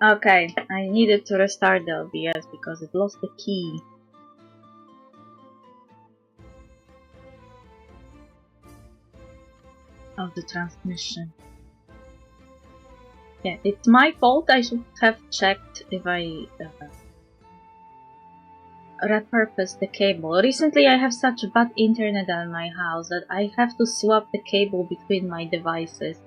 Okay, I needed to restart the OBS because it lost the key. Of the transmission. Yeah, it's my fault. I should have checked if I repurposed the cable. Recently I have such bad internet at my house that I have to swap the cable between my devices.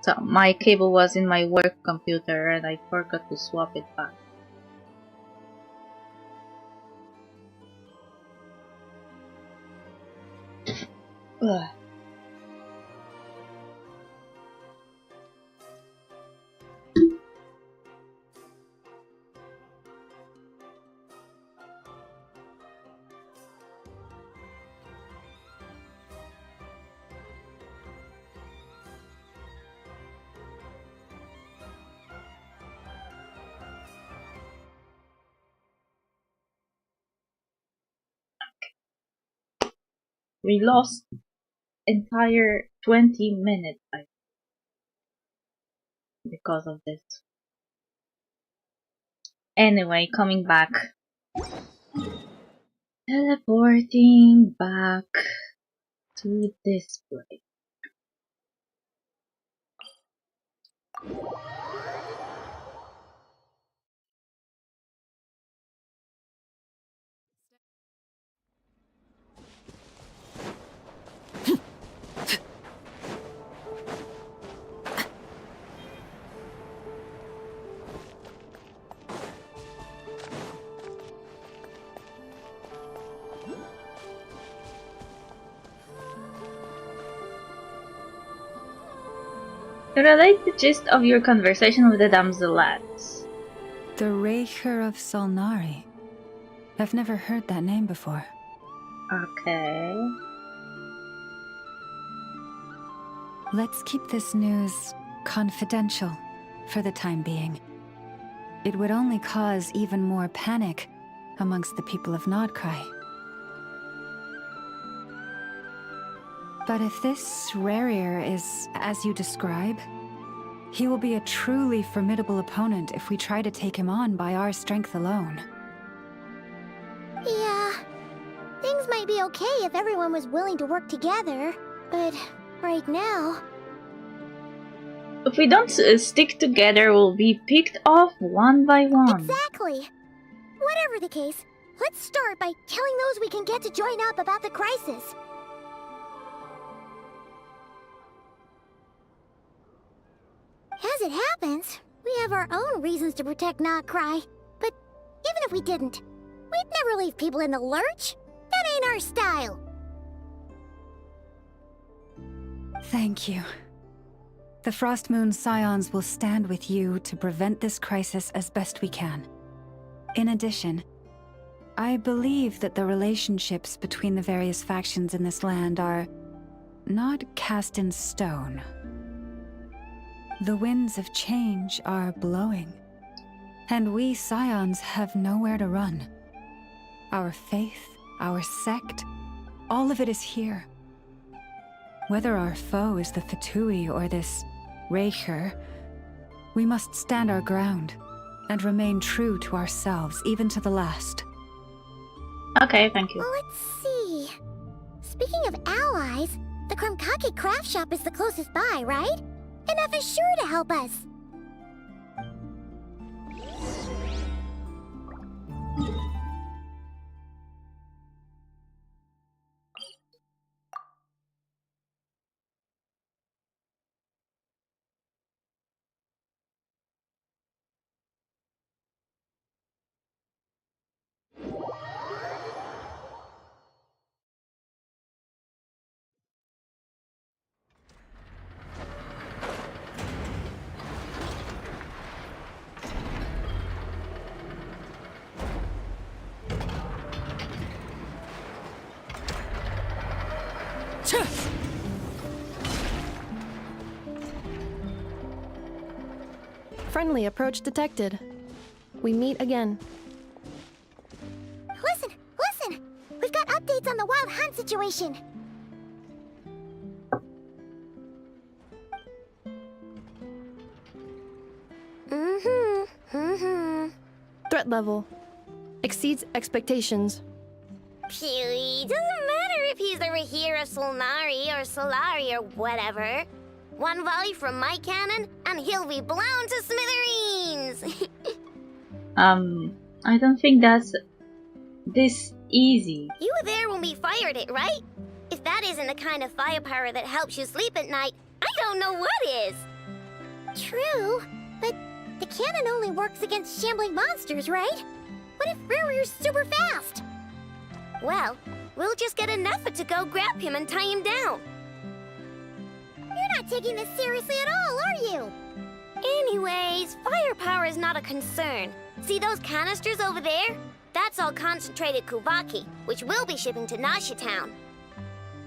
So my cable was in my work computer and I forgot to swap it back. Ugh. We lost entire 20 minutes because of this. Anyway, coming back. Teleporting back to this place. Relate the gist of your conversation with the damselettes. The Raker of Solnari. I've never heard that name before. Okay. Let's keep this news confidential for the time being. It would only cause even more panic amongst the people of Nod-Krai. But if this Rarier is as you describe, he will be a truly formidable opponent if we try to take him on by our strength alone. Yeah, things might be okay if everyone was willing to work together, but right now... If we don't stick together, we'll be picked off one by one. Exactly! Whatever the case, let's start by telling those we can get to join up about the crisis. As it happens, we have our own reasons to protect Nod-Krai. But even if we didn't, we'd never leave people in the lurch. That ain't our style. Thank you. The Frostmoon Scions will stand with you to prevent this crisis as best we can. In addition, I believe that the relationships between the various factions in this land are not cast in stone. The winds of change are blowing, and we Scions have nowhere to run. Our faith, our sect, all of it is here. Whether our foe is the Fatui or this Raker, we must stand our ground and remain true to ourselves, even to the last. Okay, thank you. Let's see. Speaking of allies, the Krumkake craft shop is the closest by, right? Enough is sure to help us. Friendly approach detected. We meet again. Listen! Listen! We've got updates on the wild hunt situation. Threat level. Exceeds expectations. Phew, doesn't matter if he's the Rahira Solnari or Solari or whatever. One volley from my cannon, and he'll be blown to smithereens! I don't think that's this easy. You were there when we fired it, right? If that isn't the kind of firepower that helps you sleep at night, I don't know what is! True, but the cannon only works against shambling monsters, right? What if Riri's super fast? Well, we'll just get enough to go grab him and tie him down. You're not taking this seriously at all, are you? Anyways, firepower is not a concern. See those canisters over there? That's all concentrated Kuvaki, which we'll be shipping to Nasha Town.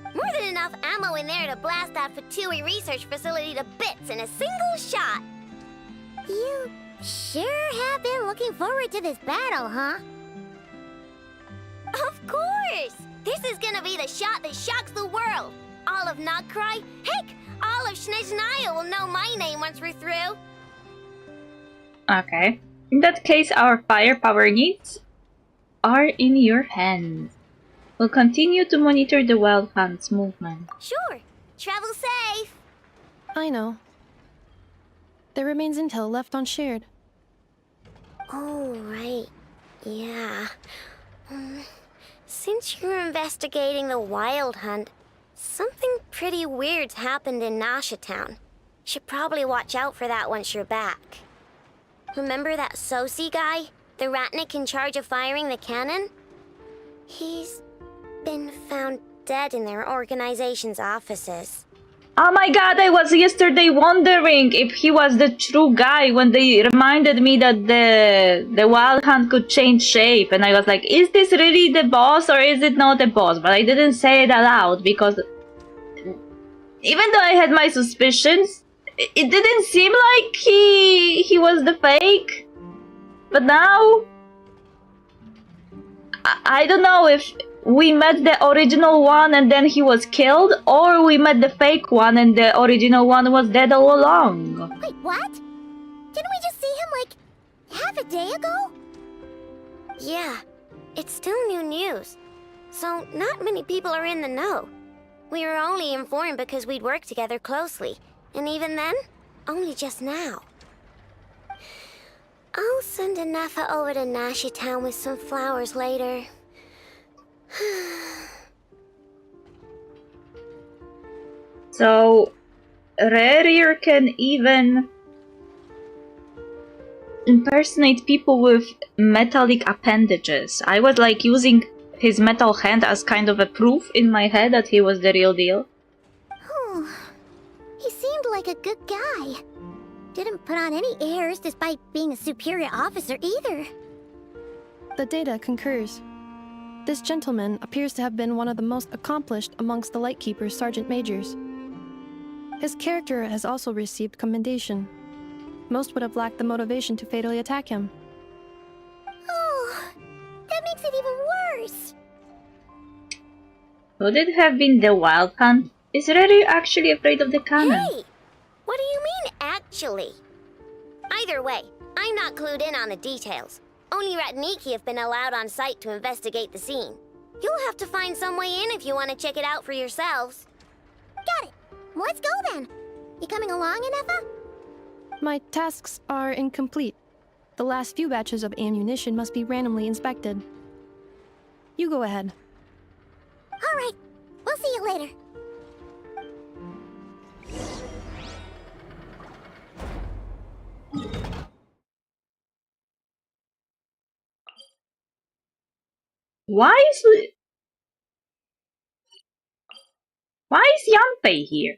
More than enough ammo in there to blast that Fatui research facility to bits in a single shot. You sure have been looking forward to this battle, huh? Of course! This is gonna be the shot that shocks the world! All of Nod-Krai, heck, all of Snezhnaya will know my name once we're through! Okay. In that case, our firepower needs are in your hands. We'll continue to monitor the Wild Hunt's movement. Sure. Travel safe! I know. There remains intel left unshared. Oh, right. Yeah. Since you're investigating the Wild Hunt, something pretty weird's happened in Nasha Town. Should probably watch out for that once you're back. Remember that Sosi guy? The Ratnik in charge of firing the cannon? He's been found dead in their organization's offices. Oh my god, I was yesterday wondering if he was the true guy when they reminded me that the Wild Hunt could change shape, and I was like, is this really the boss or is it not the boss? But I didn't say it aloud because even though I had my suspicions, it didn't seem like he was the fake. But now I don't know if we met the original one and then he was killed, or we met the fake one and the original one was dead all along. Wait, what? Didn't we just see him like half a day ago? Yeah, it's still new news. So not many people are in the know. We were only informed because we'd worked together closely. And even then, only just now. I'll send Anafa over to Nasha Town with some flowers later. So, Rerir can even impersonate people with metallic appendages. I was like using his metal hand as kind of a proof in my head that he was the real deal. He seemed like a good guy. Didn't put on any airs despite being a superior officer either. The data concurs. This gentleman appears to have been one of the most accomplished amongst the Lightkeeper's Sergeant Majors. His character has also received commendation. Most would have lacked the motivation to fatally attack him. Oh, that makes it even worse. Would it have been the Wild Hunt? Is Rerir actually afraid of the cannon? Hey, what do you mean, actually? Either way, I'm not clued in on the details. Only Ratniki have been allowed on site to investigate the scene. You'll have to find some way in if you want to check it out for yourselves. Got it. Let's go then. You coming along, Anefa? My tasks are incomplete. The last few batches of ammunition must be randomly inspected. You go ahead. All right. We'll see you later. Why is Yanpei here?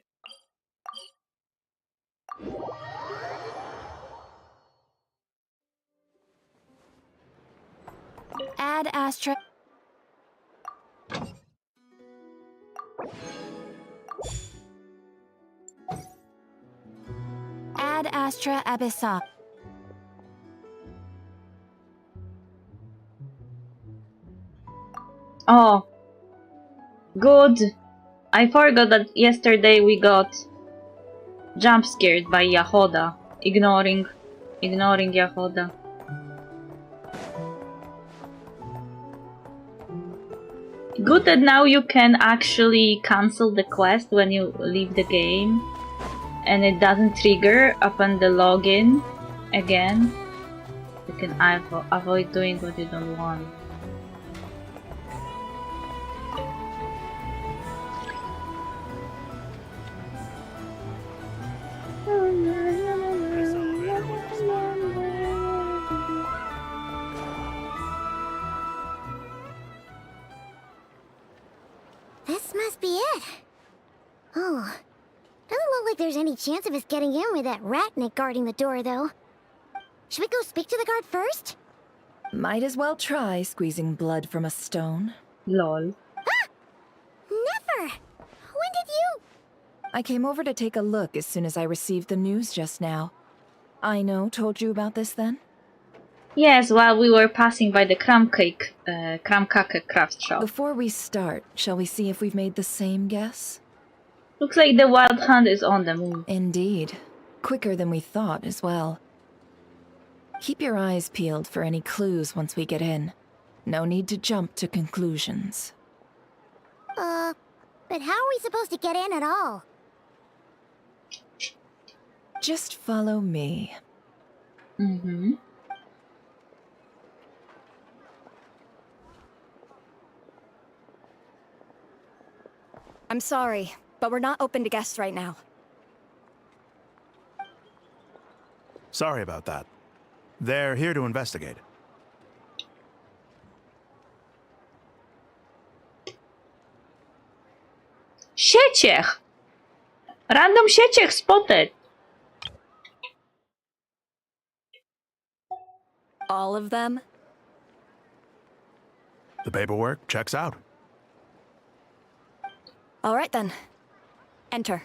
Ad Astra. Ad Astra Abyssa. Oh, good. I forgot that yesterday we got jump scared by Yahoda, ignoring Yahoda. Good that now you can actually cancel the quest when you leave the game. And it doesn't trigger upon the login again. You can avoid doing what you don't want. This must be it. Oh, doesn't look like there's any chance of us getting in with that ratnik guarding the door, though. Should we go speak to the guard first? Might as well try squeezing blood from a stone. Lol. Ah! Never! When did you... I came over to take a look as soon as I received the news just now. Aino told you about this then? Yes, while we were passing by the Kramkake craft shop. Before we start, shall we see if we've made the same guess? Looks like the Wild Hunt is on the move. Indeed. Quicker than we thought as well. Keep your eyes peeled for any clues once we get in. No need to jump to conclusions. But how are we supposed to get in at all? Just follow me. Mm-hmm. I'm sorry, but we're not open to guests right now. Sorry about that. They're here to investigate. Sieciech! Random sieciech spotted! All of them? The paperwork checks out. All right then. Enter.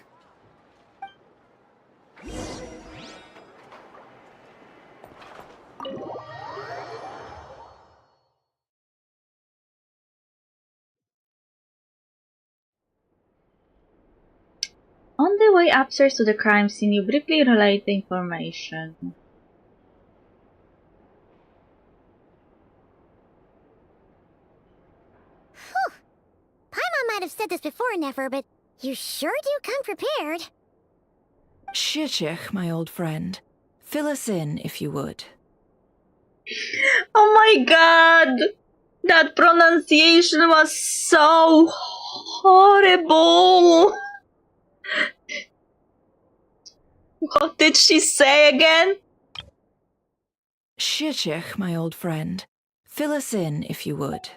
On the way upstairs to the crime scene, you briefly relate the information. Whew. Paimon might have said this before, Nefer, but you sure do come prepared. Shishich, my old friend. Fill us in, if you would. Oh my god! That pronunciation was so horrible! What did she say again? Shishich, my old friend. Fill us in, if you would.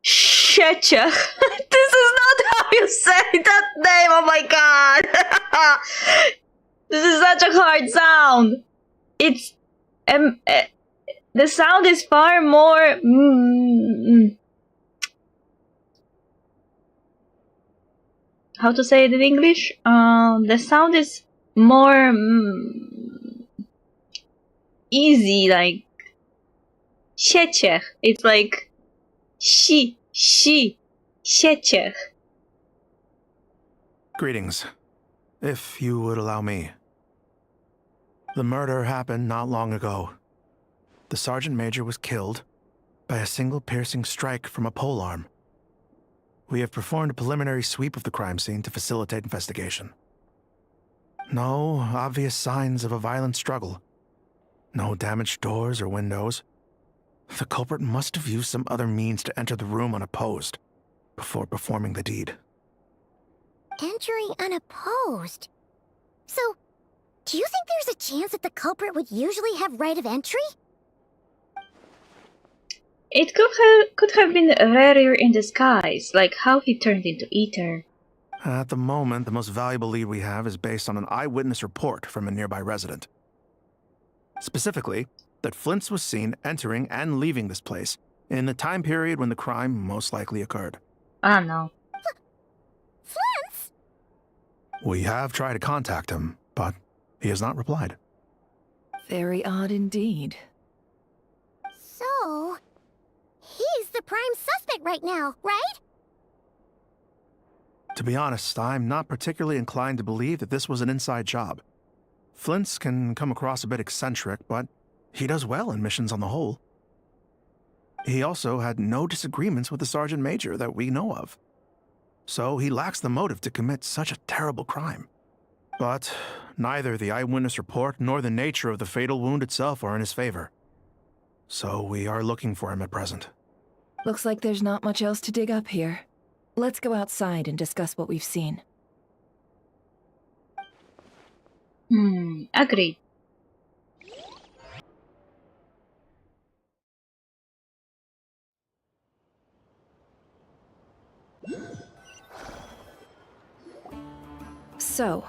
Shechech. This is not how you say that name, oh my god! This is such a hard sound. It's... the sound is far more... How to say it in English? The sound is more easy, like Shechech. It's like she, Shechech. Greetings. If you would allow me. The murder happened not long ago. The Sergeant Major was killed by a single piercing strike from a polearm. We have performed a preliminary sweep of the crime scene to facilitate investigation. No obvious signs of a violent struggle. No damaged doors or windows. The culprit must have used some other means to enter the room unopposed before performing the deed. Entering unopposed? So, do you think there's a chance that the culprit would usually have right of entry? It could have been rarer in disguise, like how he turned into Ether. At the moment, the most valuable lead we have is based on an eyewitness report from a nearby resident. Specifically, that Flint's was seen entering and leaving this place in the time period when the crime most likely occurred. Ah, no. Flint's? We have tried to contact him, but he has not replied. Very odd indeed. So, he's the prime suspect right now, right? To be honest, I'm not particularly inclined to believe that this was an inside job. Flint's can come across a bit eccentric, but he does well in missions on the whole. He also had no disagreements with the Sergeant Major that we know of. So he lacks the motive to commit such a terrible crime. But neither the eyewitness report nor the nature of the fatal wound itself are in his favor. So we are looking for him at present. Looks like there's not much else to dig up here. Let's go outside and discuss what we've seen. Agreed. So,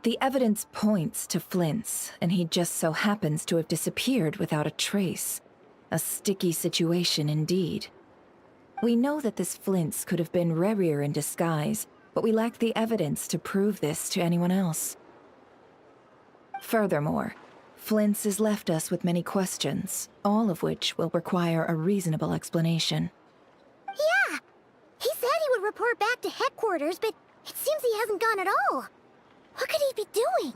the evidence points to Flint's, and he just so happens to have disappeared without a trace. A sticky situation indeed. We know that this Flint's could have been Rerir in disguise, but we lack the evidence to prove this to anyone else. Furthermore, Flint's has left us with many questions, all of which will require a reasonable explanation. Yeah! He said he would report back to headquarters, but it seems he hasn't gone at all. What could he be doing?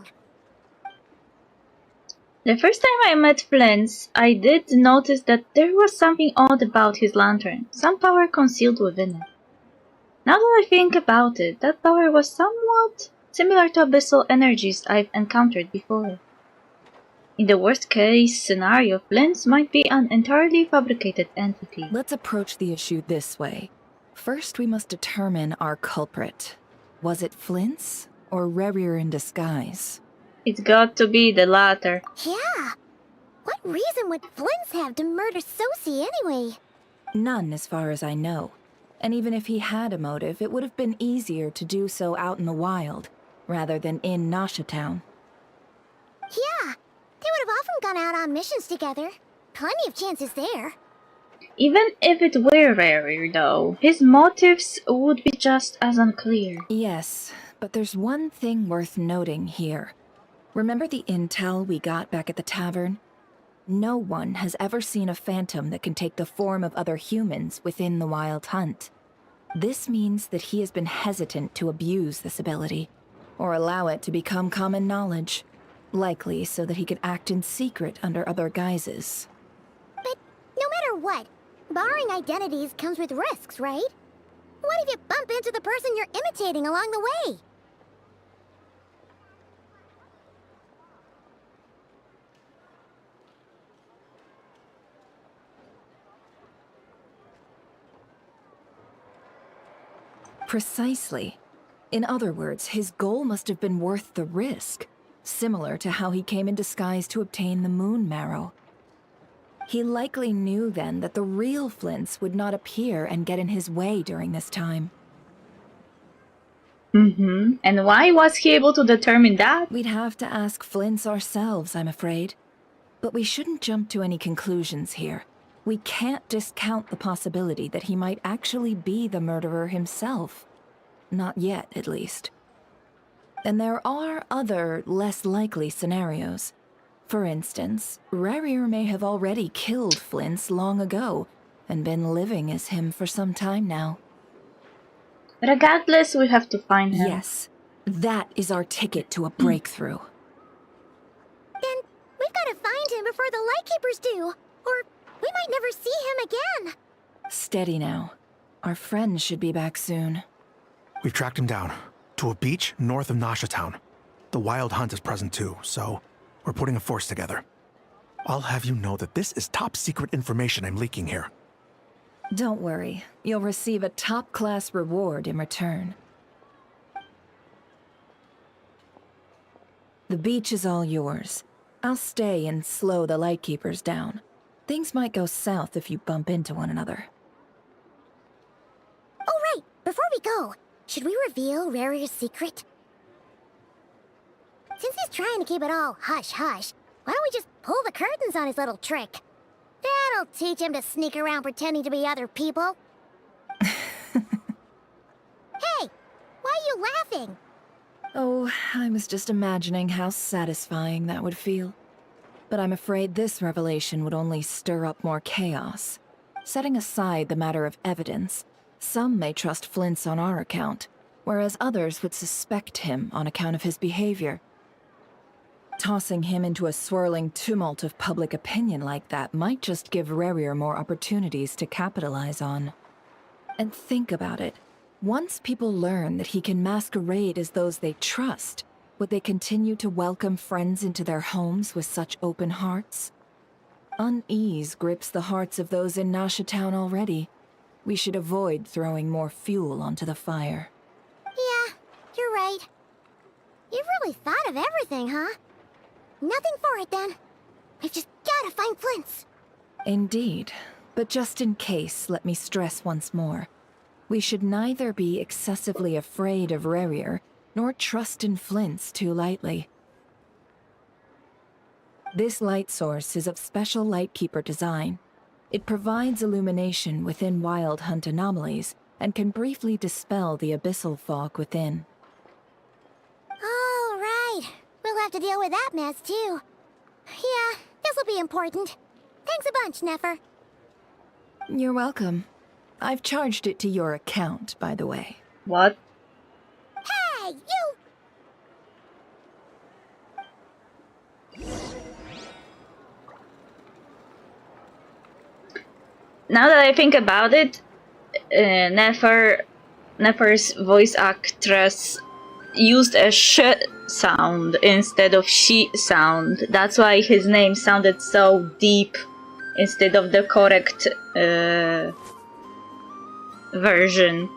The first time I met Flint's, I did notice that there was something odd about his lantern, some power concealed within it. Now that I think about it, that power was somewhat similar to abyssal energies I've encountered before. In the worst case scenario, Flint's might be an entirely fabricated entity. Let's approach the issue this way. First, we must determine our culprit. Was it Flint's or Rerir in disguise? It's got to be the latter. Yeah! What reason would Flint's have to murder Sosie anyway? None, as far as I know. And even if he had a motive, it would have been easier to do so out in the wild, rather than in Nasha Town. Yeah, they would have often gone out on missions together. Plenty of chances there. Even if it were Rerir, though, his motives would be just as unclear. Yes, but there's one thing worth noting here. Remember the intel we got back at the tavern? No one has ever seen a phantom that can take the form of other humans within the Wild Hunt. This means that he has been hesitant to abuse this ability, or allow it to become common knowledge, likely so that he could act in secret under other guises. But no matter what, borrowing identities comes with risks, right? What if you bump into the person you're imitating along the way? Precisely. In other words, his goal must have been worth the risk, similar to how he came in disguise to obtain the moon marrow. He likely knew then that the real Flint's would not appear and get in his way during this time. And why was he able to determine that? We'd have to ask Flint's ourselves, I'm afraid. But we shouldn't jump to any conclusions here. We can't discount the possibility that he might actually be the murderer himself. Not yet, at least. And there are other, less likely scenarios. For instance, Rerir may have already killed Flint's long ago, and been living as him for some time now. Regardless, we have to find him. Yes, that is our ticket to a breakthrough. Then we've got to find him before the Lightkeepers do, or we might never see him again. Steady now. Our friend should be back soon. We've tracked him down to a beach north of Nasha Town. The Wild Hunt is present too, so we're putting a force together. I'll have you know that this is top secret information I'm leaking here. Don't worry, you'll receive a top-class reward in return. The beach is all yours. I'll stay and slow the Lightkeepers down. Things might go south if you bump into one another. Oh right, before we go, should we reveal Rerir's secret? Since he's trying to keep it all hush-hush, why don't we just pull the curtains on his little trick? That'll teach him to sneak around pretending to be other people. Hey! Why are you laughing? Oh, I was just imagining how satisfying that would feel. But I'm afraid this revelation would only stir up more chaos. Setting aside the matter of evidence, some may trust Flint's on our account, whereas others would suspect him on account of his behavior. Tossing him into a swirling tumult of public opinion like that might just give Rarier more opportunities to capitalize on. And think about it. Once people learn that he can masquerade as those they trust, would they continue to welcome friends into their homes with such open hearts? Unease grips the hearts of those in Nasha Town already. We should avoid throwing more fuel onto the fire. Yeah, you're right. You've really thought of everything, huh? Nothing for it, then. I've just gotta find Flint's. Indeed. But just in case, let me stress once more. We should neither be excessively afraid of Rarier, nor trust in Flint's too lightly. This light source is of special Lightkeeper design. It provides illumination within Wild Hunt anomalies, and can briefly dispel the abyssal fog within. All right. We'll have to deal with that mess, too. Yeah, this'll be important. Thanks a bunch, Nefer. You're welcome. I've charged it to your account, by the way. What? Hey, you! Now that I think about it, Nefer's voice actress used a sh sound instead of she sound. That's why his name sounded so deep instead of the correct version.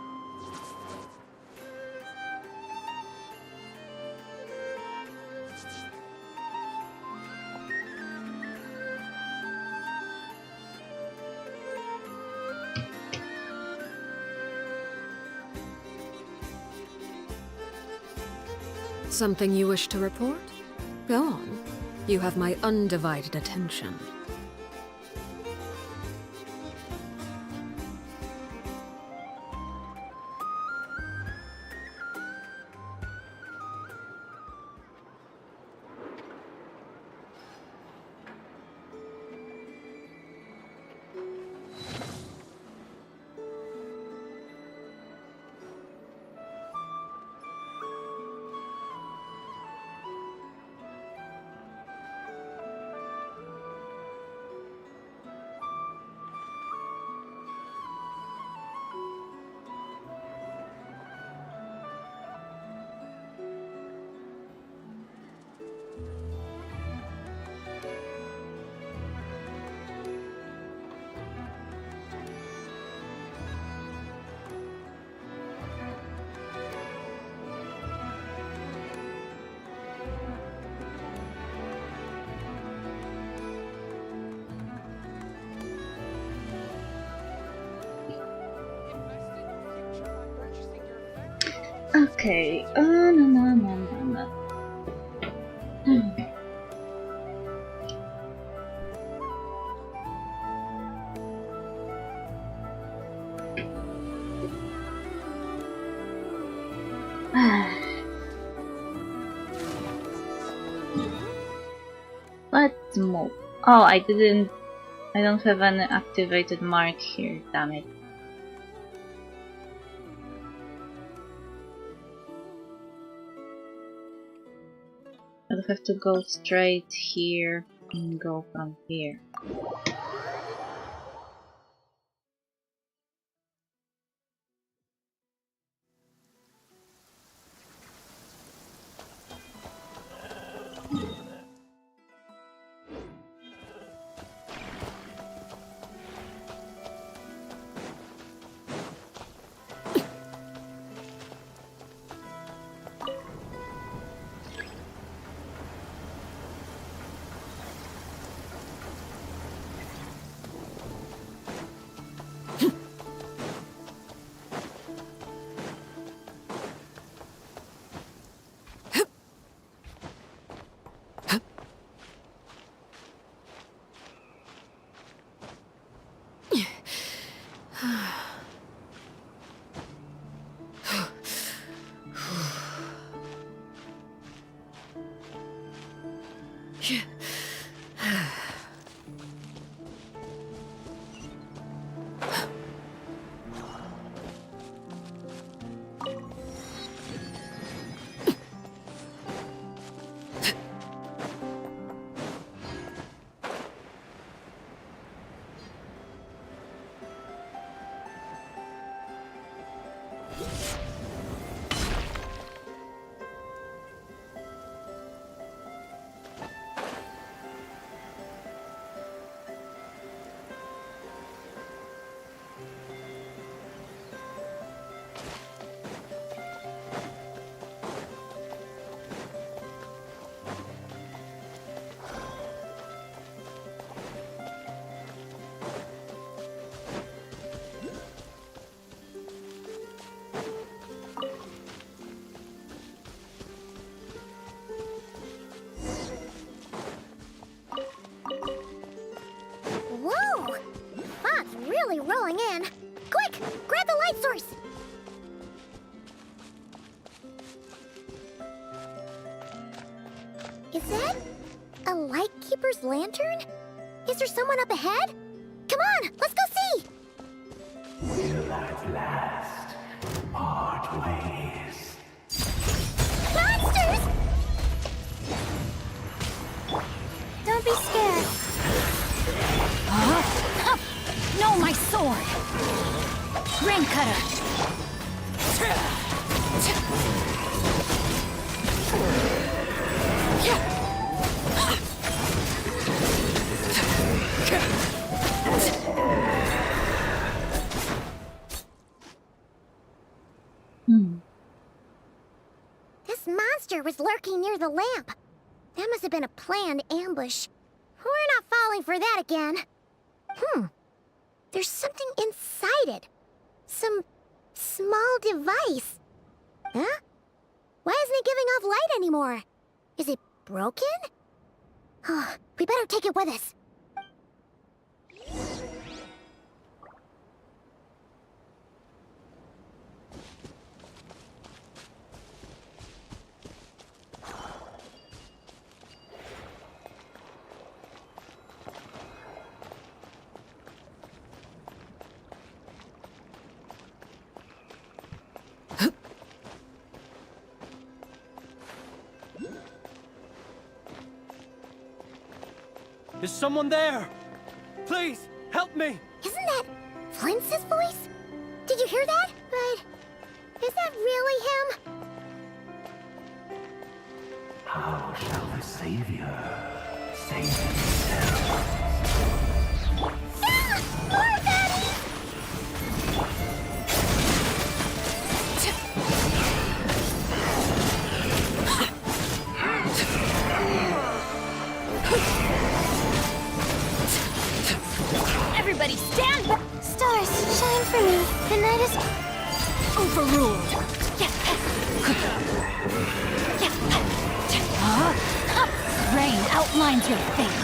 Something you wish to report? Go on. You have my undivided attention. Okay, no. Let's move. Oh, I don't have an activated mark here, damn it. I'll have to go straight here and go from here. really rolling in. Quick, grab the light source. Is that a lightkeeper's lantern? Is there someone up ahead? Come on, let's go see! Will at last part ways. Monsters! Don't be scared. No, my sword! Rain cutter! This monster was lurking near the lamp. That must have been a planned ambush. We're not falling for that again. There's something inside it. Some small device. Huh? Why isn't it giving off light anymore? Is it broken? Oh, we better take it with us. Is someone there? Please, help me! Isn't that Flint's voice? Did you hear that? But is that really him? How shall the Savior save himself? Ah! More baddies! Everybody stand back! Stars, shine for me. The night is Overruled! Rain outlines your fate.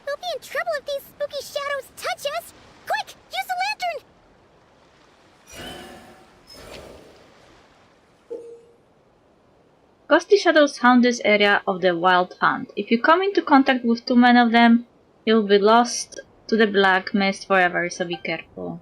We'll be in trouble if these spooky shadows touch us! Quick, use the lantern! Ghostly shadows haunt this area of the Wild Hunt. If you come into contact with too many of them, you'll be lost to the black mist forever, so be careful.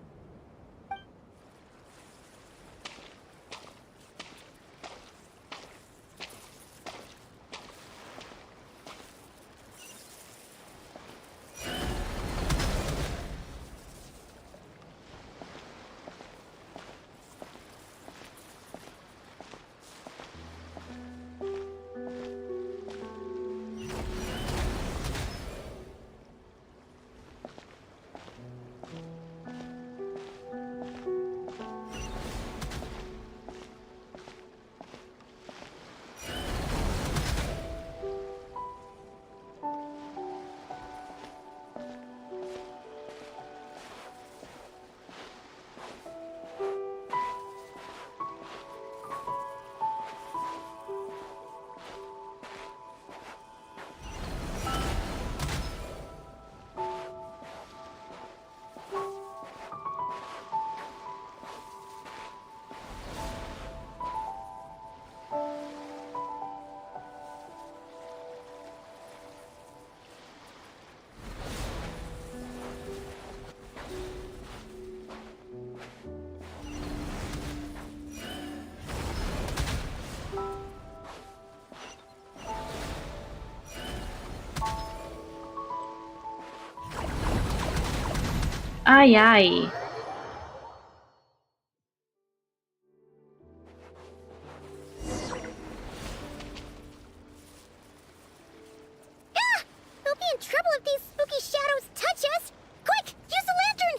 Ay, ay. We'll be in trouble if these spooky shadows touch us! Quick, use the lantern!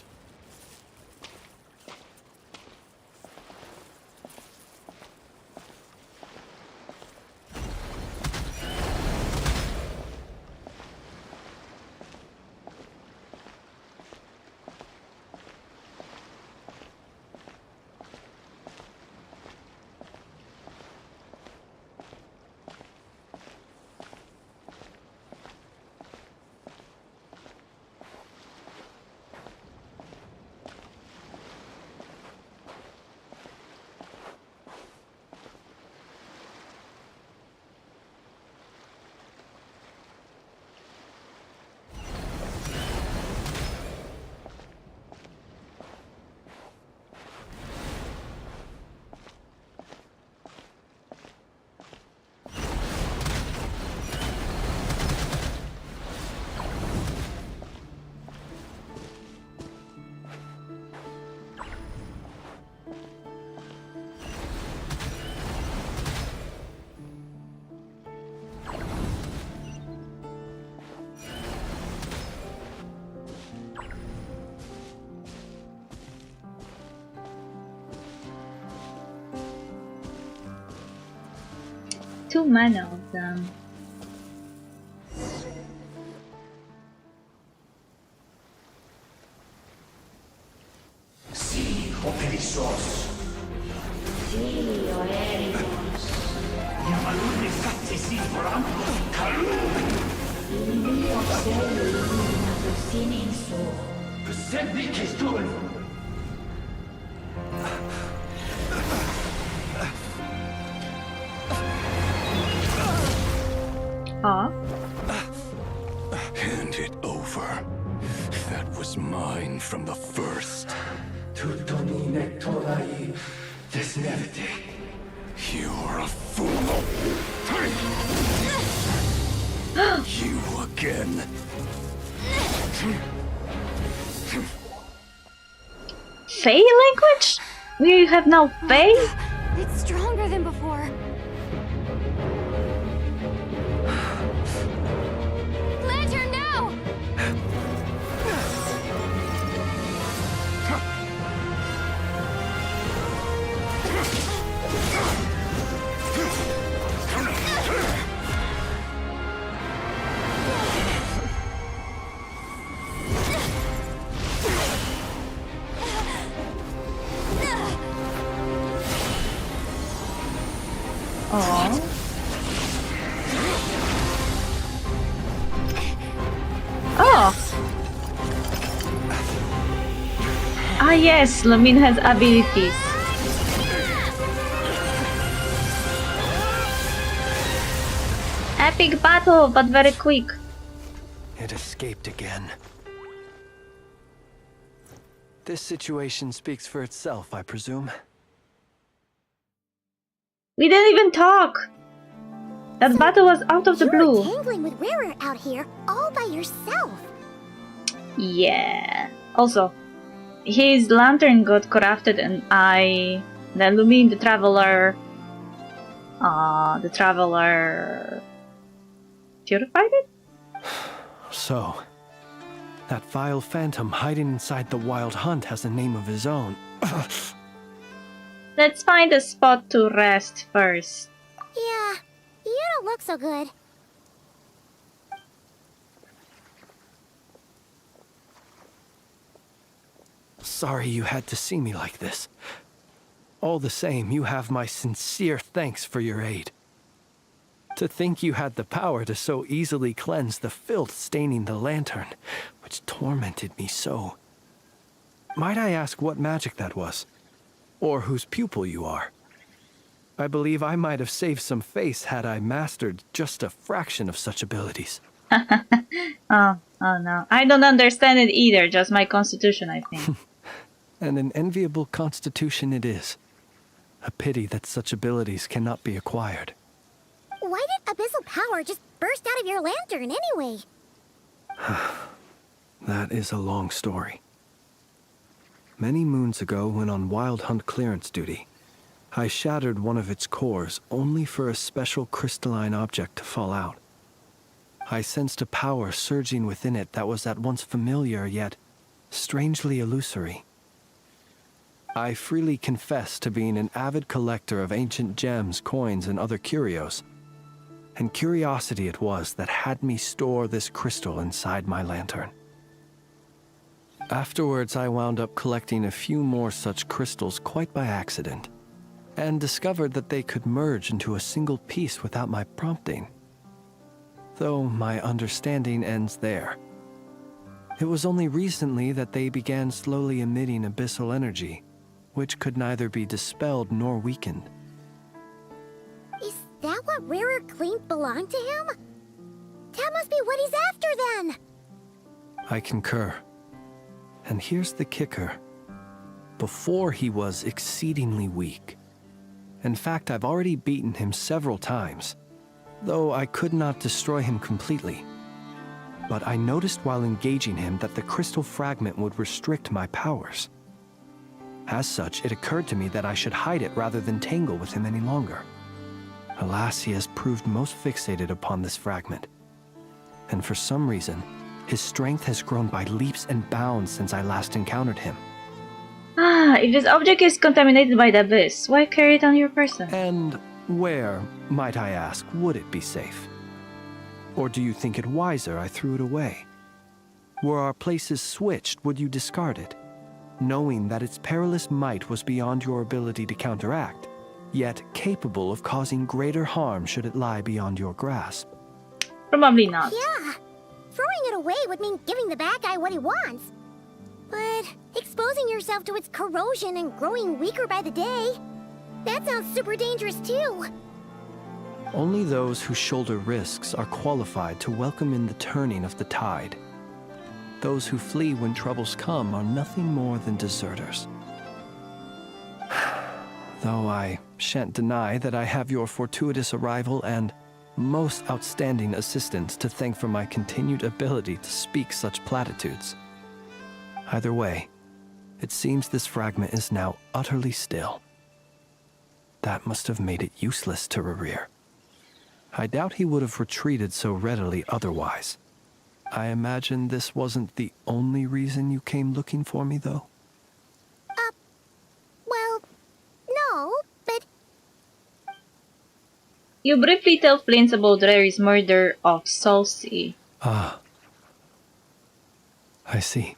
too many of them. Huh? Hand it over. That was mine from the first. You're a fool. You again. Fey language? We have now Fey? It's stronger than before. Lantern, now! Oh. Oh. Ah yes, Lumine has abilities. Epic battle, but very quick. It escaped again. This situation speaks for itself, I presume. We didn't even talk. That battle was out of the blue. You're tangling with Rarer out here all by yourself. Yeah. Also, his lantern got corrupted, and the Lumine, the Traveler, purified it. So, that vile phantom hiding inside the Wild Hunt has a name of his own. Let's find a spot to rest first. Yeah, you don't look so good. Sorry you had to see me like this. All the same, you have my sincere thanks for your aid. To think you had the power to so easily cleanse the filth staining the lantern, which tormented me so. Might I ask what magic that was? Or whose pupil you are? I believe I might have saved some face had I mastered just a fraction of such abilities. Oh no. I don't understand it either, just my constitution, I think. And an enviable constitution it is. A pity that such abilities cannot be acquired. Why did abyssal power just burst out of your lantern anyway? That is a long story. Many moons ago, when on Wild Hunt clearance duty, I shattered one of its cores only for a special crystalline object to fall out. I sensed a power surging within it that was at once familiar yet strangely illusory. I freely confess to being an avid collector of ancient gems, coins, and other curios, and curiosity it was that had me store this crystal inside my lantern. Afterwards, I wound up collecting a few more such crystals quite by accident, and discovered that they could merge into a single piece without my prompting. Though my understanding ends there. It was only recently that they began slowly emitting abyssal energy, which could neither be dispelled nor weakened. Is that what Rarer claimed belonged to him? That must be what he's after then! I concur. And here's the kicker. Before he was exceedingly weak. In fact, I've already beaten him several times, though I could not destroy him completely. But I noticed while engaging him that the crystal fragment would restrict my powers. As such, it occurred to me that I should hide it rather than tangle with him any longer. Alas, he has proved most fixated upon this fragment. And for some reason, his strength has grown by leaps and bounds since I last encountered him. If this object is contaminated by the abyss, why carry it on your person? And Where, might I ask, would it be safe? Or do you think it wiser I threw it away? Were our places switched, would you discard it, knowing that its perilous might was beyond your ability to counteract, yet capable of causing greater harm should it lie beyond your grasp? Probably not. Yeah. Throwing it away would mean giving the bad guy what he wants. But exposing yourself to its corrosion and growing weaker by the day, that sounds super dangerous too. Only those who shoulder risks are qualified to welcome in the turning of the tide. Those who flee when troubles come are nothing more than deserters. Though I shan't deny that I have your fortuitous arrival and most outstanding assistance to thank for my continued ability to speak such platitudes. Either way, it seems this fragment is now utterly still. That must have made it useless to Rerir. I doubt he would have retreated so readily otherwise. I imagine this wasn't the only reason you came looking for me, though? Well, no, but... You briefly tell Flint about Rary's murder of Saucy. Ah. I see.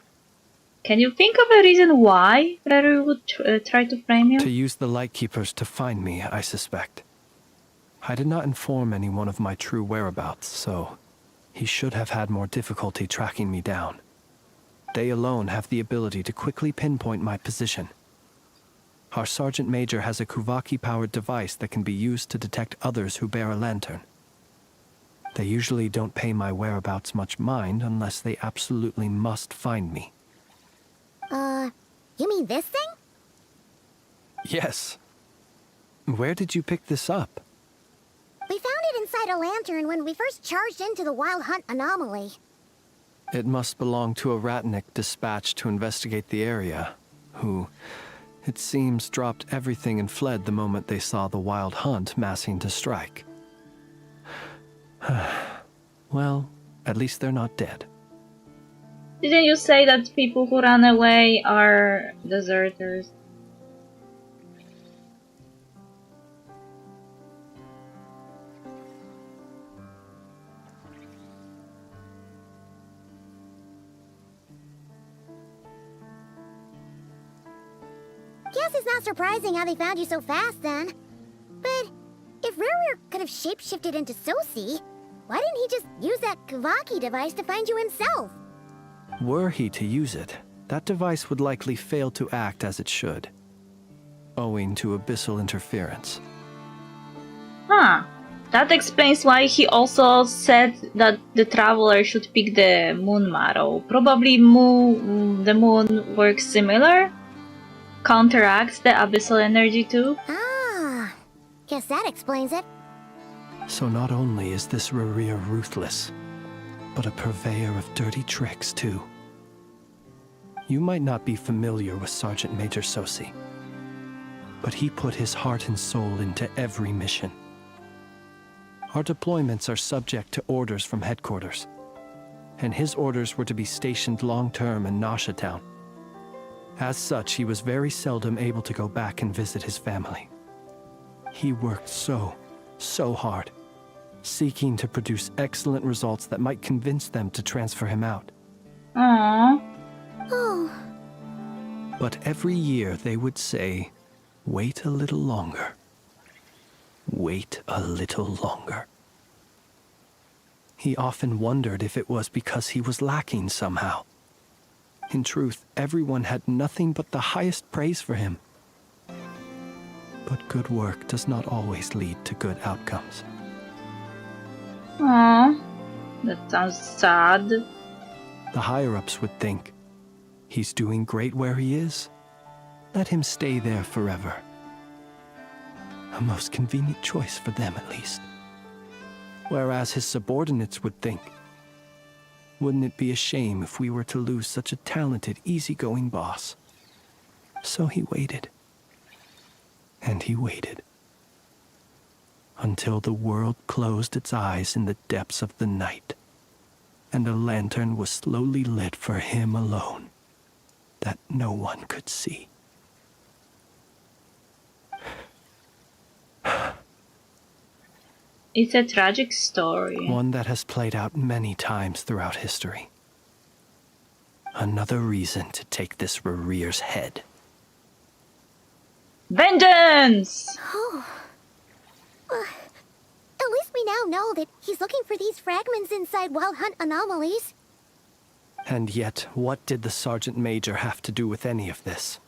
Can you think of a reason why Rary would try to frame you? To use the Lightkeepers to find me, I suspect. I did not inform anyone of my true whereabouts, so he should have had more difficulty tracking me down. They alone have the ability to quickly pinpoint my position. Our Sergeant Major has a Kuvaki-powered device that can be used to detect others who bear a lantern. They usually don't pay my whereabouts much mind unless they absolutely must find me. You mean this thing? Yes. Where did you pick this up? We found it inside a lantern when we first charged into the Wild Hunt anomaly. It must belong to a Ratnik dispatched to investigate the area, who, it seems, dropped everything and fled the moment they saw the Wild Hunt massing to strike. Well, at least they're not dead. Didn't you say that people who run away are deserters? Guess it's not surprising how they found you so fast then. But if Rerir could have shapeshifted into Sosi, why didn't he just use that Kavaki device to find you himself? Were he to use it, that device would likely fail to act as it should, owing to abyssal interference. Huh. That explains why he also said that the traveler should pick the moon marrow. Probably the moon works similar? Counteracts the abyssal energy too? Ah, guess that explains it. So not only is this Rerir ruthless, but a purveyor of dirty tricks too. You might not be familiar with Sergeant Major Sosi, but he put his heart and soul into every mission. Our deployments are subject to orders from headquarters, and his orders were to be stationed long-term in Nasha Town. As such, he was very seldom able to go back and visit his family. He worked so hard, seeking to produce excellent results that might convince them to transfer him out. Aww. Oh. But every year they would say, "Wait a little longer. Wait a little longer." He often wondered if it was because he was lacking somehow. In truth, everyone had nothing but the highest praise for him. But good work does not always lead to good outcomes. Aww. That sounds sad. The higher-ups would think, he's doing great where he is. Let him stay there forever. A most convenient choice for them, at least. Whereas his subordinates would think, wouldn't it be a shame if we were to lose such a talented, easygoing boss? So he waited. And he waited. Until the world closed its eyes in the depths of the night, and a lantern was slowly lit for him alone, that no one could see. It's a tragic story. One that has played out many times throughout history. Another reason to take this Rerere's head. Vengeance! Oh. At least we now know that he's looking for these fragments inside Wild Hunt anomalies. And yet, what did the Sergeant Major have to do with any of this?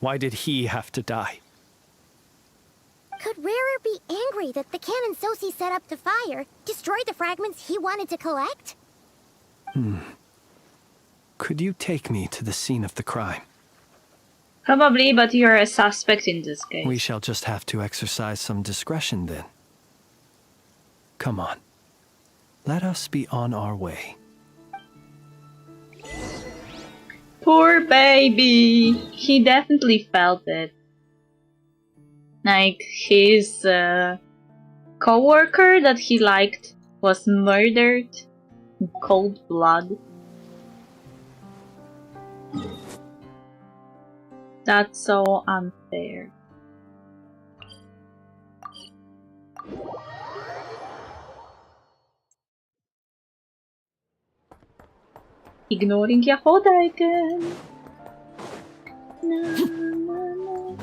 Why did he have to die? Could Rarer be angry that the cannon Sosi set up to fire destroyed the fragments he wanted to collect? Could you take me to the scene of the crime? Probably, but you're a suspect in this case. We shall just have to exercise some discretion then. Come on. Let us be on our way. Poor baby! He definitely felt it. Like, his co-worker that he liked was murdered in cold blood. That's so unfair. Ignoring Yahoda again. Na, na, na, na, na.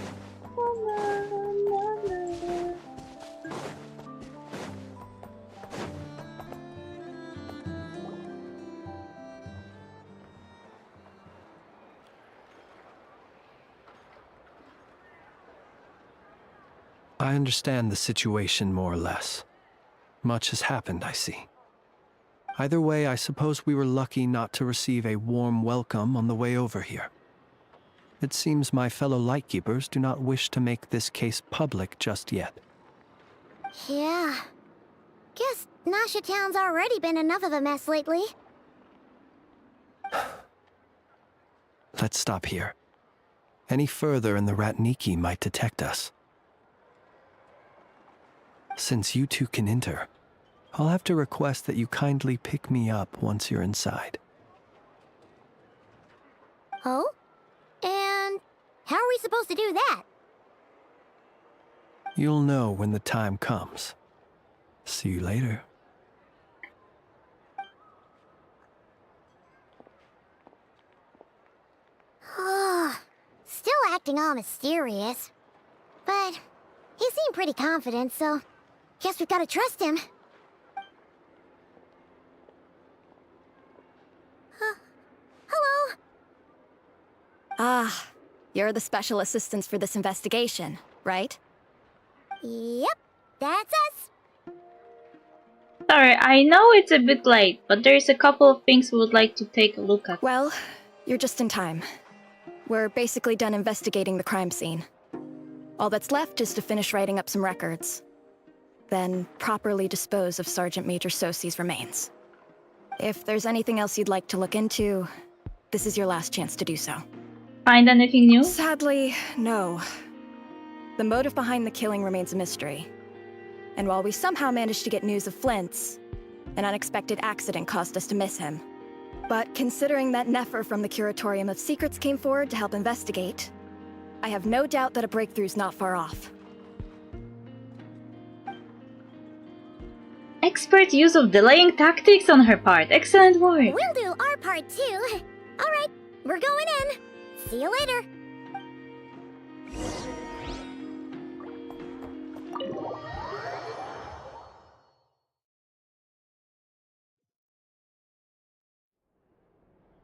I understand the situation more or less. Much has happened, I see. Either way, I suppose we were lucky not to receive a warm welcome on the way over here. It seems my fellow Lightkeepers do not wish to make this case public just yet. Yeah. Guess Nasha Town's already been enough of a mess lately. Let's stop here. Any further and the Ratniki might detect us. Since you two can enter, I'll have to request that you kindly pick me up once you're inside. Oh? And how are we supposed to do that? You'll know when the time comes. See you later. Still acting all mysterious. But he seemed pretty confident, so guess we've got to trust him. Hello? Ah, you're the special assistants for this investigation, right? Yep, that's us. Sorry, I know it's a bit late, but there's a couple of things we would like to take a look at. Well, you're just in time. We're basically done investigating the crime scene. All that's left is to finish writing up some records. Then properly dispose of Sergeant Major Sosi's remains. If there's anything else you'd like to look into, this is your last chance to do so. Find anything new? Sadly, no. The motive behind the killing remains a mystery. And while we somehow managed to get news of Flint's, an unexpected accident caused us to miss him. But considering that Nefer from the Curatorium of Secrets came forward to help investigate, I have no doubt that a breakthrough's not far off. Expert use of delaying tactics on her part. Excellent work. We'll do our part too. Alright, we're going in. See you later.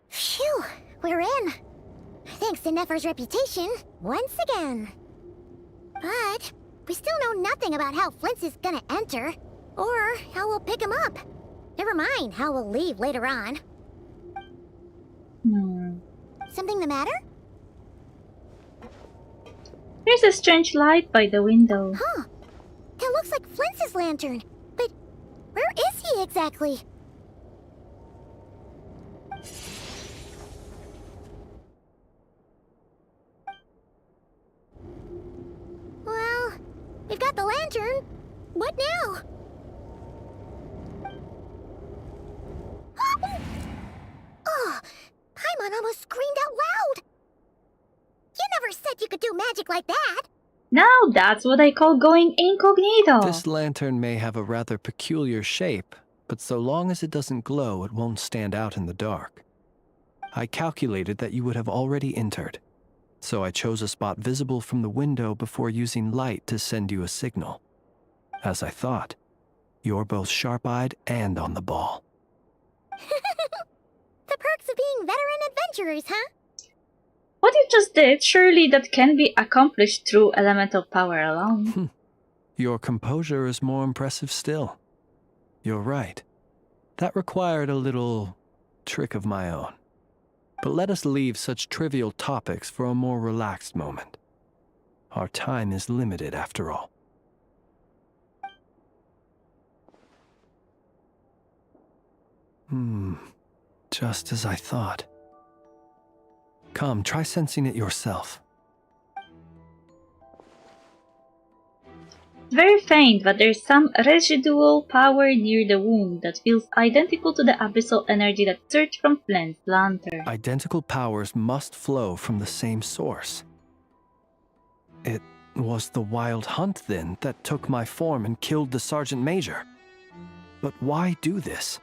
Phew, we're in. Thanks to Nefer's reputation, once again. But we still know nothing about how Flint's is gonna enter, or how we'll pick him up. Never mind how we'll leave later on. Something the matter? There's a strange light by the window. Huh. That looks like Flint's lantern. But where is he exactly? Well, we've got the lantern. What now? Oh, Paimon almost screamed out loud. You never said you could do magic like that. Now that's what I call going incognito. This lantern may have a rather peculiar shape, but so long as it doesn't glow, it won't stand out in the dark. I calculated that you would have already entered, so I chose a spot visible from the window before using light to send you a signal. As I thought, you're both sharp-eyed and on the ball. The perks of being veteran adventurers, huh? What you just did, surely that can be accomplished through elemental power alone. Your composure is more impressive still. You're right. That required a little trick of my own. But let us leave such trivial topics for a more relaxed moment. Our time is limited after all. Just as I thought. Come, try sensing it yourself. Very faint, but there's some residual power near the wound that feels identical to the abyssal energy that surged from Flint's lantern. Identical powers must flow from the same source. It was the wild hunt, then, that took my form and killed the Sergeant Major. But why do this?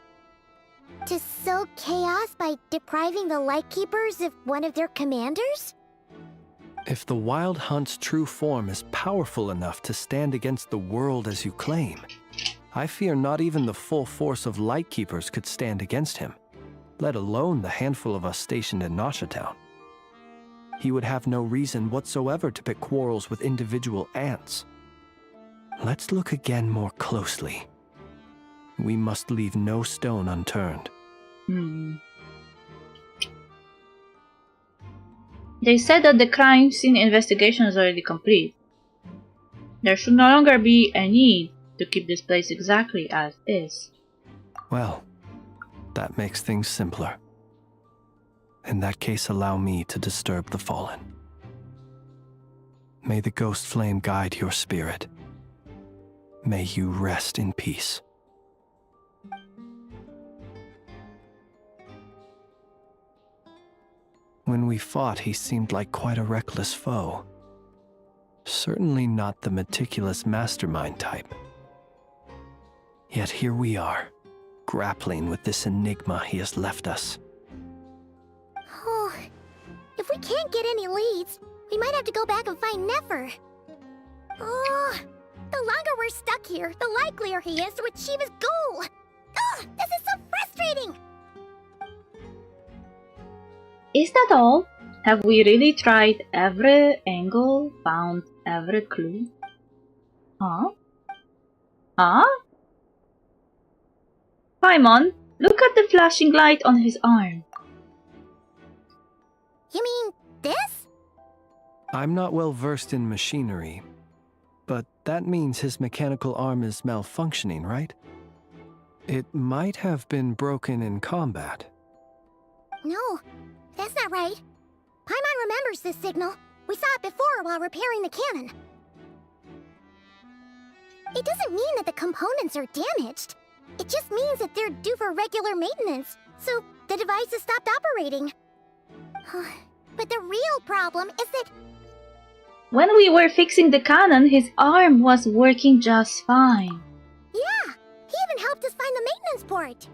To sow chaos by depriving the Lightkeepers of one of their commanders? If the Wild Hunt's true form is powerful enough to stand against the world as you claim, I fear not even the full force of Lightkeepers could stand against him, let alone the handful of us stationed in Nasha Town. He would have no reason whatsoever to pick quarrels with individual ants. Let's look again more closely. We must leave no stone unturned. They said that the crime scene investigation is already complete. There should no longer be a need to keep this place exactly as is. Well, that makes things simpler. In that case, allow me to disturb the fallen. May the ghost flame guide your spirit. May you rest in peace. When we fought, he seemed like quite a reckless foe. Certainly not the meticulous mastermind type. Yet here we are, grappling with this enigma he has left us. Oh, if we can't get any leads, we might have to go back and find Nefer. Oh, the longer we're stuck here, the likelier he is to achieve his goal. Oh, this is so frustrating! Is that all? Have we really tried every angle, found every clue? Huh? Huh? Paimon, look at the flashing light on his arm. You mean this? I'm not well versed in machinery, but that means his mechanical arm is malfunctioning, right? It might have been broken in combat. No, that's not right. Paimon remembers this signal. We saw it before while repairing the cannon. It doesn't mean that the components are damaged. It just means that they're due for regular maintenance, so the device has stopped operating. But the real problem is that... When we were fixing the cannon, his arm was working just fine. Yeah, he even helped us find the maintenance port.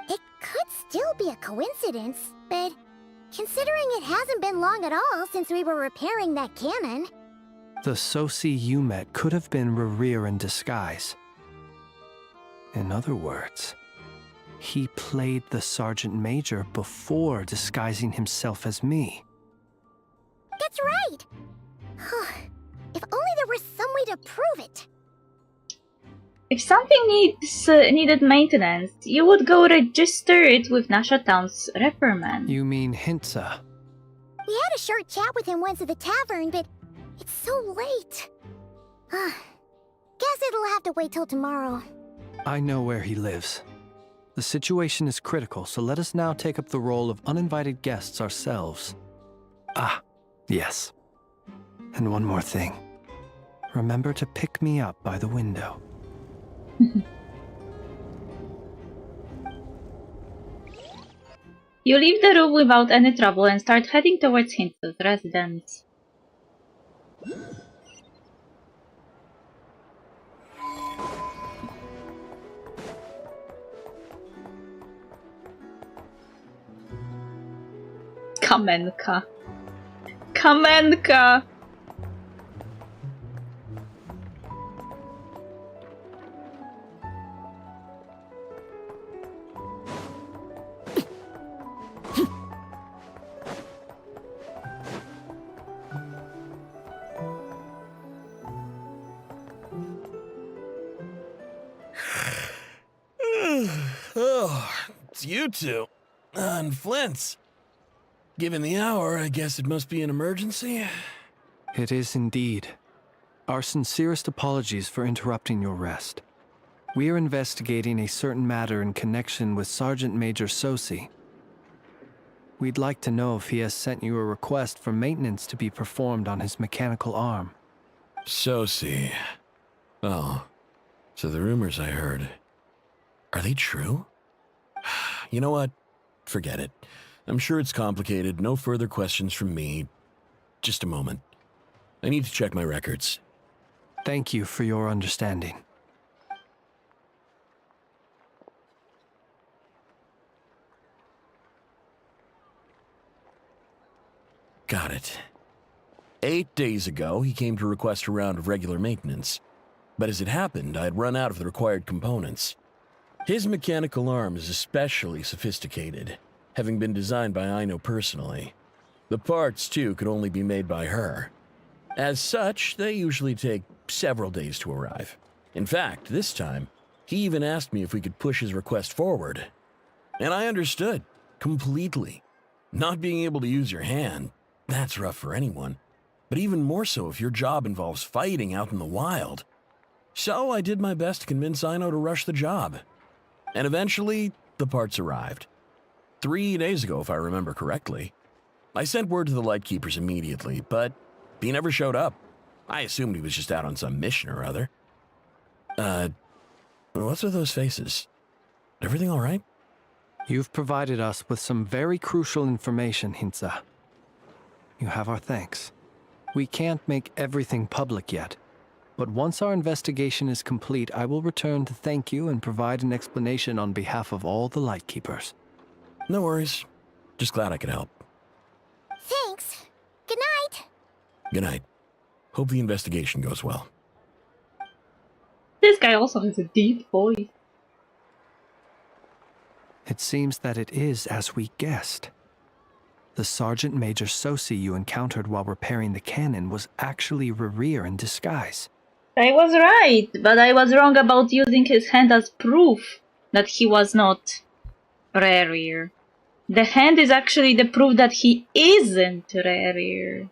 It could still be a coincidence, but considering it hasn't been long at all since we were repairing that cannon... The Sosi you met could have been Rerir in disguise. In other words, he played the Sergeant Major before disguising himself as me. That's right! If only there were some way to prove it. If something needed maintenance, you would go register it with Nasha Town's repairman. You mean Hintsa? We had a short chat with him once at the tavern, but it's so late. Guess it'll have to wait till tomorrow. I know where he lives. The situation is critical, so let us now take up the role of uninvited guests ourselves. Ah, yes. And one more thing. Remember to pick me up by the window. You leave the room without any trouble and start heading towards Hintsa's residence. Kamenka. Kamenka! Oh, it's you two. And Flint's. Given the hour, I guess it must be an emergency. It is indeed. Our sincerest apologies for interrupting your rest. We are investigating a certain matter in connection with Sergeant Major Sosi. We'd like to know if he has sent you a request for maintenance to be performed on his mechanical arm. Sosi. Oh, so the rumors I heard, are they true? You know what? Forget it. I'm sure it's complicated. No further questions from me. Just a moment. I need to check my records. Thank you for your understanding. Got it. 8 days ago, he came to request a round of regular maintenance. But as it happened, I had run out of the required components. His mechanical arm is especially sophisticated, having been designed by Aino personally. The parts, too, could only be made by her. As such, they usually take several days to arrive. In fact, this time, he even asked me if we could push his request forward. And I understood, completely. Not being able to use your hand, that's rough for anyone. But even more so if your job involves fighting out in the wild. So I did my best to convince Aino to rush the job. And eventually, the parts arrived. 3 days ago, if I remember correctly. I sent word to the Lightkeepers immediately, but he never showed up. I assumed he was just out on some mission or other. What's with those faces? Everything all right? You've provided us with some very crucial information, Hintsa. You have our thanks. We can't make everything public yet, but once our investigation is complete, I will return to thank you and provide an explanation on behalf of all the Lightkeepers. No worries. Just glad I could help. Thanks. Good night. Good night. Hope the investigation goes well. This guy also has a deep voice. It seems that it is as we guessed. The Sergeant Major Sosi you encountered while repairing the cannon was actually Rerir in disguise. I was right, but I was wrong about using his hand as proof that he was not Rerir. The hand is actually the proof that he isn't Rerir.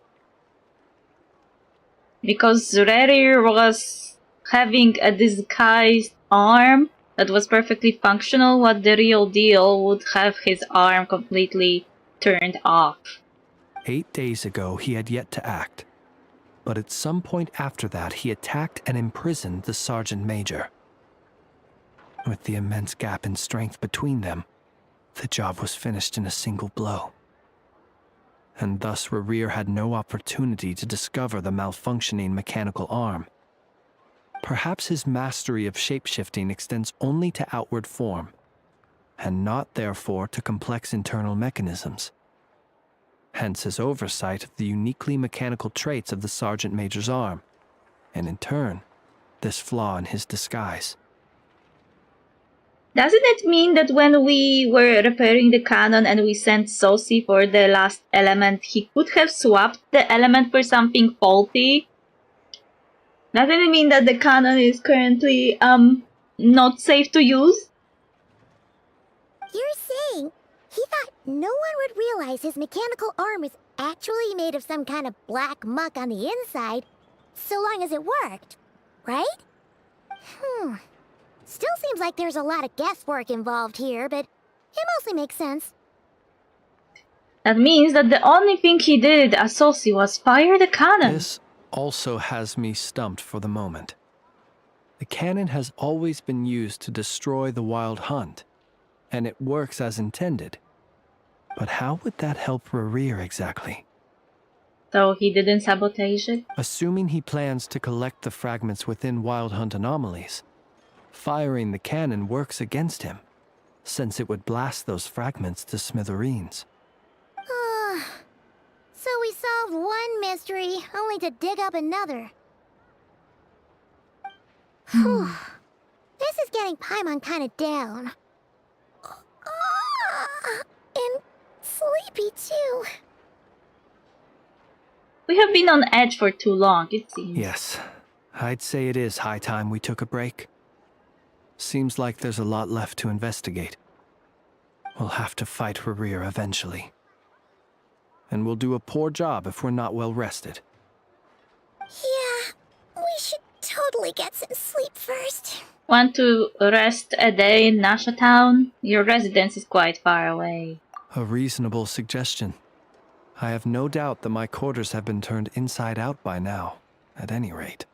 Because Rerir was having a disguised arm that was perfectly functional, what the real deal would have his arm completely turned off. 8 days ago, he had yet to act. But at some point after that, he attacked and imprisoned the Sergeant Major. With the immense gap in strength between them, the job was finished in a single blow. And thus Rerir had no opportunity to discover the malfunctioning mechanical arm. Perhaps his mastery of shapeshifting extends only to outward form, and not therefore to complex internal mechanisms. Hence his oversight of the uniquely mechanical traits of the Sergeant Major's arm, and in turn, this flaw in his disguise. Doesn't it mean that when we were repairing the cannon and we sent Sosi for the last element, he could have swapped the element for something faulty? Doesn't it mean that the cannon is currently, not safe to use? You're saying he thought no one would realize his mechanical arm is actually made of some kind of black muck on the inside, so long as it worked, right? Still seems like there's a lot of guesswork involved here, but it mostly makes sense. That means that the only thing he did as Sosi was fire the cannon. This also has me stumped for the moment. The cannon has always been used to destroy the wild hunt, and it works as intended. But how would that help Rerir exactly? So he didn't sabotage it? Assuming he plans to collect the fragments within wild hunt anomalies, firing the cannon works against him, since it would blast those fragments to smithereens. we solved one mystery, only to dig up another. Whew. This is getting Paimon kind of down. And sleepy, too. We have been on edge for too long, it seems. Yes, I'd say it is high time we took a break. Seems like there's a lot left to investigate. We'll have to fight Rerir eventually. And we'll do a poor job if we're not well rested. Yeah, we should totally get some sleep first. Want to rest a day in Nasha Town? Your residence is quite far away. A reasonable suggestion. I have no doubt that my quarters have been turned inside out by now, at any rate.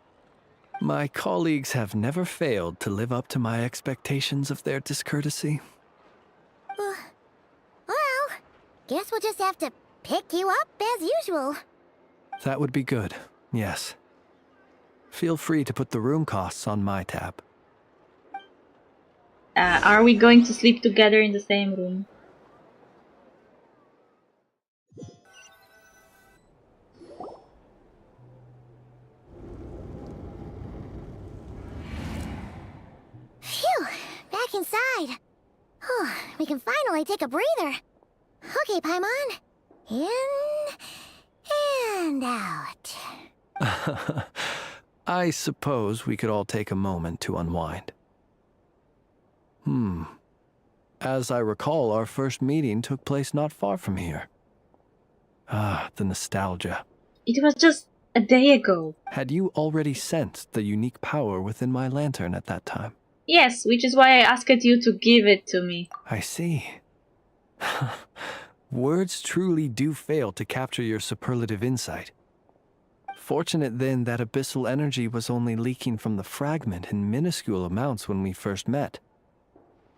My colleagues have never failed to live up to my expectations of their discourtesy. Well, guess we'll just have to pick you up as usual. That would be good, yes. Feel free to put the room costs on my tab. Are we going to sleep together in the same room? Phew, back inside. We can finally take a breather. Okay, Paimon. In and out. I suppose we could all take a moment to unwind. As I recall, our first meeting took place not far from here. Ah, the nostalgia. It was just a day ago. Had you already sensed the unique power within my lantern at that time? Yes, which is why I asked you to give it to me. I see. Words truly do fail to capture your superlative insight. Fortunate then that abyssal energy was only leaking from the fragment in minuscule amounts when we first met.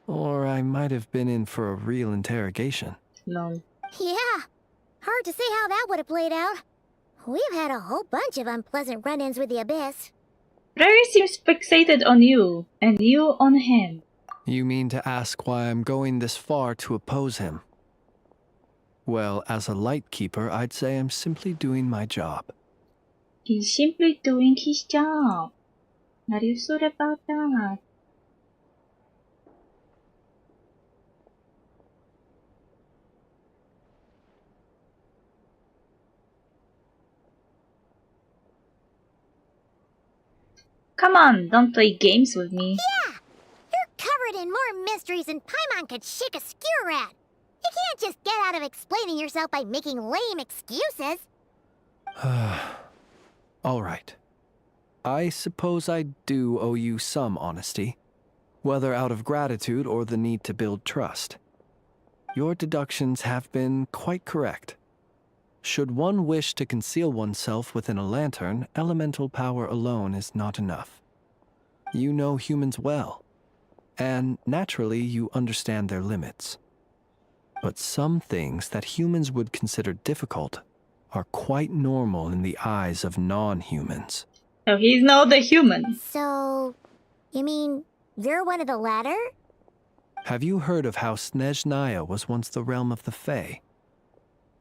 Or I might have been in for a real interrogation. No. Yeah, hard to say how that would have played out. We've had a whole bunch of unpleasant run-ins with the Abyss. Rary seems fixated on you, and you on him. You mean to ask why I'm going this far to oppose him? Well, as a Lightkeeper, I'd say I'm simply doing my job. He's simply doing his job. Are you sure about that? Come on, don't play games with me. Yeah! You're covered in more mysteries than Paimon could shake a skewer at. You can't just get out of explaining yourself by making lame excuses. All right. I suppose I do owe you some honesty, whether out of gratitude or the need to build trust. Your deductions have been quite correct. Should one wish to conceal oneself within a lantern, elemental power alone is not enough. You know humans well, and naturally you understand their limits. But some things that humans would consider difficult are quite normal in the eyes of non-humans. So he's not the human. So, you mean you're one of the latter? Have you heard of how Snezhnaya was once the realm of the Fae?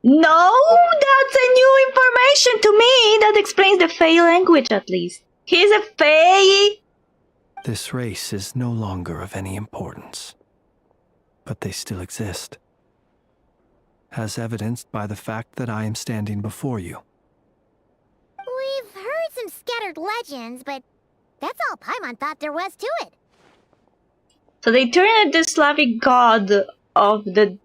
No, that's a new information to me. That explains the Fae language at least. He's a Fae. This race is no longer of any importance, but they still exist, as evidenced by the fact that I am standing before you. We've heard some scattered legends, but that's all Paimon thought there was to it. So they turned the Slavic god of the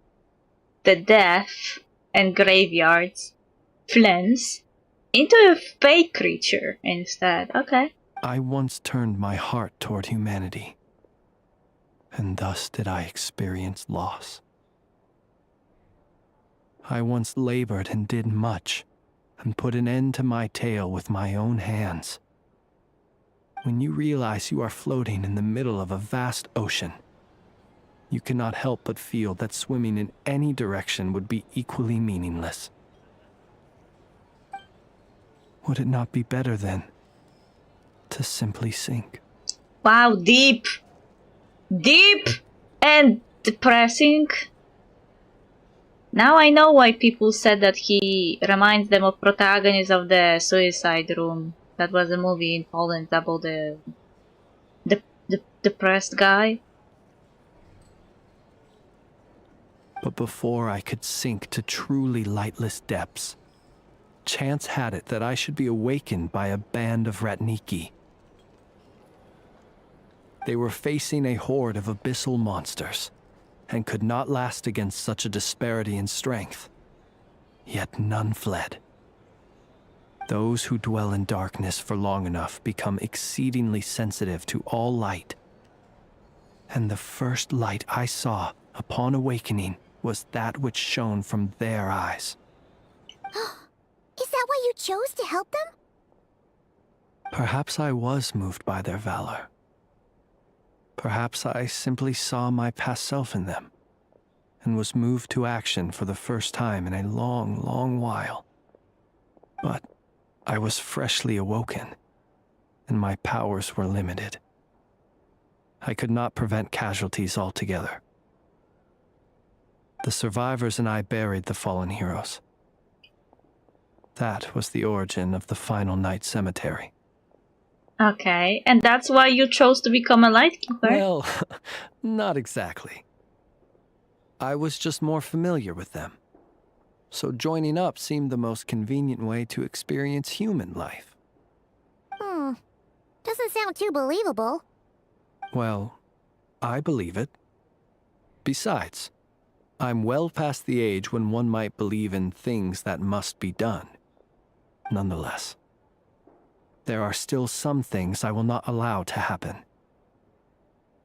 death and graveyards, Flens, into a fake creature instead. Okay. I once turned my heart toward humanity, and thus did I experience loss. I once labored and did much, and put an end to my tale with my own hands. When you realize you are floating in the middle of a vast ocean, you cannot help but feel that swimming in any direction would be equally meaningless. Would it not be better, then, to simply sink? Wow, deep. Deep and depressing. Now I know why people said that he reminds them of protagonist of the Suicide Room. That was a movie in Poland about the depressed guy. But before I could sink to truly lightless depths, chance had it that I should be awakened by a band of Ratniki. They were facing a horde of abyssal monsters, and could not last against such a disparity in strength. Yet none fled. Those who dwell in darkness for long enough become exceedingly sensitive to all light. And the first light I saw upon awakening was that which shone from their eyes. Is that why you chose to help them? Perhaps I was moved by their valor. Perhaps I simply saw my past self in them, and was moved to action for the first time in a long, long while. But I was freshly awoken, and my powers were limited. I could not prevent casualties altogether. The survivors and I buried the fallen heroes. That was the origin of the final night cemetery. Okay, and that's why you chose to become a lightkeeper? Well, not exactly. I was just more familiar with them. So joining up seemed the most convenient way to experience human life. Doesn't sound too believable. Well, I believe it. Besides, I'm well past the age when one might believe in things that must be done. Nonetheless, there are still some things I will not allow to happen.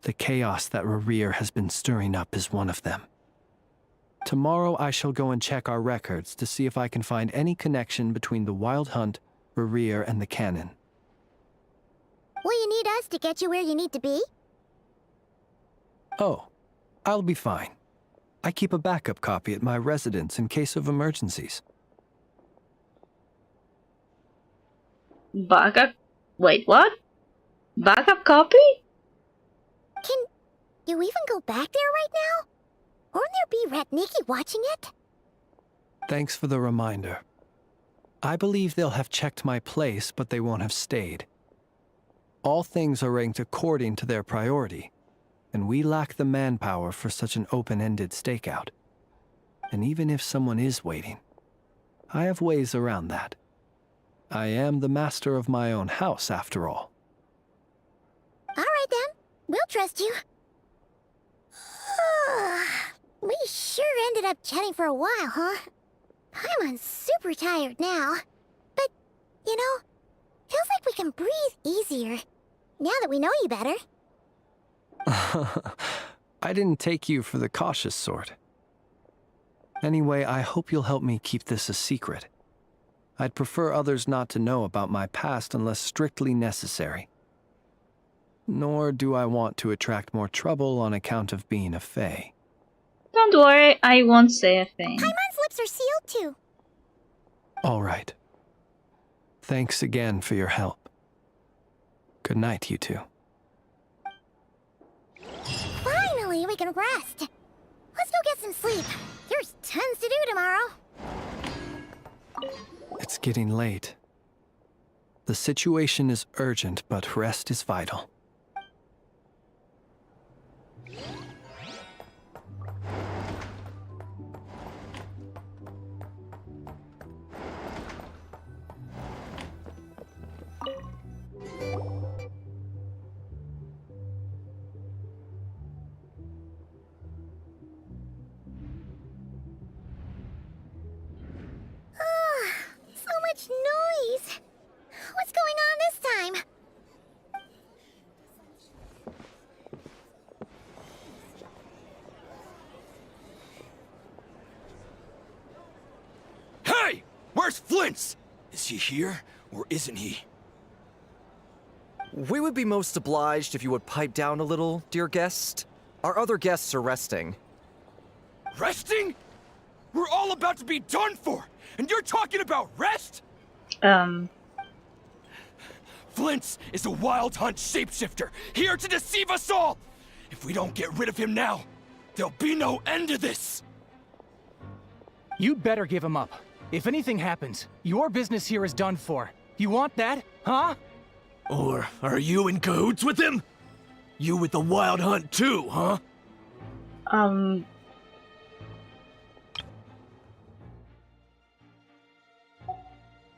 The chaos that Rerir has been stirring up is one of them. Tomorrow I shall go and check our records to see if I can find any connection between the Wild Hunt, Rerir, and the Canon. Will you need us to get you where you need to be? Oh, I'll be fine. I keep a backup copy at my residence in case of emergencies. Backup? Wait, what? Backup copy? Can you even go back there right now? Won't there be Ratniki watching it? Thanks for the reminder. I believe they'll have checked my place, but they won't have stayed. All things are ranked according to their priority, and we lack the manpower for such an open-ended stakeout. And even if someone is waiting, I have ways around that. I am the master of my own house, after all. All right then, we'll trust you. We sure ended up chatting for a while, huh? I'm super tired now. But, you know, feels like we can breathe easier, now that we know you better. I didn't take you for the cautious sort. Anyway, I hope you'll help me keep this a secret. I'd prefer others not to know about my past unless strictly necessary. Nor do I want to attract more trouble on account of being a fae. Don't worry, I won't say a thing. Paimon's lips are sealed too. All right. Thanks again for your help. Good night, you two. Finally, we can rest. Let's go get some sleep. There's tons to do tomorrow. It's getting late. The situation is urgent, but rest is vital. So much noise. What's going on this time? Hey! Where's Flint's? Is he here, or isn't he? We would be most obliged if you would pipe down a little, dear guest. Our other guests are resting. Resting? We're all about to be done for, and you're talking about rest? Flint's is a Wild Hunt shapeshifter, here to deceive us all! If we don't get rid of him now, there'll be no end to this! You'd better give him up. If anything happens, your business here is done for. You want that, huh? Or are you in cahoots with him? You with the Wild Hunt too, huh?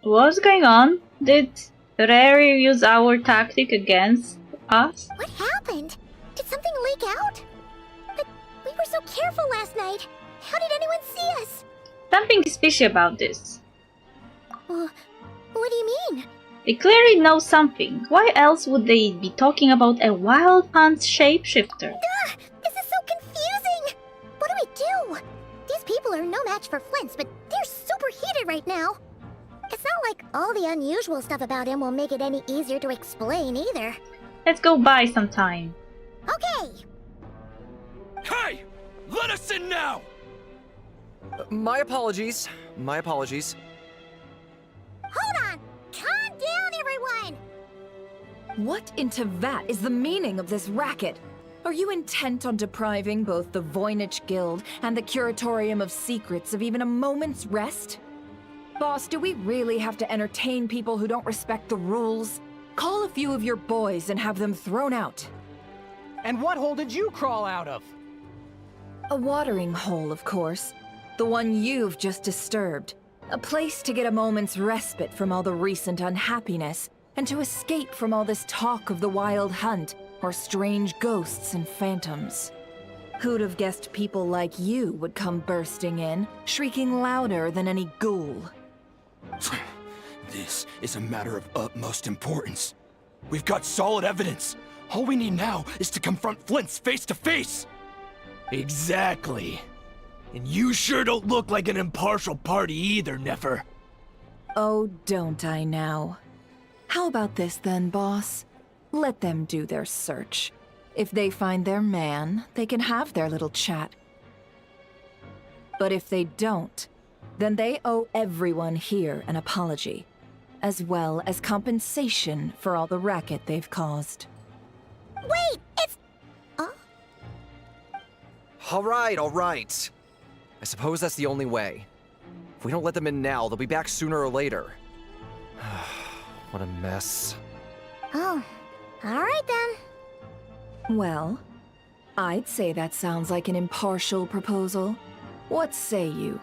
What's going on? Did Rary use our tactic against us? What happened? Did something leak out? But we were so careful last night. How did anyone see us? Something fishy about this. What do you mean? They clearly know something. Why else would they be talking about a Wild Hunt shapeshifter? This is so confusing! What do we do? These people are no match for Flint's, but they're super heated right now. It's not like all the unusual stuff about him will make it any easier to explain either. Let's go buy some time. Okay! Hey! Let us in now! My apologies. My apologies. Hold on! Calm down, everyone! What in Teyvat is the meaning of this racket? Are you intent on depriving both the Voynich Guild and the Curatorium of Secrets of even a moment's rest? Boss, do we really have to entertain people who don't respect the rules? Call a few of your boys and have them thrown out. And what hole did you crawl out of? A watering hole, of course. The one you've just disturbed. A place to get a moment's respite from all the recent unhappiness, and to escape from all this talk of the Wild Hunt, or strange ghosts and phantoms. Who'd have guessed people like you would come bursting in, shrieking louder than any ghoul? This is a matter of utmost importance. We've got solid evidence. All we need now is to confront Flint's face to face. Exactly. And you sure don't look like an impartial party either, Nefer. Oh, don't I now? How about this then, boss? Let them do their search. If they find their man, they can have their little chat. But if they don't, then they owe everyone here an apology, as well as compensation for all the racket they've caused. Wait, it's... All right. I suppose that's the only way. If we don't let them in now, they'll be back sooner or later. What a mess. Oh, alright then. Well, I'd say that sounds like an impartial proposal. What say you?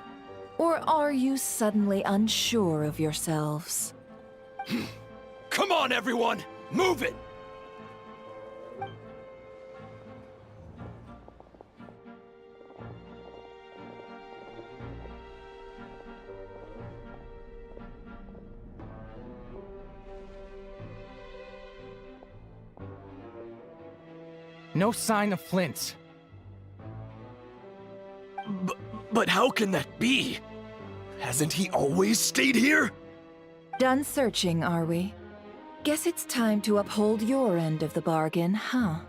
Or are you suddenly unsure of yourselves? Come on, everyone! Move it! No sign of Flint's. But how can that be? Hasn't he always stayed here? Done searching, are we? Guess it's time to uphold your end of the bargain, huh?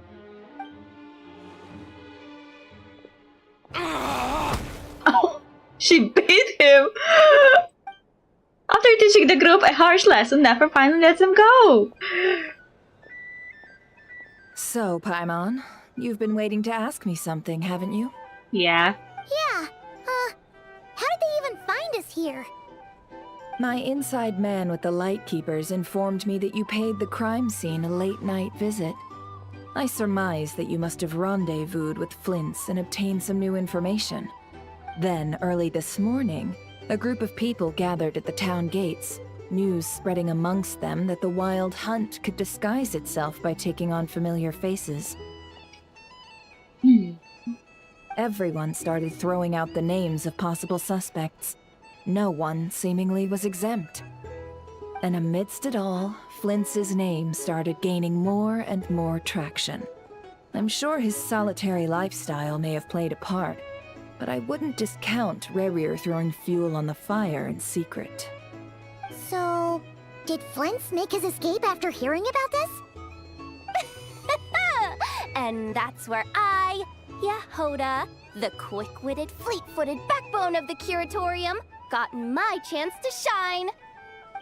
Oh, she beat him! After teaching the group a harsh lesson, Nefer finally lets him go! So, Paimon, you've been waiting to ask me something, haven't you? Yeah. Yeah, how did they even find us here? My inside man with the Lightkeepers informed me that you paid the crime scene a late-night visit. I surmise that you must have rendezvoused with Flint's and obtained some new information. Then, early this morning, a group of people gathered at the town gates, news spreading amongst them that the Wild Hunt could disguise itself by taking on familiar faces. Everyone started throwing out the names of possible suspects. No one seemingly was exempt. And amidst it all, Flint's name started gaining more and more traction. I'm sure his solitary lifestyle may have played a part, but I wouldn't discount Rerir throwing fuel on the fire in secret. So, did Flint's make his escape after hearing about this? And that's where I, Yehoda, the quick-witted, fleet-footed backbone of the Curatorium, got my chance to shine.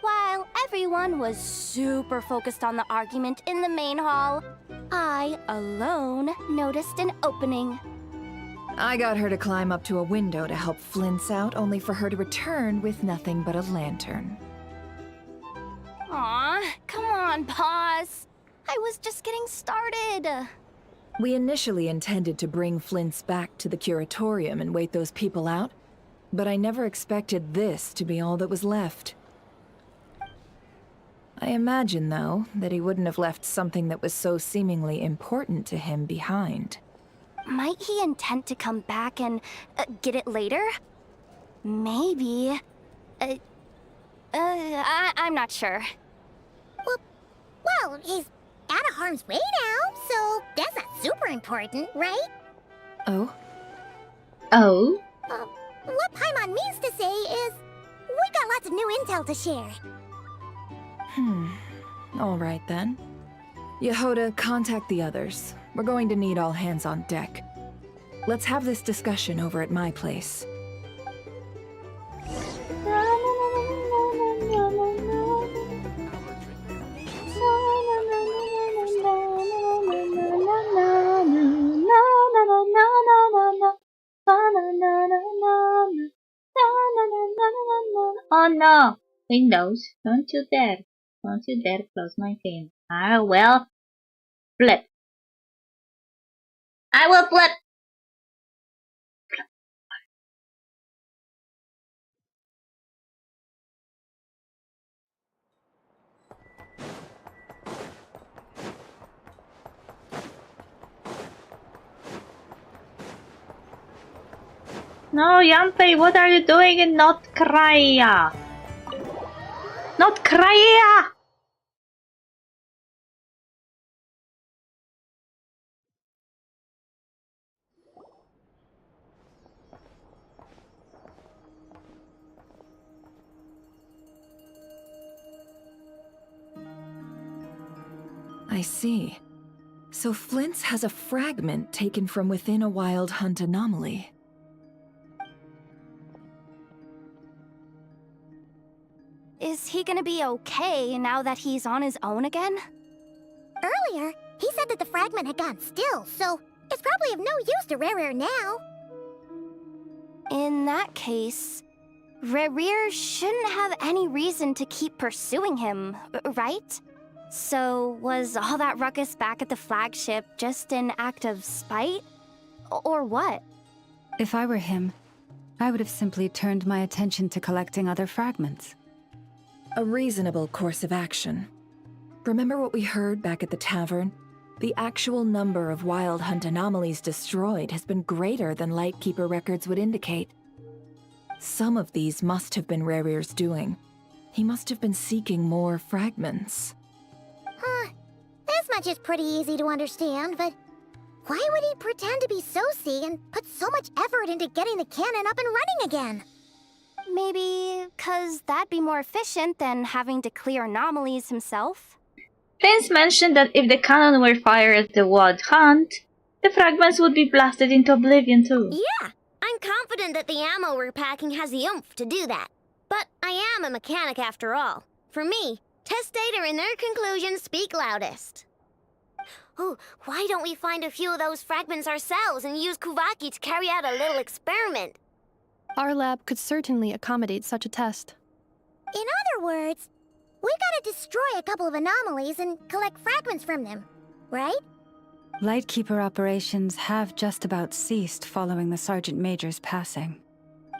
While everyone was super focused on the argument in the main hall, I alone noticed an opening. I got her to climb up to a window to help Flint's out, only for her to return with nothing but a lantern. Aw, come on, boss. I was just getting started. We initially intended to bring Flint's back to the curatorium and wait those people out, but I never expected this to be all that was left. I imagine, though, that he wouldn't have left something that was so seemingly important to him behind. Might he intend to come back and get it later? Maybe. I'm not sure. Well, he's out of harm's way now, so that's not super important, right? Oh? Oh? What Paimon means to say is, we got lots of new intel to share. All right then. Yehoda, contact the others. We're going to need all hands on deck. Let's have this discussion over at my place. Oh no! Windows, don't you dare. Don't you dare close my game. I will flip. I will flip! No, Yanpei, what are you doing in Nod-Krai? Nod-Krai! I see. So Flint's has a fragment taken from within a wild hunt anomaly. Is he gonna be okay now that he's on his own again? Earlier, he said that the fragment had gone still, so it's probably of no use to Rare now. In that case, Rerir shouldn't have any reason to keep pursuing him, right? So was all that ruckus back at the flagship just an act of spite? Or what? If I were him, I would have simply turned my attention to collecting other fragments. A reasonable course of action. Remember what we heard back at the tavern? The actual number of wild hunt anomalies destroyed has been greater than Lightkeeper records would indicate. Some of these must have been Rerir's doing. He must have been seeking more fragments. This much is pretty easy to understand, but why would he pretend to be Soci and put so much effort into getting the cannon up and running again? Maybe 'cause that'd be more efficient than having to clear anomalies himself? Prince mentioned that if the cannon were fired at the Wild Hunt, the fragments would be blasted into oblivion too. Yeah, I'm confident that the ammo we're packing has the oomph to do that. But I am a mechanic after all. For me, test data and their conclusions speak loudest. Oh, why don't we find a few of those fragments ourselves and use Kuvaki to carry out a little experiment? Our lab could certainly accommodate such a test. In other words, we gotta destroy a couple of anomalies and collect fragments from them, right? Lightkeeper operations have just about ceased following the Sergeant Major's passing.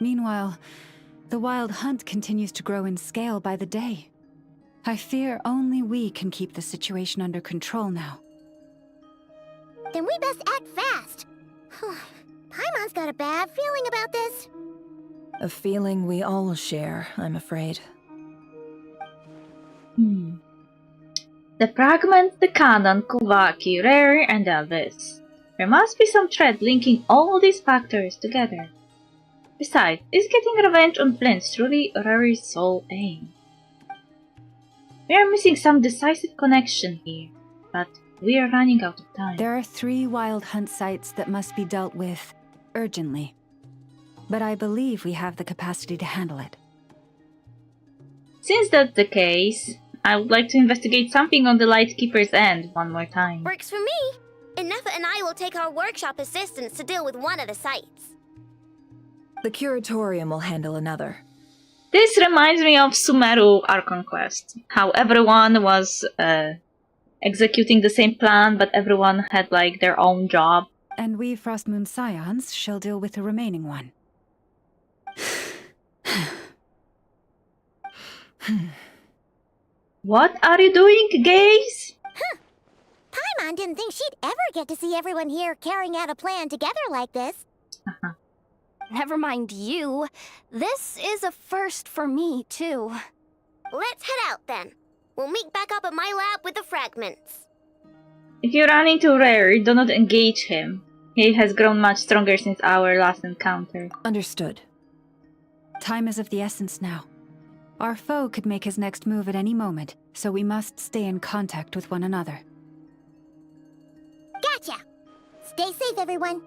Meanwhile, the Wild Hunt continues to grow in scale by the day. I fear only we can keep the situation under control now. Then we best act fast. Paimon's got a bad feeling about this. A feeling we all share, I'm afraid. The fragments, the cannon, Kuvaki, Rare, and Elvis. There must be some thread linking all these factors together. Besides, is getting revenge on Flint truly Rare's sole aim? We are missing some decisive connection here, but we are running out of time. There are 3 Wild Hunt sites that must be dealt with urgently. But I believe we have the capacity to handle it. Since that's the case, I would like to investigate something on the Lightkeeper's end one more time. Works for me. In Neffa and I will take our workshop assistants to deal with one of the sites. The Curatorium will handle another. This reminds me of Sumeru Archon Quest. How everyone was executing the same plan, but everyone had like their own job. And we Frostmoon Scions shall deal with the remaining one. What are you doing, gays? Paimon didn't think she'd ever get to see everyone here carrying out a plan together like this. Never mind you. This is a first for me, too. Let's head out then. We'll meet back up at my lab with the fragments. If you run into Rare, do not engage him. He has grown much stronger since our last encounter. Understood. Time is of the essence now. Our foe could make his next move at any moment, so we must stay in contact with one another. Gotcha! Stay safe, everyone.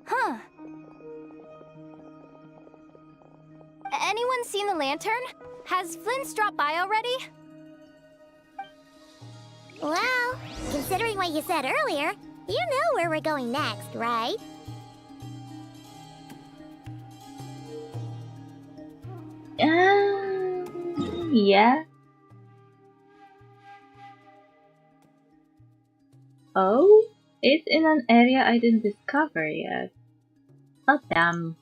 Huh. Anyone seen the lantern? Has Flint's dropped by already? Well, considering what you said earlier, you know where we're going next, right? Yeah. Oh, it's in an area I didn't discover yet. Oh, damn.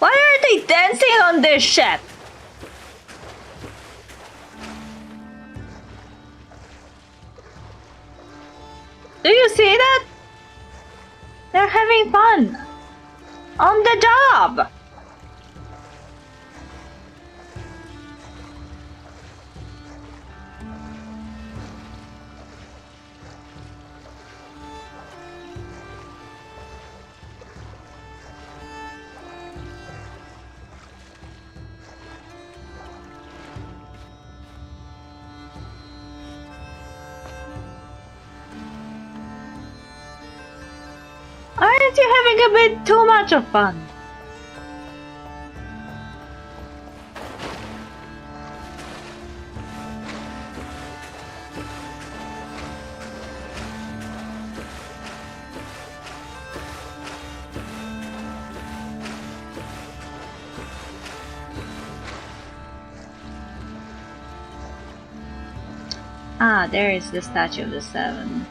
Why are they dancing on this shit? Do you see that? They're having fun. On the job. Aren't you having a bit too much of fun? Ah, there is the Statue of the Seven.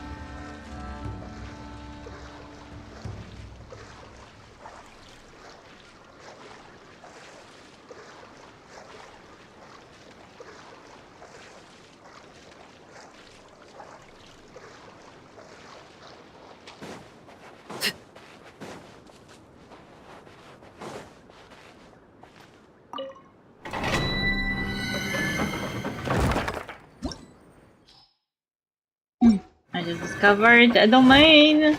I just discovered a domain.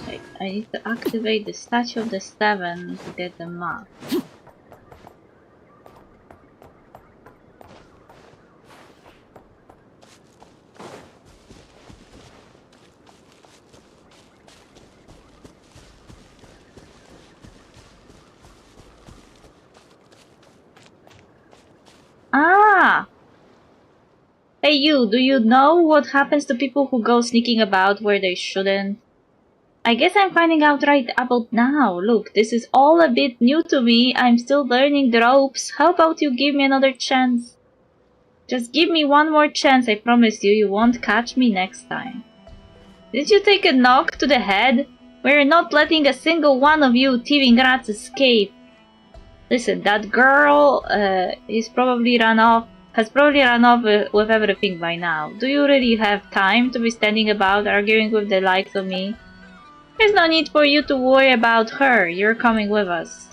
Okay, I need to activate the Statue of the Seven to get the map. Ah! Hey you, do you know what happens to people who go sneaking about where they shouldn't? I guess I'm finding out right about now. Look, this is all a bit new to me. I'm still learning the ropes. How about you give me another chance? Just give me one more chance, I promise you, you won't catch me next time. Did you take a knock to the head? We're not letting a single one of you thieving rats escape. Listen, that girl has probably run off with everything by now. Do you really have time to be standing about arguing with the likes of me? There's no need for you to worry about her. You're coming with us.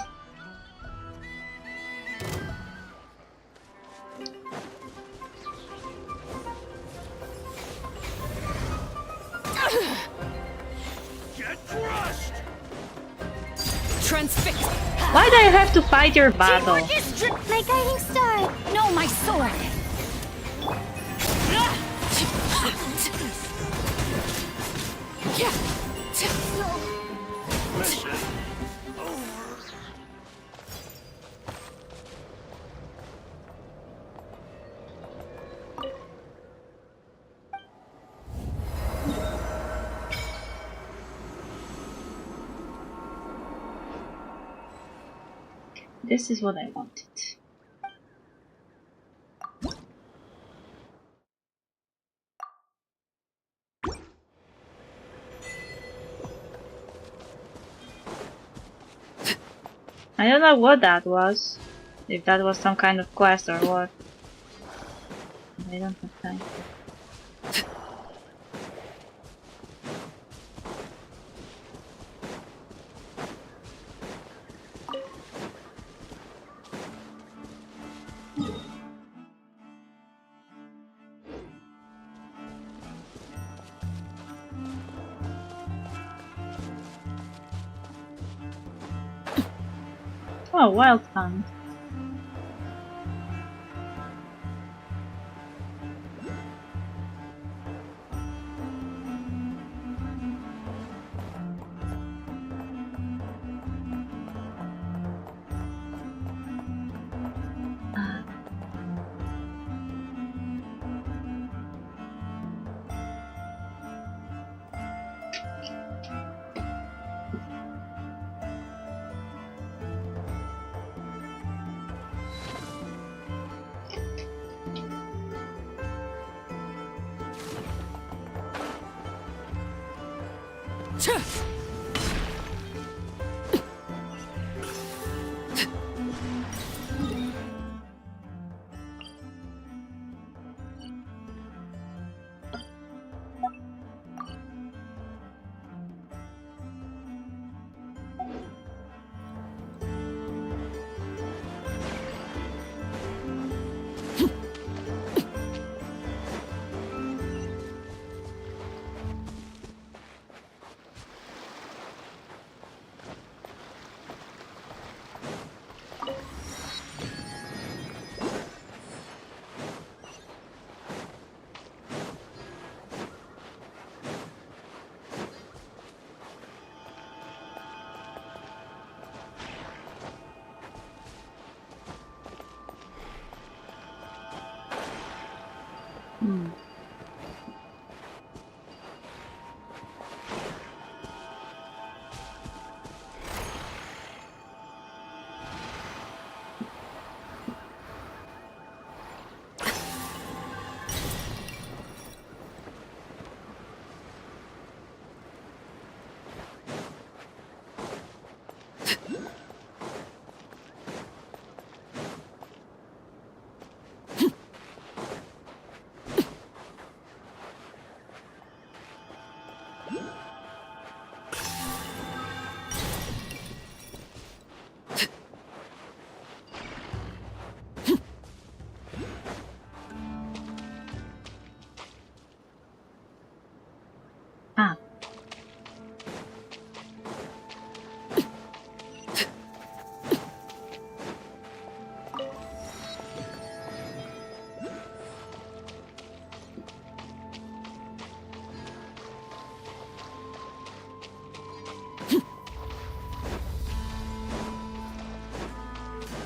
Transfix. Why do I have to fight your battle? My guiding star. No, my sword. This is what I wanted. I don't know what that was. If that was some kind of quest or what. I don't have time. Oh, wild hunt.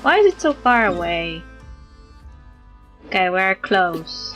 Why is it so far away? Okay, we're close.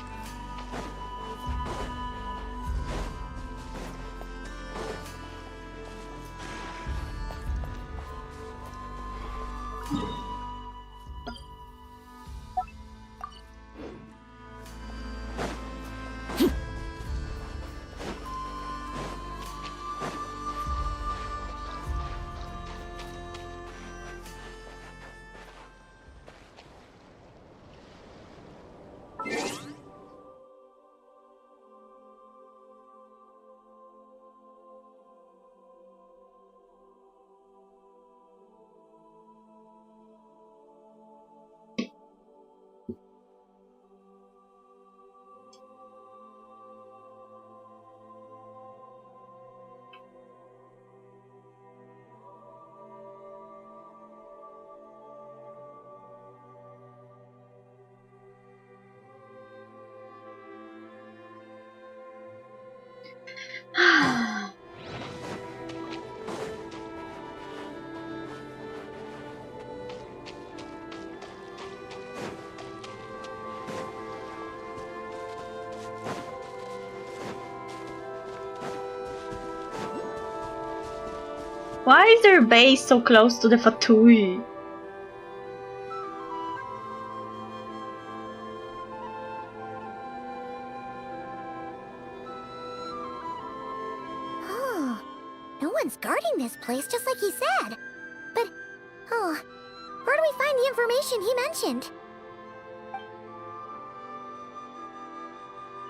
Why is their base so close to the Fatui? Oh, no one's guarding this place, just like he said. But, oh, where do we find the information he mentioned?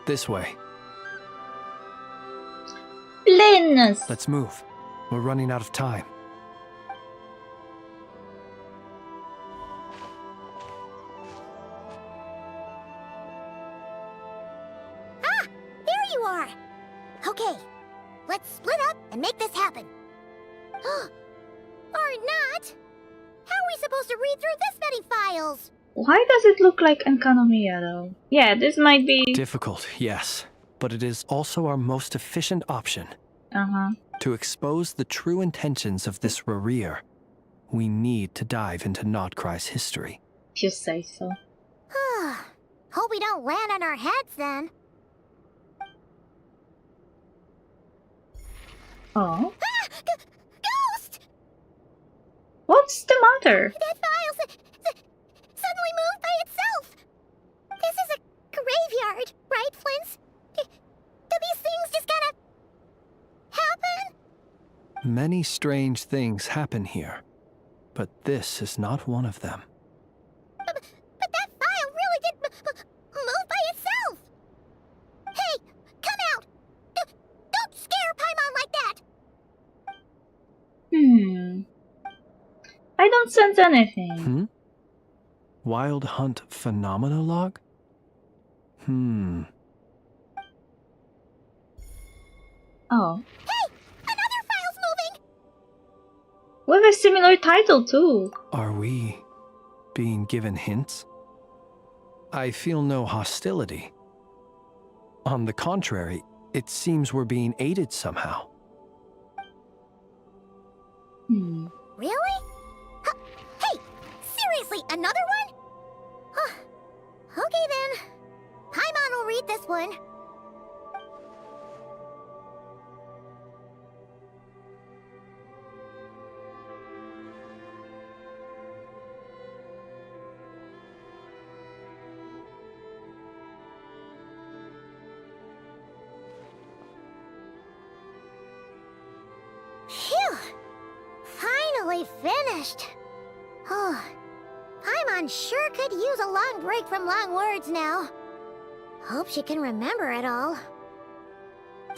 This way. Linus! Let's move. We're running out of time. Ah! There you are! Okay, let's split up and make this happen. Or not! How are we supposed to read through this many files? Why does it look like Enkanomiya though? Yeah, this might be... Difficult, yes. But it is also our most efficient option. To expose the true intentions of this Rerir, we need to dive into Nod-Krai's history. If you say so. Hope we don't land on our heads then. Oh? Ah! Ghost! What's the matter? That file suddenly moved by itself! This is a graveyard, right, Flint? Do these things just kinda... happen? Many strange things happen here, but this is not one of them. But that file really did move by itself! Hey, come out! Don't scare Paimon like that! I don't sense anything. Wild Hunt Phenomenologue? Oh. Hey! Another file's moving! With a similar title too. Are we being given hints? I feel no hostility. On the contrary, it seems we're being aided somehow. Really? Hey! Seriously, another one? Okay then. Paimon will read this one. Phew! Finally finished! Oh, Paimon sure could use a long break from long words now. Hope she can remember it all.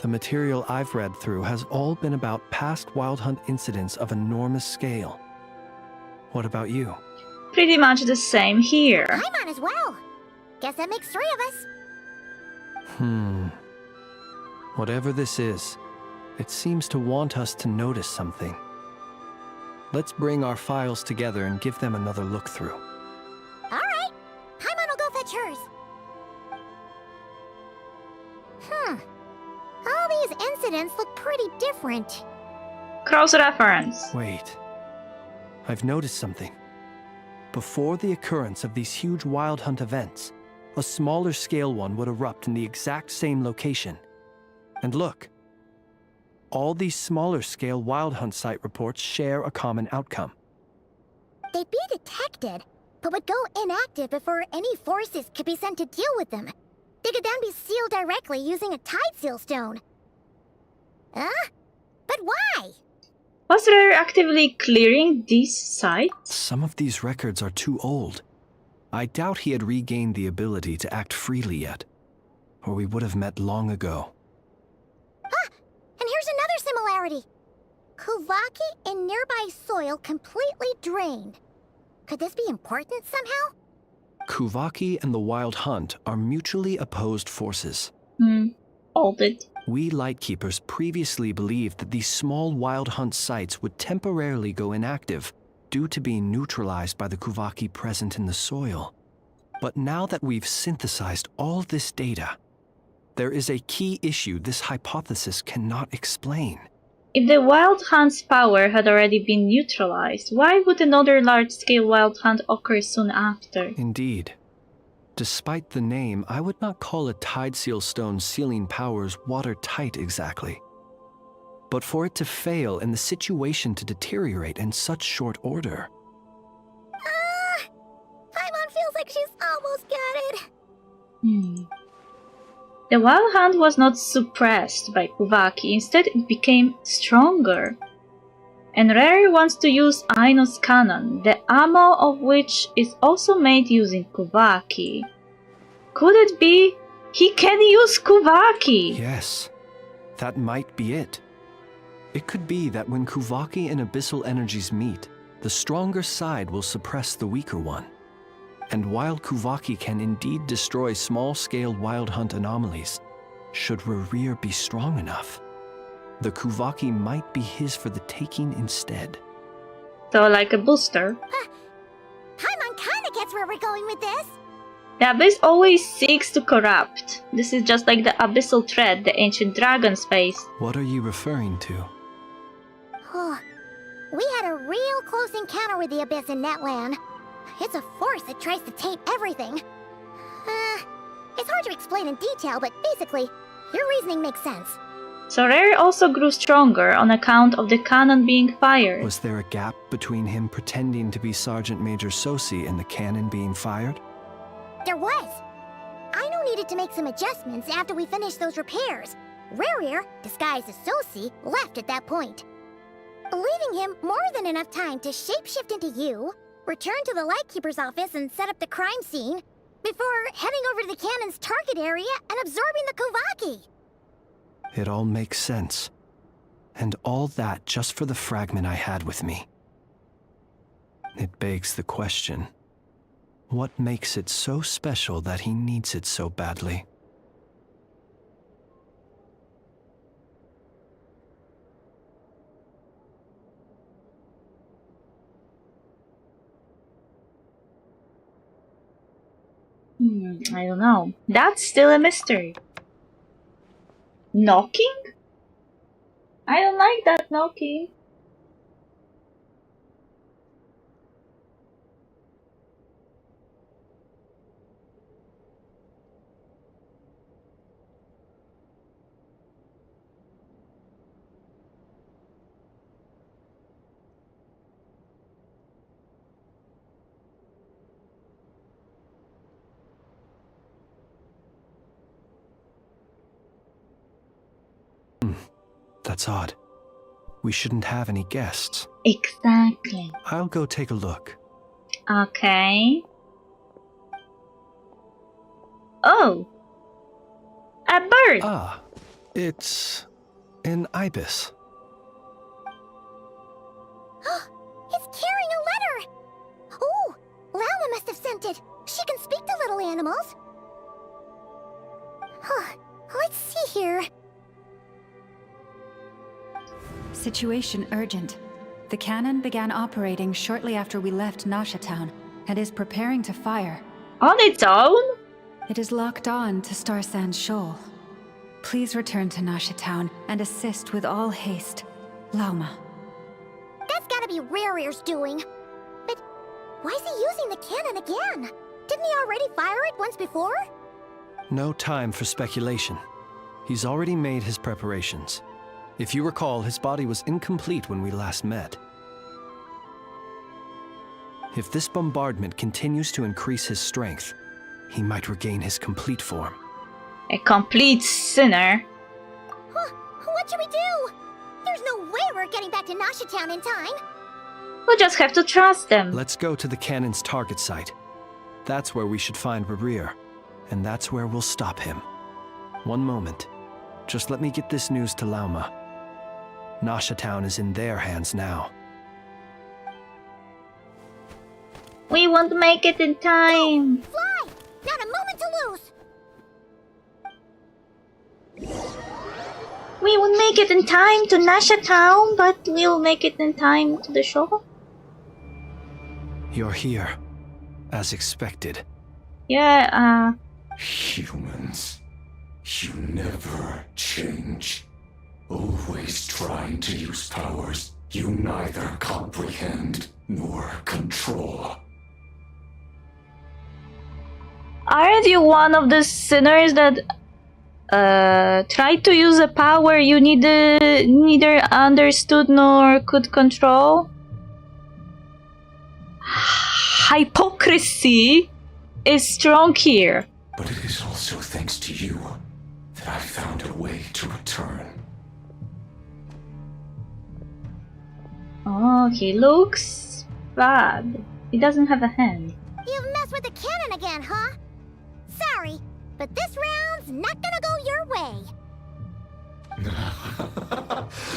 The material I've read through has all been about past Wild Hunt incidents of enormous scale. What about you? Pretty much the same here. Paimon as well. Guess that makes 3 of us. Whatever this is, it seems to want us to notice something. Let's bring our files together and give them another look through. Alright. Paimon will go fetch hers. All these incidents look pretty different. Cross reference. Wait. I've noticed something. Before the occurrence of these huge Wild Hunt events, a smaller scale one would erupt in the exact same location. And look. All these smaller scale Wild Hunt site reports share a common outcome. They'd be detected, but would go inactive before any forces could be sent to deal with them. They could then be sealed directly using a tide seal stone. But why? Was Rare actively clearing these sites? Some of these records are too old. I doubt he had regained the ability to act freely yet, or we would have met long ago. And here's another similarity. Kuvaki in nearby soil completely drained. Could this be important somehow? Kuvaki and the Wild Hunt are mutually opposed forces. Hold it. We Lightkeepers previously believed that these small Wild Hunt sites would temporarily go inactive due to being neutralized by the Kuvaki present in the soil. But now that we've synthesized all this data, there is a key issue this hypothesis cannot explain. If the Wild Hunt's power had already been neutralized, why would another large-scale Wild Hunt occur soon after? Indeed. Despite the name, I would not call a Tide Seal Stone sealing powers watertight exactly. But for it to fail and the situation to deteriorate in such short order... Paimon feels like she's almost got it. The Wild Hunt was not suppressed by Kuvaki, instead it became stronger. And Rary wants to use Aino's cannon, the ammo of which is also made using Kuvaki. Could it be he can use Kuvaki? Yes, that might be it. It could be that when Kuvaki and abyssal energies meet, the stronger side will suppress the weaker one. And while Kuvaki can indeed destroy small-scale Wild Hunt anomalies, should Rerir be strong enough, the Kuvaki might be his for the taking instead. So like a booster. Paimon kinda gets where we're going with this. The Abyss always seeks to corrupt. This is just like the abyssal threat the ancient dragons faced. What are you referring to? We had a real close encounter with the Abyss in Netland. It's a force that tries to taint everything. It's hard to explain in detail, but basically, your reasoning makes sense. So Rary also grew stronger on account of the cannon being fired. Was there a gap between him pretending to be Sergeant Major Sosi and the cannon being fired? There was. Aino needed to make some adjustments after we finished those repairs. Rerir, disguised as Sosi, left at that point, leaving him more than enough time to shapeshift into you, return to the Lightkeeper's office and set up the crime scene, before heading over to the cannon's target area and absorbing the Kuvaki. It all makes sense. And all that just for the fragment I had with me. It begs the question, what makes it so special that he needs it so badly? I don't know. That's still a mystery. Knocking? I don't like that knocking. That's odd. We shouldn't have any guests. Exactly. I'll go take a look. Okay. Oh! A bird! Ah, it's an ibis. It's carrying a letter! Oh, Lauma must have sent it. She can speak to little animals. Let's see here. Situation urgent. The cannon began operating shortly after we left Nasha Town and is preparing to fire. On its own? It is locked on to Star Sand Shoal. Please return to Nasha Town and assist with all haste. Lauma. That's gotta be Rerir's doing. But why is he using the cannon again? Didn't he already fire it once before? No time for speculation. He's already made his preparations. If you recall, his body was incomplete when we last met. If this bombardment continues to increase his strength, he might regain his complete form. A complete sinner. What should we do? There's no way we're getting back to Nasha Town in time. We'll just have to trust them. Let's go to the cannon's target site. That's where we should find Rerir, and that's where we'll stop him. One moment. Just let me get this news to Lauma. Nasha Town is in their hands now. We won't make it in time. Fly! Not a moment to lose. We won't make it in time to Nasha Town, but we'll make it in time to the show. You're here, as expected. Yeah, Humans, you never change. Always trying to use powers you neither comprehend nor control. Aren't you one of the sinners that tried to use a power you neither understood nor could control. Hypocrisy is strong here. But it is also thanks to you that I found a way to return. Oh, he looks bad. He doesn't have a hand. You've messed with the cannon again, huh? Sorry, but this round's not gonna go your way.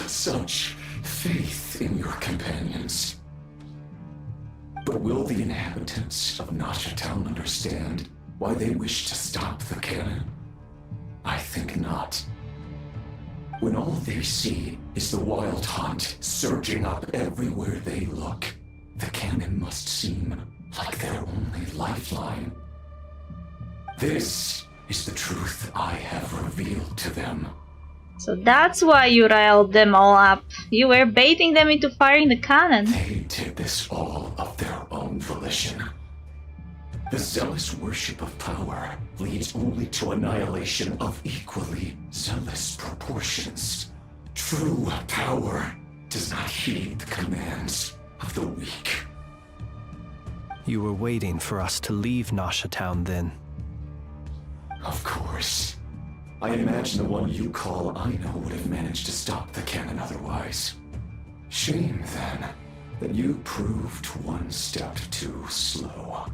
Such faith in your companions. But will the inhabitants of Nasha Town understand why they wish to stop the cannon? I think not. When all they see is the wild hunt surging up everywhere they look, the cannon must seem like their only lifeline. This is the truth I have revealed to them. So that's why you riled them all up. You were baiting them into firing the cannon. They did this all of their own volition. The zealous worship of power leads only to annihilation of equally zealous proportions. True power does not heed the commands of the weak. You were waiting for us to leave Nasha Town then. Of course. I imagine the one you call Aino would have managed to stop the cannon otherwise. Shame, then, that you proved one step too slow.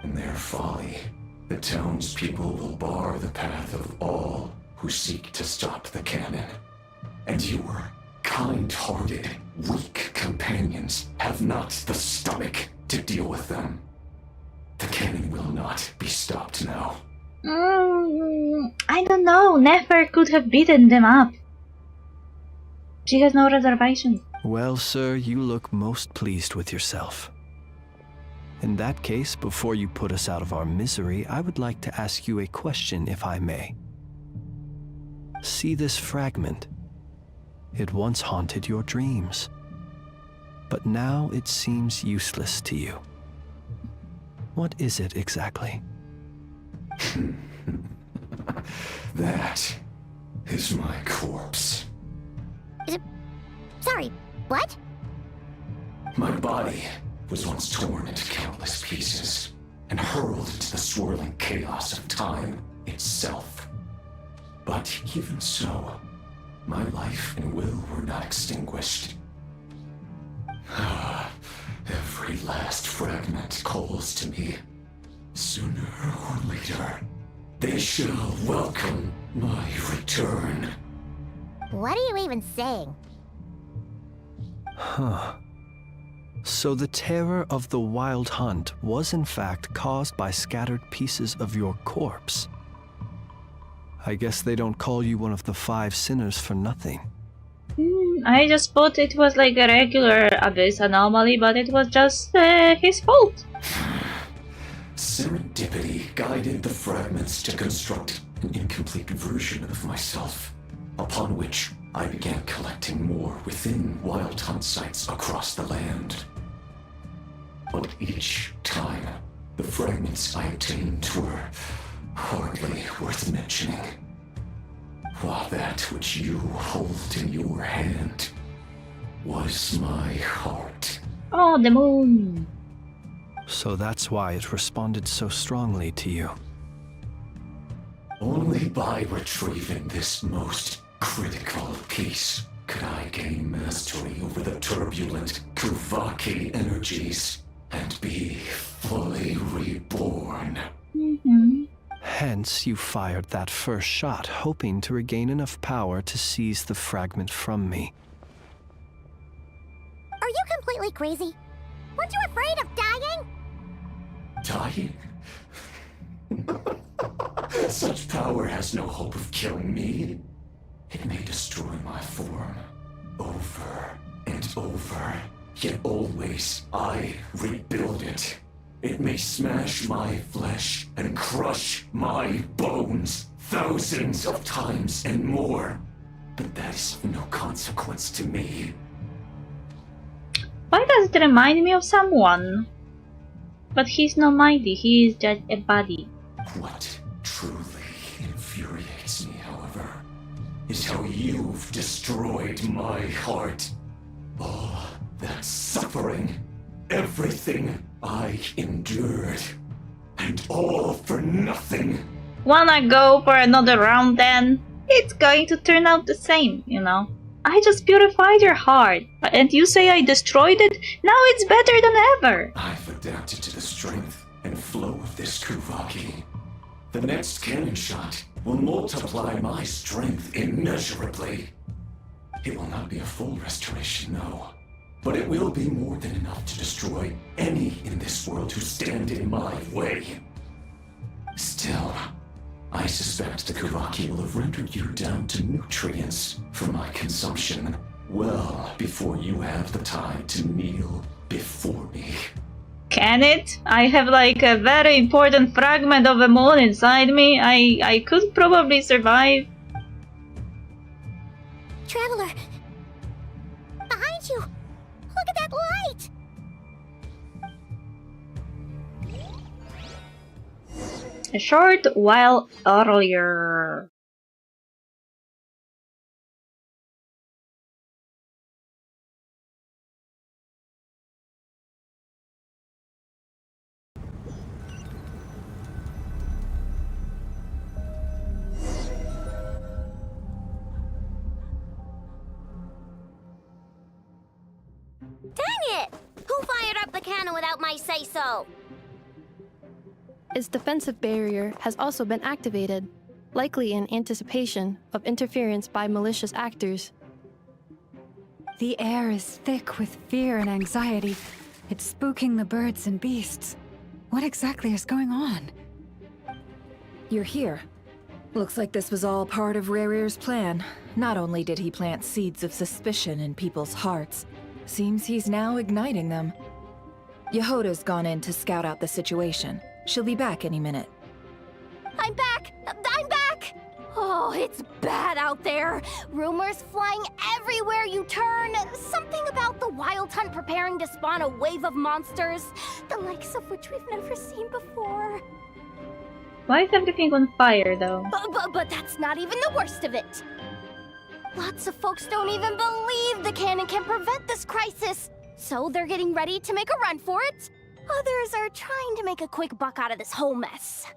In their folly, the townspeople will bar the path of all who seek to stop the cannon. And your kind-hearted, weak companions have not the stomach to deal with them. The cannon will not be stopped now. I don't know. Nefer could have beaten them up. She has no reservations. Well, sir, you look most pleased with yourself. In that case, before you put us out of our misery, I would like to ask you a question, if I may. See this fragment? It once haunted your dreams, but now it seems useless to you. What is it exactly? That is my corpse. Sorry, what? My body was once torn into countless pieces and hurled into the swirling chaos of time itself. But even so, my life and will were not extinguished. Every last fragment calls to me. Sooner or later, they shall welcome my return. What are you even saying? Huh. So the terror of the wild hunt was in fact caused by scattered pieces of your corpse. I guess they don't call you one of the 5 sinners for nothing. I just thought it was like a regular abyss anomaly, but it was just his fault. Serendipity guided the fragments to construct an incomplete version of myself, upon which I began collecting more within wild hunt sites across the land. But each time, the fragments I obtained were hardly worth mentioning. While that which you hold in your hand was my heart. Oh, the moon. So that's why it responded so strongly to you. Only by retrieving this most critical piece could I gain mastery over the turbulent Kuvaki energies and be fully reborn. Hence, you fired that first shot, hoping to regain enough power to seize the fragment from me. Are you completely crazy? Weren't you afraid of dying? Dying? Such power has no hope of killing me. It may destroy my form over and over, yet always I rebuild it. It may smash my flesh and crush my bones thousands of times and more, but that is of no consequence to me. Why does it remind me of someone? But he's not mighty, he is just a body. What truly infuriates gets me, however, is how you've destroyed my heart. All that suffering, everything I endured, and all for nothing. Wanna go for another round then? It's going to turn out the same, you know. I just purified your heart, and you say I destroyed it? Now it's better than ever! I've adapted to the strength and flow of this Kuvaki. The next cannon shot will multiply my strength immeasurably. It will not be a full restoration, no. But it will be more than enough to destroy any in this world who stand in my way. Still, I suspect the Kuvaki will have rendered you down to nutrients for my consumption well before you have the time to kneel before me. Can it? I have like a very important fragment of a moon inside me. I could probably survive. Traveler! Behind you! Look at that light! A short while earlier. Dang it! Who fired up the cannon without my say-so? Its defensive barrier has also been activated, likely in anticipation of interference by malicious actors. The air is thick with fear and anxiety. It's spooking the birds and beasts. What exactly is going on? You're here. Looks like this was all part of Rerir's plan. Not only did he plant seeds of suspicion in people's hearts, seems he's now igniting them. Yehoda's gone in to scout out the situation. She'll be back any minute. I'm back! I'm back! Oh, it's bad out there. Rumors flying everywhere you turn. Something about the Wild Hunt preparing to spawn a wave of monsters, the likes of which we've never seen before. Why is everything on fire though? But that's not even the worst of it. Lots of folks don't even believe the cannon can prevent this crisis, so they're getting ready to make a run for it. Others are trying to make a quick buck out of this whole mess.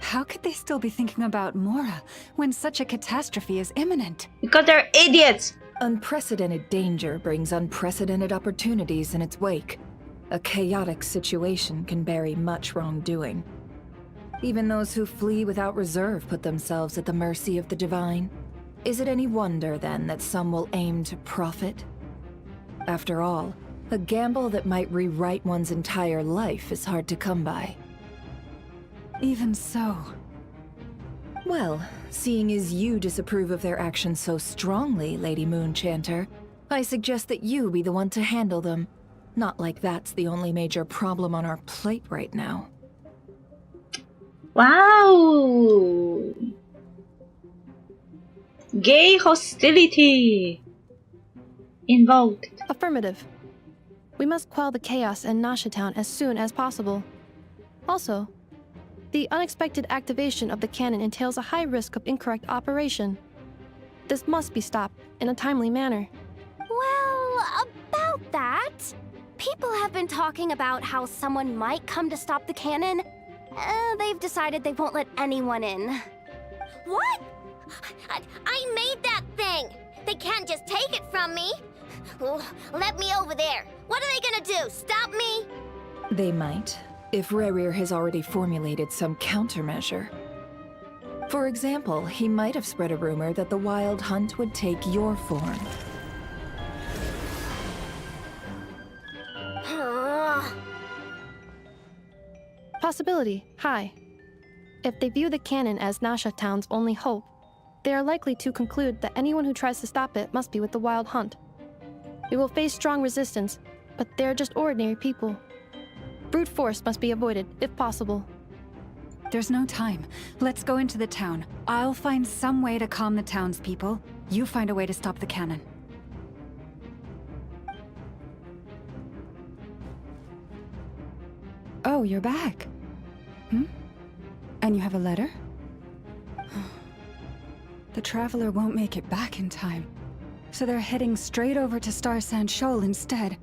How could they still be thinking about Mora when such a catastrophe is imminent? Because they're idiots! Unprecedented danger brings unprecedented opportunities in its wake. A chaotic situation can bury much wrongdoing. Even those who flee without reserve put themselves at the mercy of the divine. Is it any wonder, then, that some will aim to profit? After all, a gamble that might rewrite one's entire life is hard to come by. Even so. Well, seeing as you disapprove of their actions so strongly, Lady Moonchanter, I suggest that you be the one to handle them. Not like that's the only major problem on our plate right now. Wow! Gay hostility! Invoked. Affirmative. We must quell the chaos in Nasha Town as soon as possible. Also, the unexpected activation of the cannon entails a high risk of incorrect operation. This must be stopped in a timely manner. Well, about that, people have been talking about how someone might come to stop the cannon. They've decided they won't let anyone in. What? I made that thing! They can't just take it from me! Let me over there! What are they gonna do? Stop me? They might, if Rerir has already formulated some countermeasure. For example, he might have spread a rumor that the Wild Hunt would take your form. Possibility high. If they view the cannon as Nasha Town's only hope, they are likely to conclude that anyone who tries to stop it must be with the Wild Hunt. We will face strong resistance, but they're just ordinary people. Brute force must be avoided, if possible. There's no time. Let's go into the town. I'll find some way to calm the townspeople. You find a way to stop the cannon. Oh, you're back. And you have a letter? The Traveler won't make it back in time, so they're heading straight over to Star Sand Shoal instead.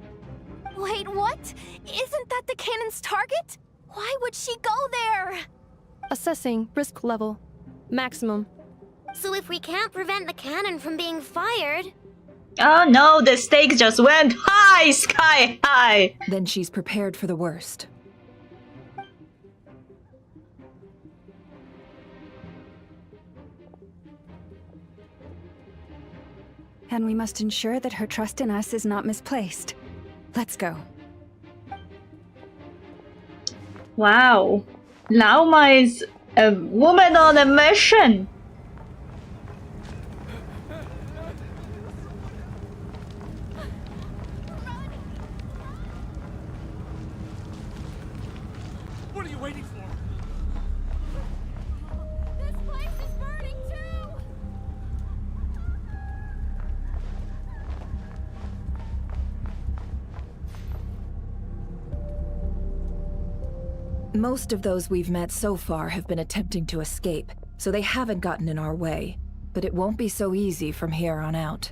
Wait, what? Isn't that the cannon's target? Why would she go there? Assessing risk level. Maximum. So if we can't prevent the cannon from being fired... Oh no, the stakes just went high, sky high! Then she's prepared for the worst. And we must ensure that her trust in us is not misplaced. Let's go. Wow. Lauma is a woman on a mission! What are you waiting for? This place is burning too! Most of those we've met so far have been attempting to escape, so they haven't gotten in our way. But it won't be so easy from here on out.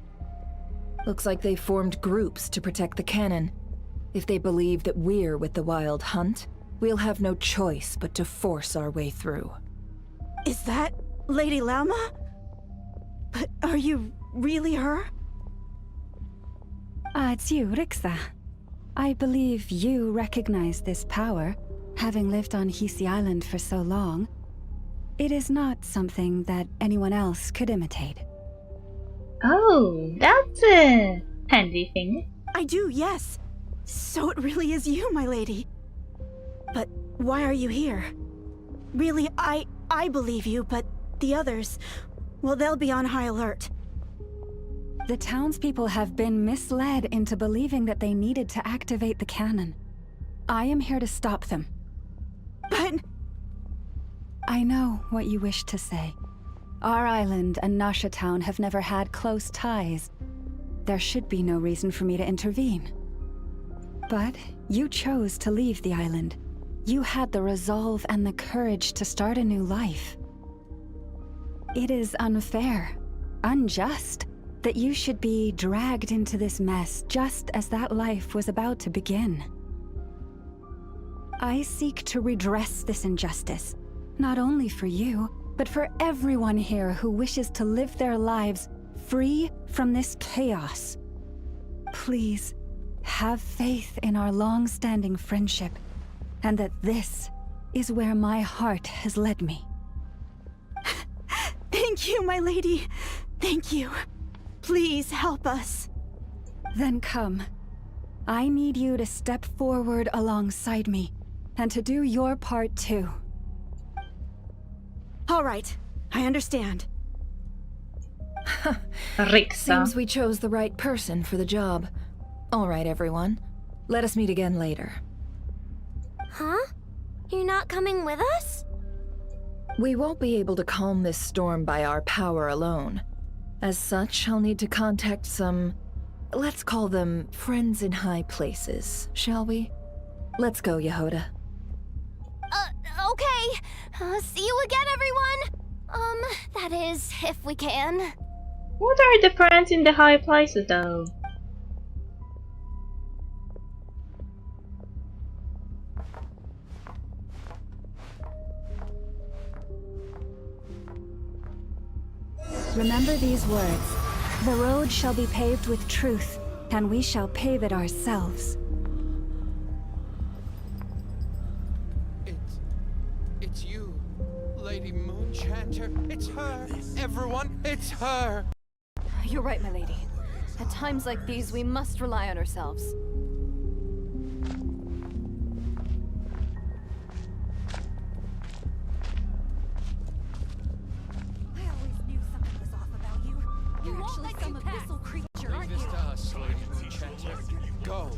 Looks like they formed groups to protect the cannon. If they believe that we're with the Wild Hunt, we'll have no choice but to force our way through. Is that Lady Lauma? But are you really her? It's you, Rixa. I believe you recognize this power, having lived on Hisi Island for so long. It is not something that anyone else could imitate. Oh, that's a handy thing. I do, yes. So it really is you, my lady. But why are you here? Really, I believe you, but the others, well, they'll be on high alert. The townspeople have been misled into believing that they needed to activate the cannon. I am here to stop them. But... I know what you wish to say. Our island and Nasha Town have never had close ties. There should be no reason for me to intervene. But you chose to leave the island. You had the resolve and the courage to start a new life. It is unfair, unjust, that you should be dragged into this mess just as that life was about to begin. I seek to redress this injustice, not only for you, but for everyone here who wishes to live their lives free from this chaos. Please, have faith in our long-standing friendship, and that this is where my heart has led me. Thank you, my lady. Thank you. Please help us. Then come. I need you to step forward alongside me, and to do your part too. All right, I understand. Rixa. Seems we chose the right person for the job. All right, everyone. Let us meet again later. Huh? You're not coming with us? We won't be able to calm this storm by our power alone. As such, I'll need to contact some... let's call them friends in high places, shall we? Let's go, Yehoda. Okay. See you again, everyone. That is, if we can. What are the friends in the high places, though? Remember these words. The road shall be paved with truth, and we shall pave it ourselves. It's you, Lady Moonchanter. It's her. Everyone, it's her. You're right, my lady. At times like these, we must rely on ourselves. I always knew something was off about you. You're actually some abyssal creature, aren't you? Leave this to us, Lady Moonchanter. Go.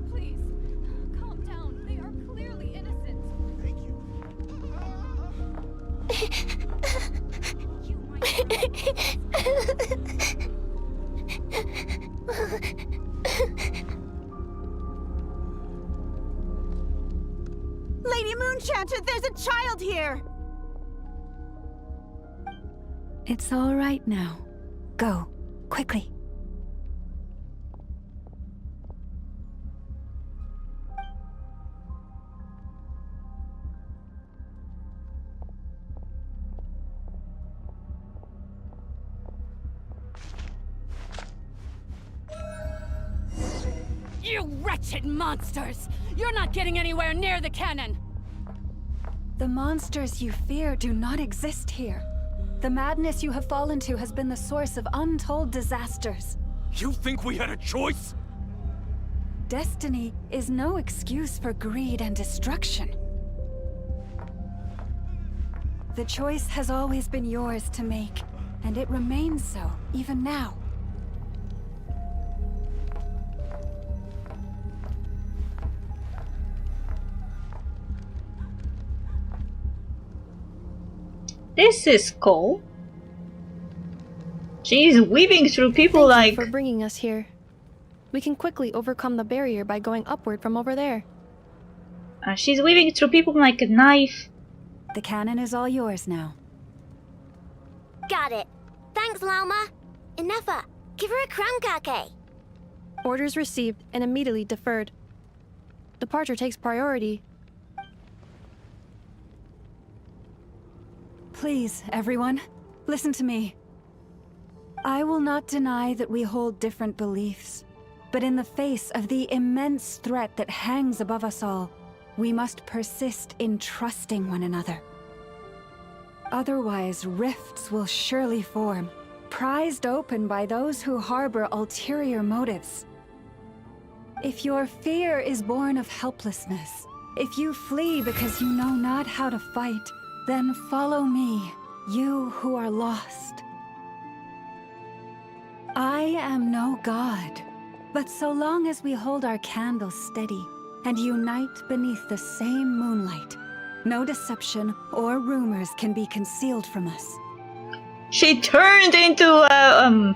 Please, calm down. They are clearly innocent. Thank you. There's a child here! It's all right now. Go, quickly. You wretched monsters! You're not getting anywhere near the cannon! The monsters you fear do not exist here. The madness you have fallen to has been the source of untold disasters. You think we had a choice? Destiny is no excuse for greed and destruction. The choice has always been yours to make, and it remains so, even now. This is cool. She's weaving through people Thank you like... for bringing us here. We can quickly overcome the barrier by going upward from over there. she's weaving through people like a knife. The cannon is all yours now. Got it. Thanks, Lauma. Inefa, give her a crown kake. Orders received and immediately deferred. Departure takes priority. Please, everyone, listen to me. I will not deny that we hold different beliefs, but in the face of the immense threat that hangs above us all, we must persist in trusting one another. Otherwise, rifts will surely form, prized open by those who harbor ulterior motives. If your fear is born of helplessness, if you flee because you know not how to fight, then follow me, you who are lost. I am no god, but so long as we hold our candles steady and unite beneath the same moonlight, no deception or rumors can be concealed from us. She turned into a,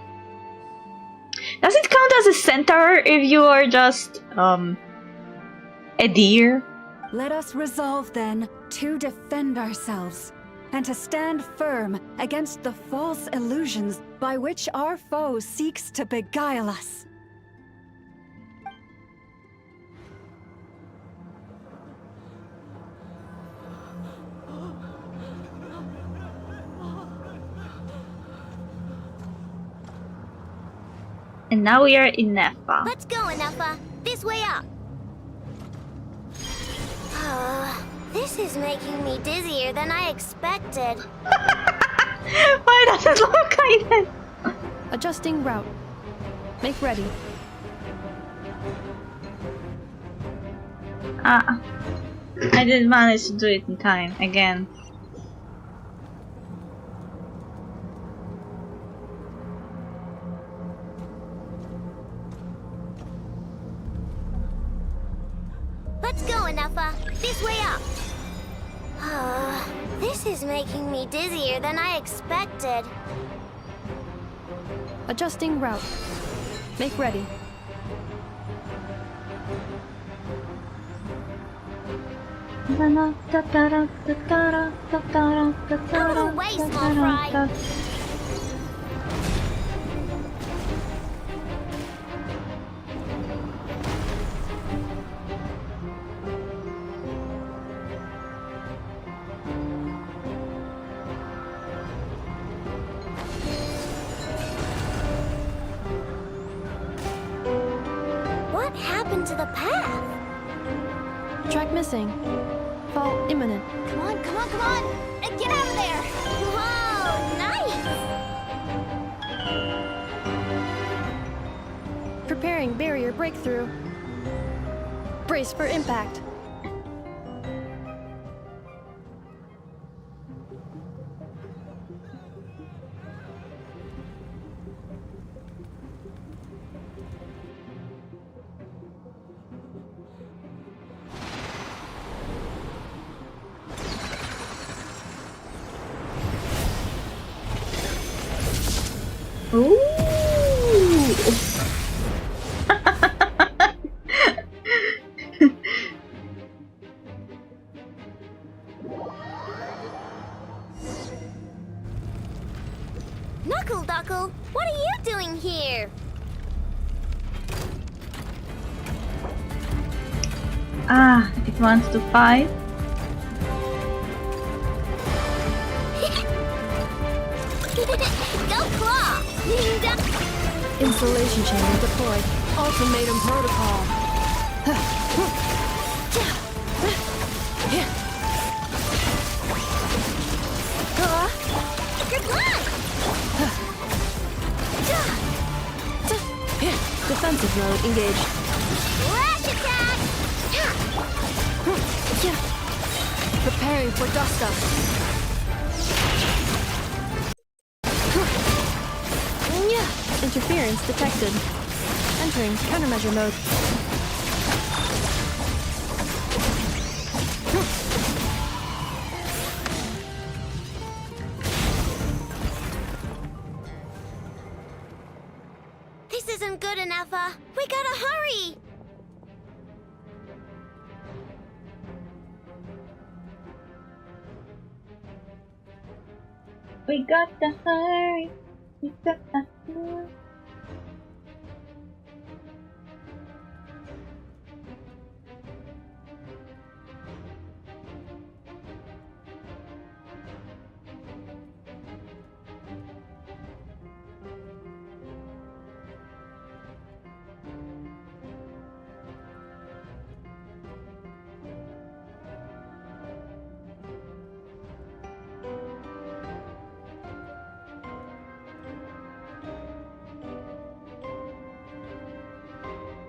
Does it count as a centaur if you are just, a deer? Let us resolve, then, to defend ourselves, and to stand firm against the false illusions by which our foe seeks to beguile us. And now we are in Nefa. Let's go, Inefa. This way up. This is making me dizzier than I expected. Why does it look like that? Adjusting route. Make ready. I didn't manage to do it in time again. Let's go, Inefa. This way up. This is making me dizzier than I expected. Adjusting route. Make ready. Out of the way, small fry. What happened to the path? Track missing. Fall imminent. Come on, come on, come on! Get out of there! Whoa, nice! Preparing barrier breakthrough. Brace for impact. Ooh. Ah, it wants to fight. Go claw! Insulation chamber deployed. Ultimatum protocol. Goodbye! Defensive mode engaged. Flash attack! Preparing for dust up. Interference detected. Entering countermeasure mode. This isn't good enough, we gotta hurry! We got to hurry. We got to hurry.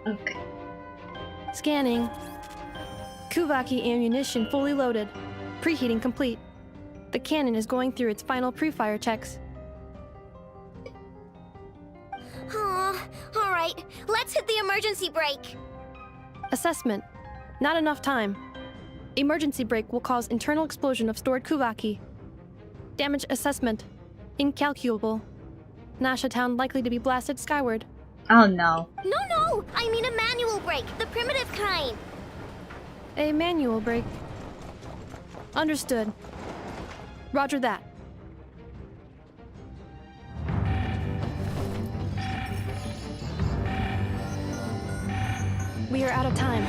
Okay. Scanning. Kuvaki ammunition fully loaded. Preheating complete. The cannon is going through its final pre-fire checks. Alright, let's hit the emergency brake. Assessment. Not enough time. Emergency brake will cause internal explosion of stored Kuvaki. Damage assessment. Incalculable. Nasha Town likely to be blasted skyward. Oh no. No, I mean a manual brake, the primitive kind. A manual brake. Understood. Roger that. We are out of time.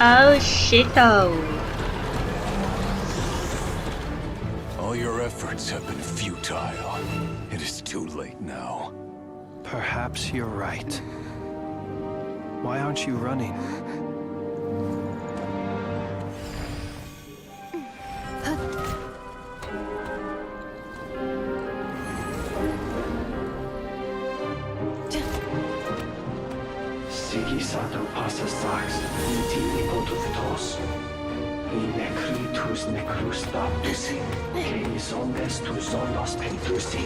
Oh shit-o. All your efforts have been futile. It is too late now. Perhaps you're right. Why aren't you running? Sigisato passa sax, iti ipotuftos. Necritus necrus baptusi, canis omnes tu zonos pentusi.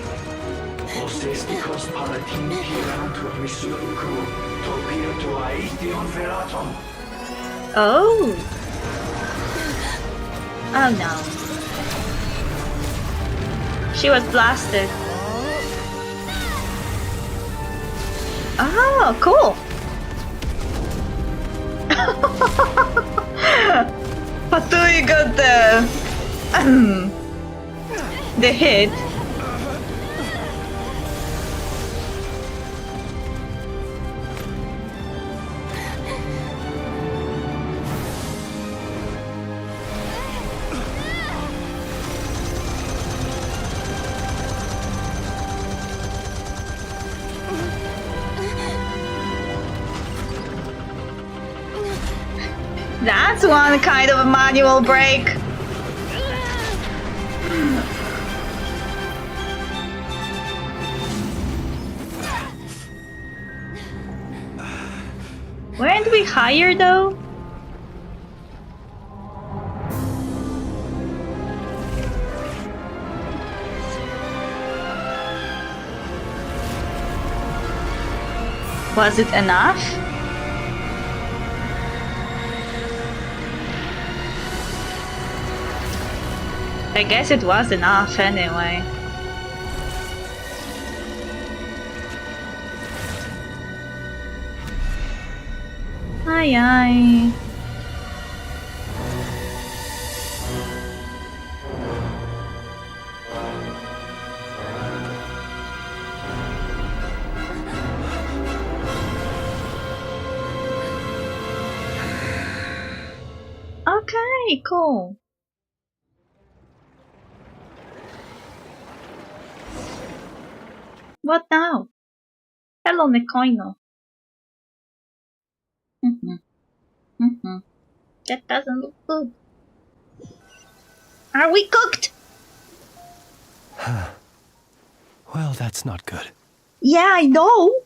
Osesticos palatin pirantur misuricru, topir tua ition feratum. Oh. Oh no. She was blasted. Oh, cool. Fatui got the hit. That's one kind of a manual brake. Weren't we higher though? Was it enough? I guess it was enough anyway. Aye aye. Hey, cool. What now? Hello, Nekoino. That doesn't look good. Are we cooked? Well, that's not good. Yeah, I know.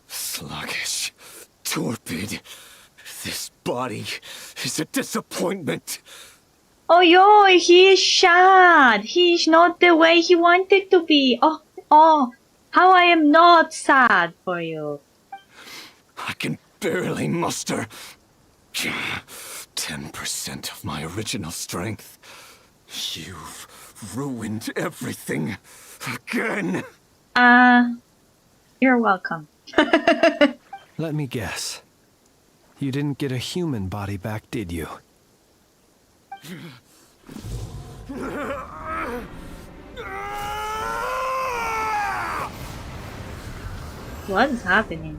Sluggish. Torpid. This body is a disappointment. Oh, yo, he is sad. He is not the way he wanted to be. Oh, how I am not sad for you. I can barely muster 10% of my original strength. You've ruined everything again. You're welcome. Let me guess. You didn't get a human body back, did you? What is happening?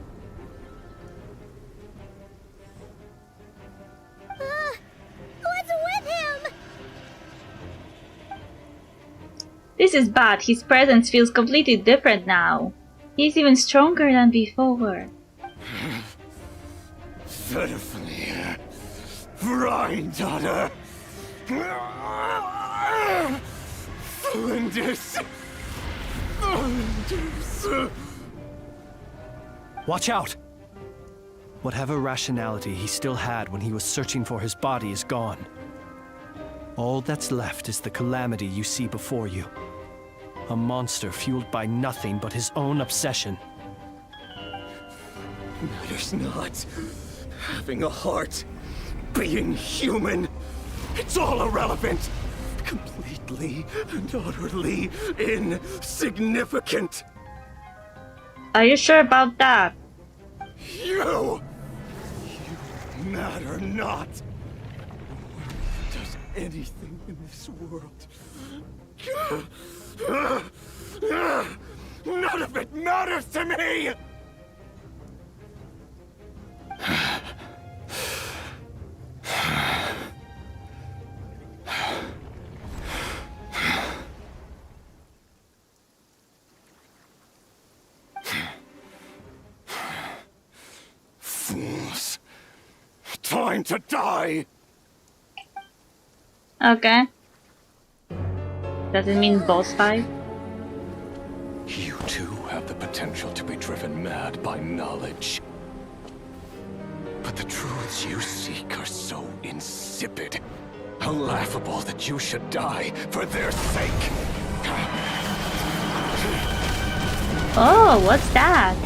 What's with him? This is bad. His presence feels completely different now. He's even stronger than before. Verfnir. Rhine-daughter. Flinders. Watch out! Whatever rationality he still had when he was searching for his body is gone. All that's left is the calamity you see before you. A monster fueled by nothing but his own obsession. Matters not. Having a heart. Being human. It's all irrelevant. Completely and utterly insignificant. Are you sure about that? You matter not. Does anything in this world. None of it matters to me! Fools. Time to die! Okay. Does it mean boss fight? You too have the potential to be driven mad by knowledge. But the truths you seek are so insipid, laughable that you should die for their sake. Oh, what's that?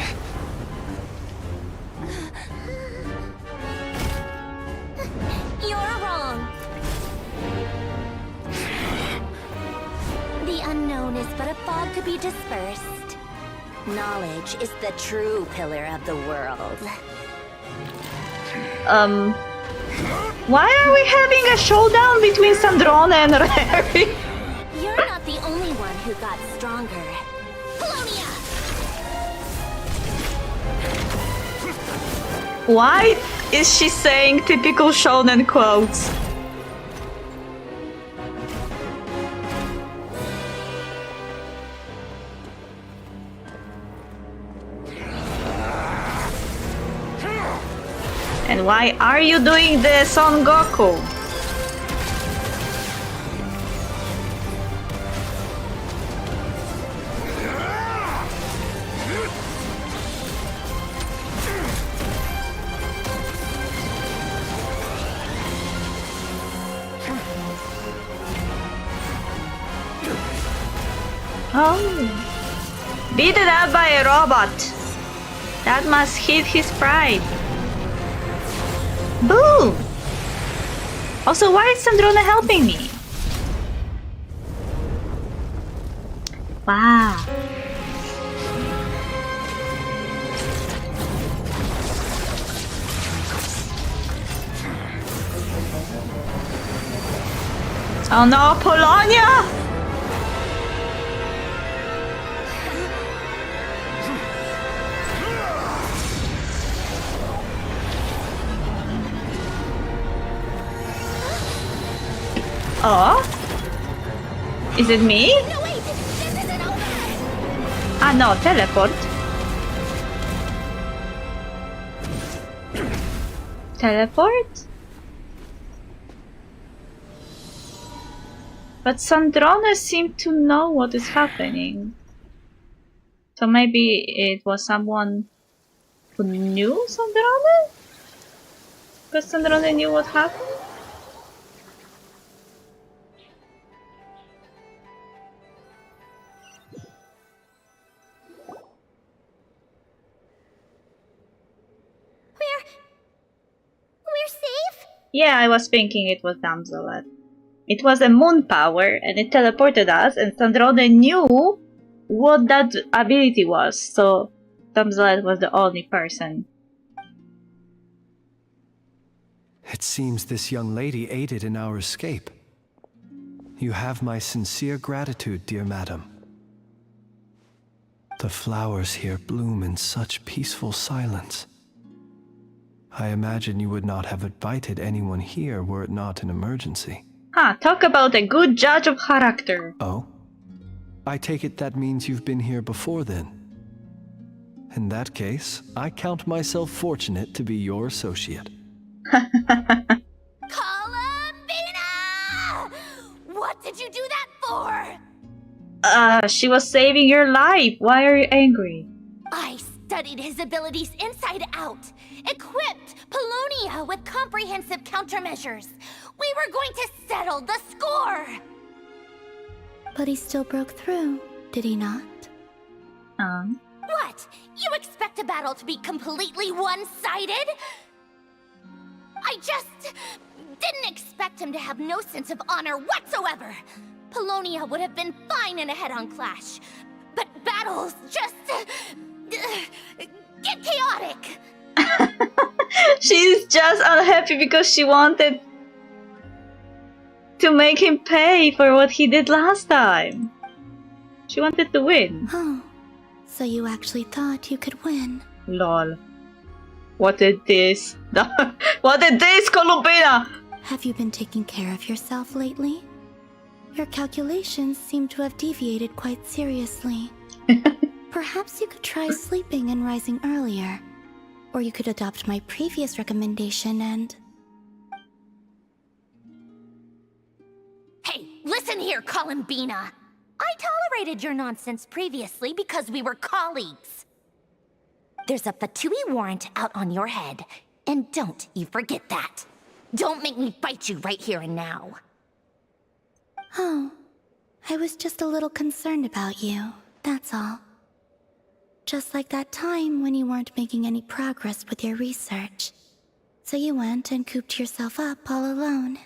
You're wrong. The unknown is but a fog to be dispersed. Knowledge is the true pillar of the world. Why are we having a showdown between Sandrone and Rary? You're not the only one who got stronger. Polonia! Why is she saying typical shonen quotes? And why are you doing this on Goku? Oh. Beaten up by a robot. That must hit his pride. Boom! Also, why is Sandrone helping me? Wow. Oh no, Polonia! Oh? Is it me? No, wait! This isn't over! Ah, no, teleport. Teleport? But Sandrone seemed to know what is happening. So maybe it was someone who knew Sandrone? Because Sandrone knew what happened? We're safe? Yeah, I was thinking it was Damselet. It was a moon power and it teleported us, and Sandrone knew what that ability was, so Damselet was the only person. It seems this young lady aided in our escape. You have my sincere gratitude, dear madam. The flowers here bloom in such peaceful silence. I imagine you would not have invited anyone here were it not an emergency. Talk about a good judge of character. Oh? I take it that means you've been here before then. In that case, I count myself fortunate to be your associate. Columbina! What did you do that for? She was saving your life. Why are you angry? I studied his abilities inside out, equipped Polonia with comprehensive countermeasures. We were going to settle the score! But he still broke through, did he not? What? You expect a battle to be completely one-sided? I just didn't expect him to have no sense of honor whatsoever. Polonia would have been fine in a head-on clash, but battles just get chaotic. She's just unhappy because she wanted to make him pay for what he did last time. She wanted to win. Oh, so you actually thought you could win? Lol. What is this? What is this, Columbina? Have you been taking care of yourself lately? Your calculations seem to have deviated quite seriously. Perhaps you could try sleeping and rising earlier. Or you could adopt my previous recommendation and... Hey, listen here, Columbina. I tolerated your nonsense previously because we were colleagues. There's a Vtuber warrant out on your head, and don't you forget that. Don't make me fight you right here and now. Oh, I was just a little concerned about you, that's all. Just like that time when you weren't making any progress with your research. So you went and cooped yourself up all alone.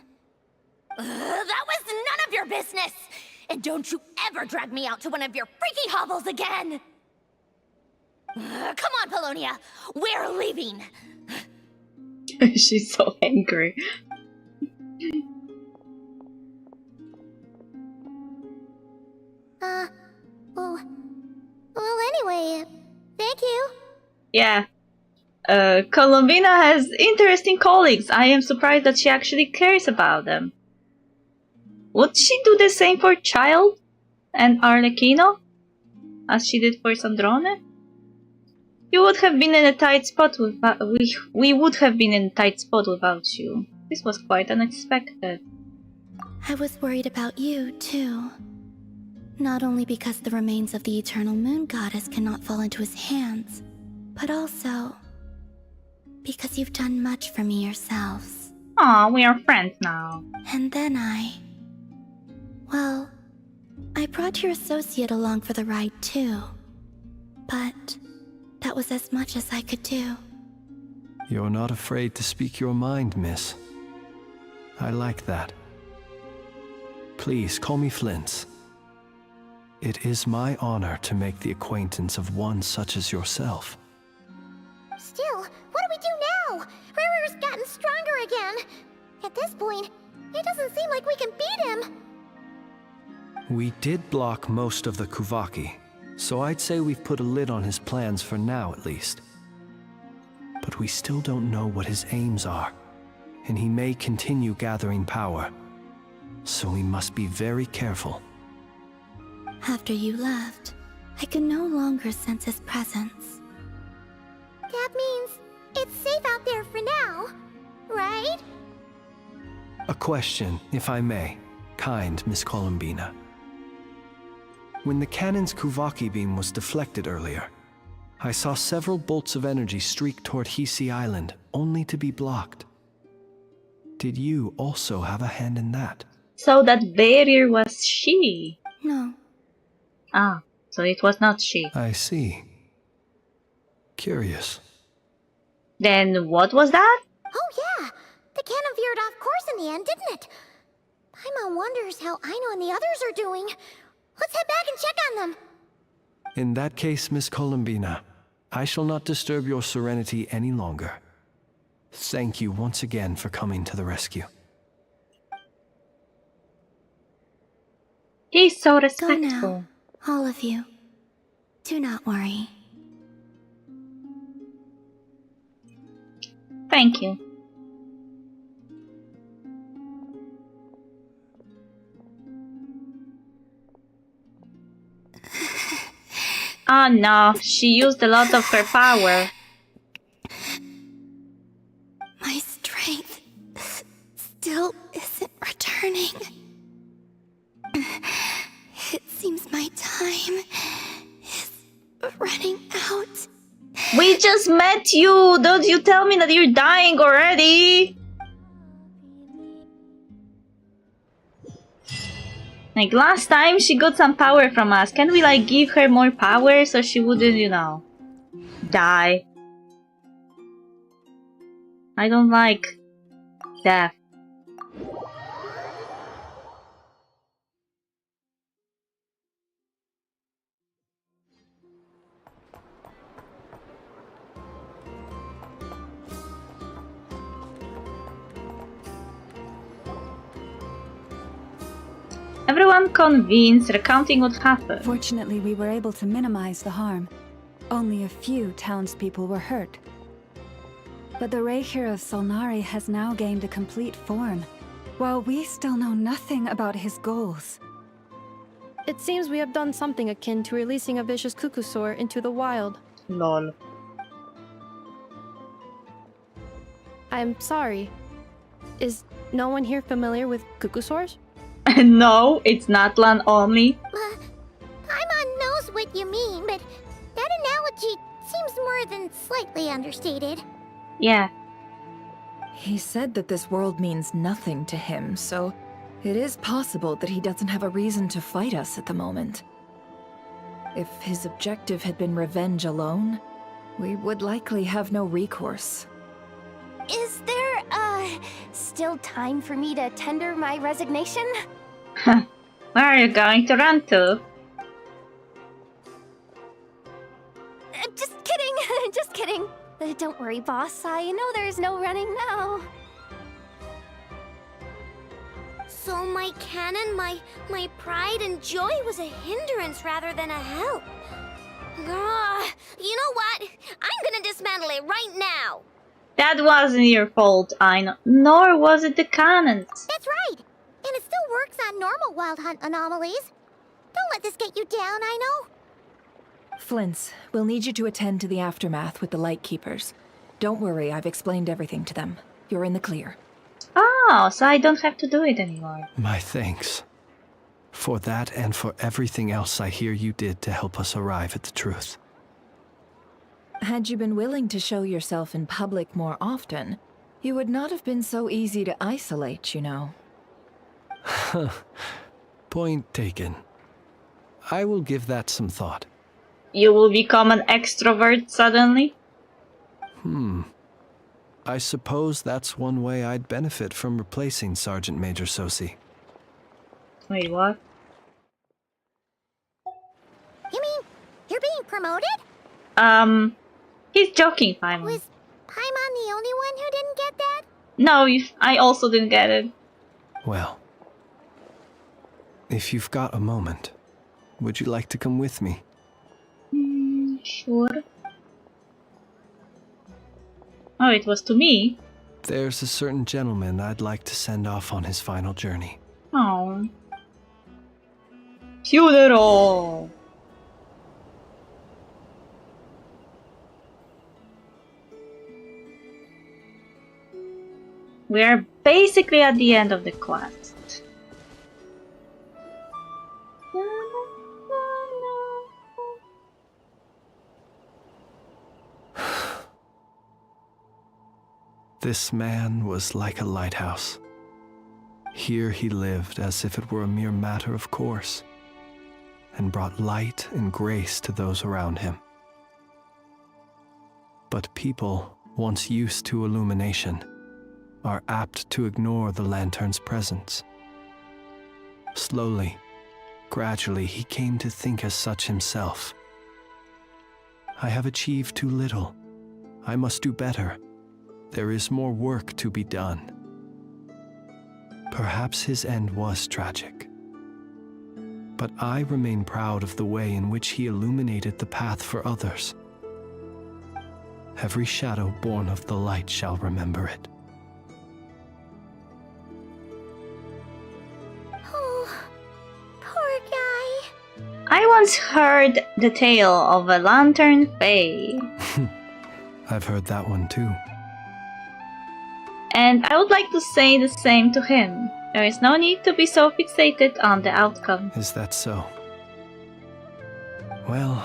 That was none of your business! And don't you ever drag me out to one of your freaky hovels again! Come on, Polonia! We're leaving! She's so angry. Well, anyway, thank you. Yeah. Columbina has interesting colleagues. I am surprised that she actually cares about them. Would she do the same for Child and Arlecchino? As she did for Sandrone? You would have been in a tight spot without... We would have been in a tight spot without you. This was quite unexpected. I was worried about you, too. Not only because the remains of the Eternal Moon Goddess cannot fall into his hands, but also because you've done much for me yourselves. Aw, we are friends now. And then well, I brought your associate along for the ride too. But that was as much as I could do. You're not afraid to speak your mind, miss. I like that. Please call me Flint's. It is my honor to make the acquaintance of one such as yourself. Still, what do we do now? Rurer's gotten stronger again. At this point, it doesn't seem like we can beat him. We did block most of the Kuvaki, so I'd say we've put a lid on his plans for now at least. But we still don't know what his aims are, and he may continue gathering power. so we must be very careful. After you left, I could no longer sense his presence. That means it's safe out there for now, right? A question, if I may, kind Miss Columbina. When the cannon's Kuvaki beam was deflected earlier, I saw several bolts of energy streak toward Hisi Island, only to be blocked. Did you also have a hand in that? So that barrier was she. No. Ah, so it was not she. I see. Curious. Then what was that? Oh yeah, the cannon veered off course in the end, didn't it? Paimon wonders how Aino and the others are doing. Let's head back and check on them. In that case, Miss Columbina, I shall not disturb your serenity any longer. Thank you once again for coming to the rescue. He's so Go respectful. now, all of you. Do not worry. Thank you. Oh no, she used a lot of her power. My strength still isn't returning. It seems my time is running out. We just met you! Don't you tell me that you're dying already! Like last time she got some power from us. Can we like give her more power so she wouldn't, you know, die? I don't like death. Everyone convenes, recounting what happened. Fortunately, we were able to minimize the harm. Only a few townspeople were hurt. But the Reikir of Solnari has now gained a complete form, while we still know nothing about his goals. It seems we have done something akin to releasing a vicious Kukusaur into the wild. Lol. I'm sorry. Is no one here familiar with Kukusaurs? No, it's not land only. Paimon knows what you mean, but that analogy seems more than slightly understated. Yeah. He said that this world means nothing to him, so it is possible that he doesn't have a reason to fight us at the moment. If his objective had been revenge alone, we would likely have no recourse. Is there, still time for me to tender my resignation? Where are you going to run to? Just kidding, just kidding. Don't worry, boss. I know there's no running now. So my cannon, my pride and joy was a hindrance rather than a help. Ah, you know what? I'm gonna dismantle it right now. That wasn't your fault, Aino. Nor was it the cannons. That's right. And it still works on normal wild hunt anomalies. Don't let this get you down, Aino. Flints, we'll need you to attend to the aftermath with the Lightkeepers. Don't worry, I've explained everything to them. You're in the clear. Oh, so I don't have to do it anymore. My thanks. For that and for everything else I hear you did to help us arrive at the truth. Had you been willing to show yourself in public more often, you would not have been so easy to isolate, you know. Point taken. I will give that some thought. You will become an extrovert suddenly? I suppose that's one way I'd benefit from replacing Sergeant Major Sosi. Wait, what? You mean you're being promoted? He's joking, Paimon. Was Paimon the only one who didn't get that? No, I also didn't get it. Well, if you've got a moment, would you like to come with me? Sure. Oh, it was to me. There's a certain gentleman I'd like to send off on his final journey. Oh. Funeral! We're basically at the end of the quest. This man was like a lighthouse. Here he lived as if it were a mere matter of course, and brought light and grace to those around him. But people, once used to illumination, are apt to ignore the lantern's presence. Slowly, gradually, he came to think as such himself. I have achieved too little. I must do better. There is more work to be done. Perhaps his end was tragic. But I remain proud of the way in which he illuminated the path for others. Every shadow born of the light shall remember it. Oh, poor guy. I once heard the tale of a lantern fae. I've heard that one too. And I would like to say the same to him. There is no need to be so fixated on the outcome. Is that so? Well,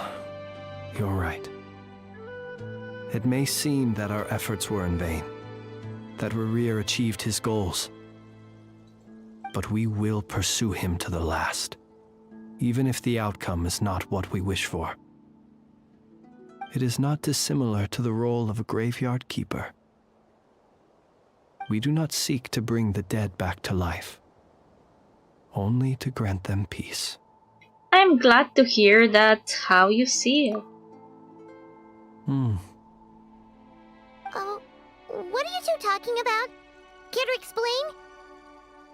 you're right. It may seem that our efforts were in vain, that Rerir achieved his goals. But we will pursue him to the last, even if the outcome is not what we wish for. It is not dissimilar to the role of a graveyard keeper. We do not seek to bring the dead back to life, only to grant them peace. I'm glad to hear that's how you see it. Oh, what are you two talking about? Care to explain?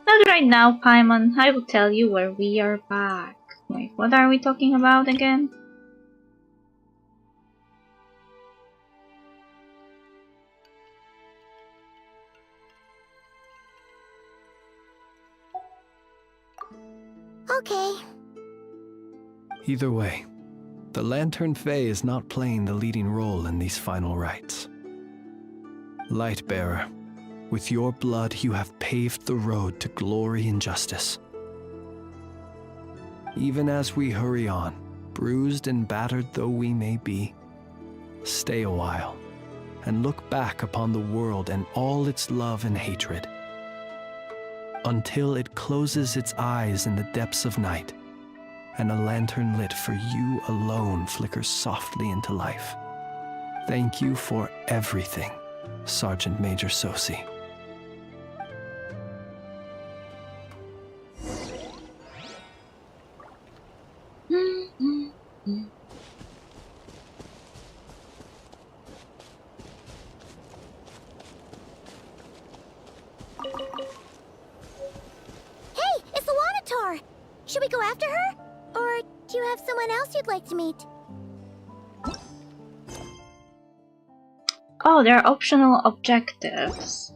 Not right now, Paimon. I will tell you where we are back. Wait, what are we talking about again? Okay. Either way, the Lantern Fae is not playing the leading role in these final rites. Lightbearer, with your blood you have paved the road to glory and justice. Even as we hurry on, bruised and battered though we may be, stay a while and look back upon the world and all its love and hatred, until it closes its eyes in the depths of night, and a lantern lit for you alone flickers softly into life. Thank you for everything, Sergeant Major Sosi. Should we go after her? Or do you have someone else you'd like to meet? Oh, there are optional objectives.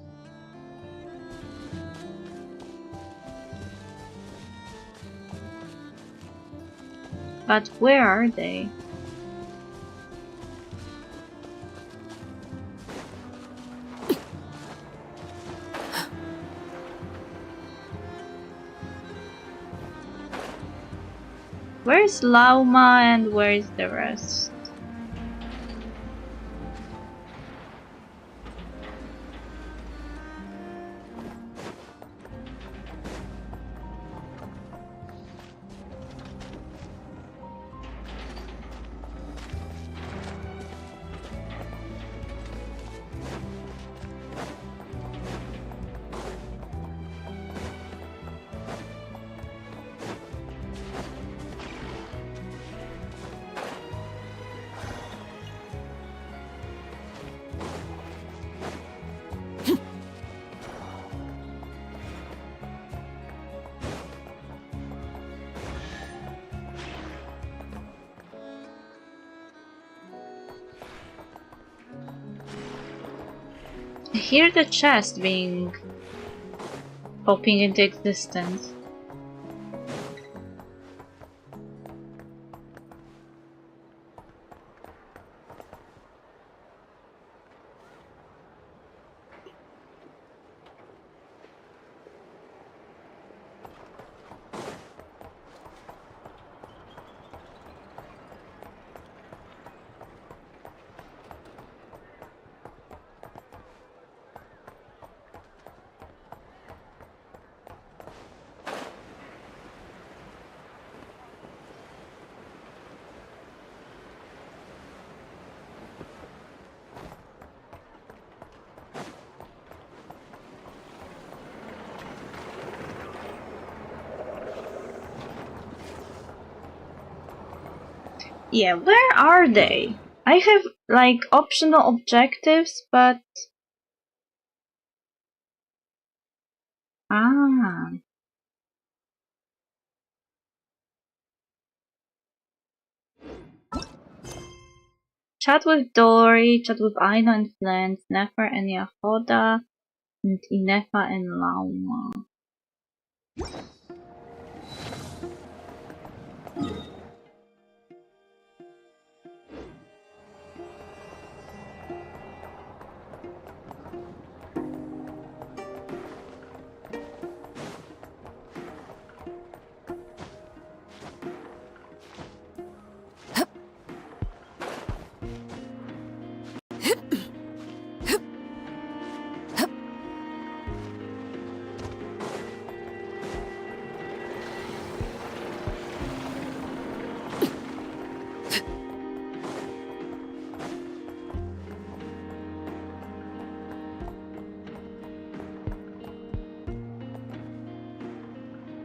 But where are they? Where's Lauma and where's the rest? I hear the chest being popping into existence. Yeah, where are they? I have, like, optional objectives, but... Ah. Chat with Dory, chat with Aino and Flint, Nefer and Yahoda, and Inefa and Lauma.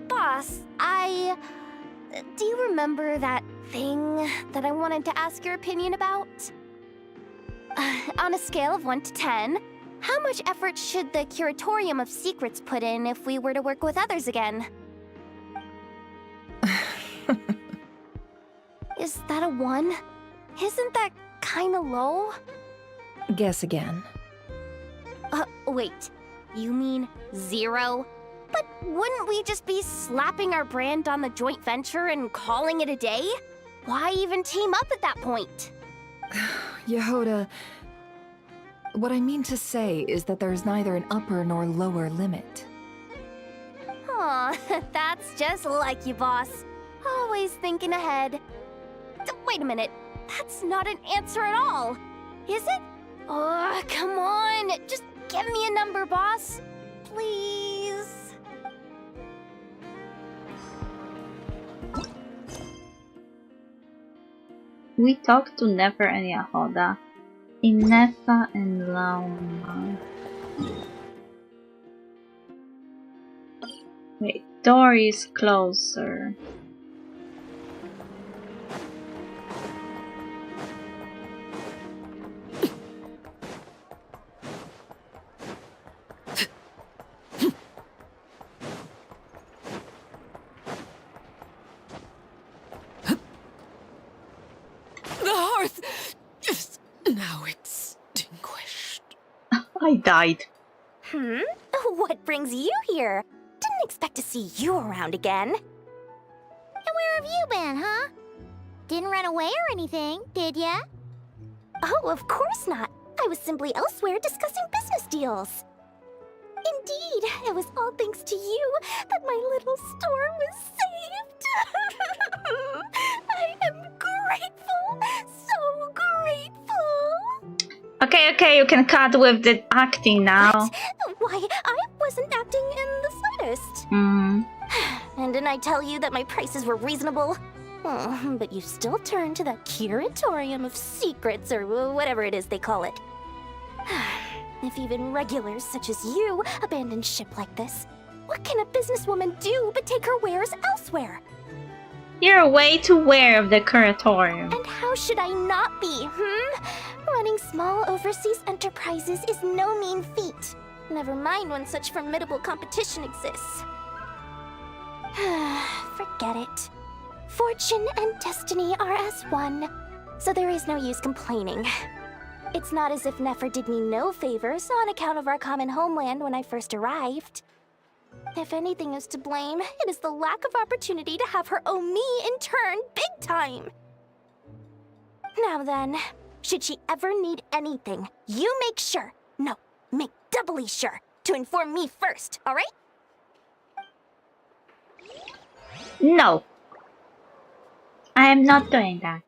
Boss, do you remember that thing that I wanted to ask your opinion about? On a scale of 1 to 10, how much effort should the Curatorium of Secrets put in if we were to work with others again? Is that a 1? Isn't that kinda low? Guess again. Wait. You mean 0? But wouldn't we just be slapping our brand on the joint venture and calling it a day? Why even team up at that point? Yehoda, what I mean to say is that there's neither an upper nor lower limit. Aw, that's just like you, boss. Always thinking ahead. Wait a minute. That's not an answer at all. Is it? Oh, come on. Just give me a number, boss. Please. We talked to Nefer and Yahoda, Inefa and Lauma. Wait, Dory is closer. Now extinguished. I died. What brings you here? Didn't expect to see you around again. And where have you been, huh? Didn't run away or anything, did ya? Oh, of course not. I was simply elsewhere discussing business deals. Indeed, it was all thanks to you that my little store was saved. I am grateful, so grateful. Okay, you can cut with the acting now. What? Why, I wasn't acting in the slightest. And didn't I tell you that my prices were reasonable? Oh, but you still turn to the Curatorium of Secrets, or whatever it is they call it. If even regulars such as you abandon ship like this, what can a businesswoman do but take her wares elsewhere? You're way too aware of the Curatorium. And how should I not be, Running small overseas enterprises is no mean feat. Never mind when such formidable competition exists. Forget it. Fortune and destiny are as one, so there is no use complaining. It's not as if Nefer did me no favors on account of our common homeland when I first arrived. If anything is to blame, it is the lack of opportunity to have her owe me in turn big time. Now then, should she ever need anything, you make sure, no, make doubly sure, to inform me first, alright? No. I am not doing that.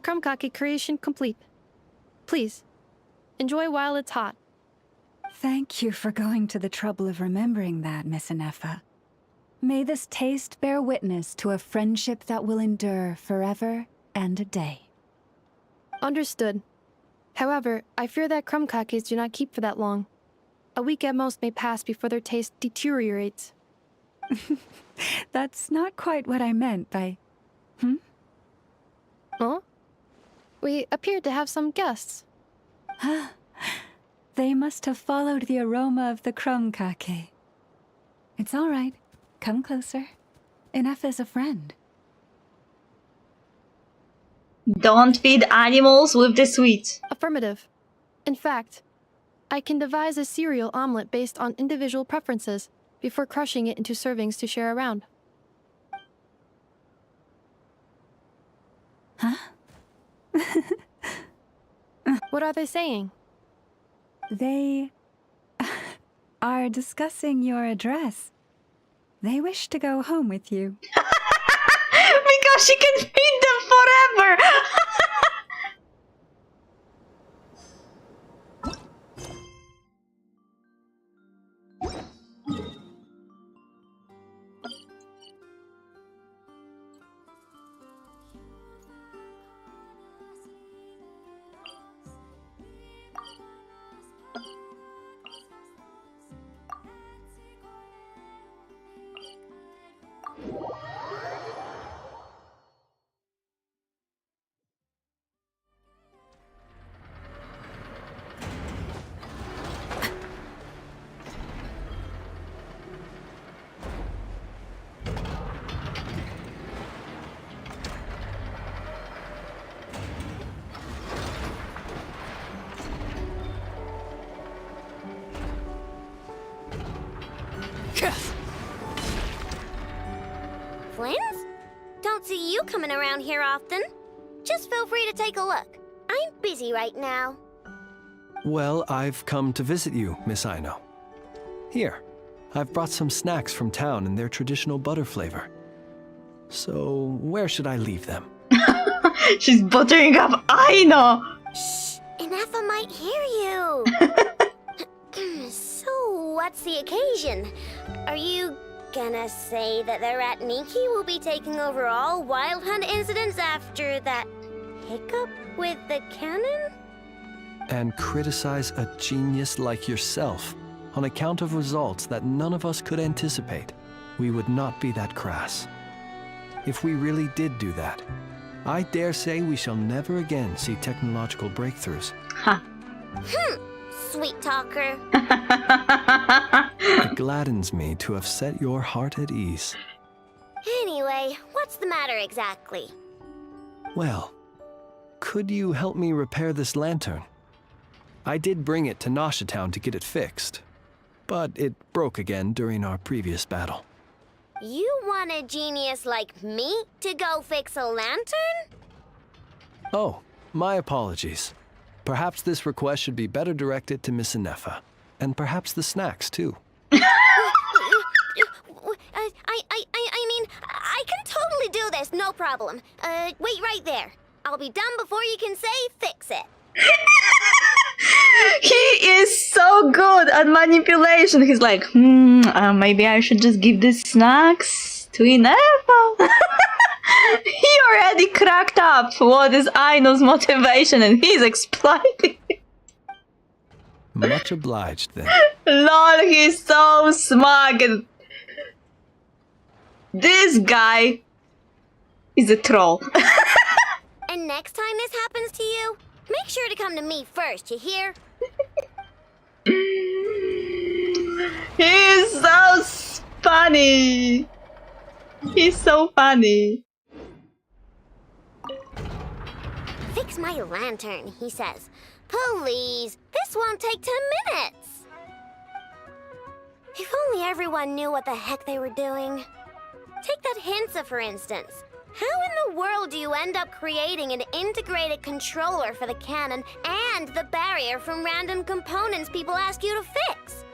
Krumkaki creation complete. Please, enjoy while it's hot. Thank you for going to the trouble of remembering that, Miss Inefa. May this taste bear witness to a friendship that will endure forever and a day. Understood. However, I fear that crumb kakes do not keep for that long. A week at most may pass before their taste deteriorates. That's not quite what I meant by... Huh? We appear to have some guests. They must have followed the aroma of the crumb kake. It's all right. Come closer. Inefa's a friend. Don't feed animals with the sweets. Affirmative. In fact, I can devise a cereal omelet based on individual preferences before crushing it into servings to share around. Huh? What are they saying? They are discussing your address. They wish to go home with you. Because she can feed them forever! Flins? Don't see you coming around here often. Just feel free to take a look. I'm busy right now. Well, I've come to visit you, Miss Aino. Here, I've brought some snacks from town in their traditional butter flavor. So, where should I leave them? She's buttering up Aino! Shh! Inefa might hear you! So, what's the occasion? Are you gonna say that the Rat Niki will be taking over all Wild Hunt incidents after that hiccup with the cannon? And criticize a genius like yourself on account of results that none of us could anticipate. We would not be that crass. If we really did do that, I dare say we shall never again see technological breakthroughs. Ha. Sweet talker. It gladdens me to have set your heart at ease. Anyway, what's the matter exactly? Well, could you help me repair this lantern? I did bring it to Nasha Town to get it fixed, but it broke again during our previous battle. You want a genius like me to go fix a lantern? Oh, my apologies. Perhaps this request should be better directed to Miss Inefa, and perhaps the snacks, too. I mean, I can totally do this, no problem. Wait right there. I'll be done before you can say fix it. He is so good at manipulation. He's like, maybe I should just give these snacks to Inefa. He already cracked up what is Aino's motivation and he's exploiting it. Much obliged, then. Lol, he's so smug. And this guy is a troll. And next time this happens to you, make sure to come to me first, you hear? He's so funny. He's so funny. Fix my lantern, he says. Please, this won't take 10 minutes. If only everyone knew what the heck they were doing. Take that Hinsa, for instance. How in the world do you end up creating an integrated controller for the cannon and the barrier from random components people ask you to fix?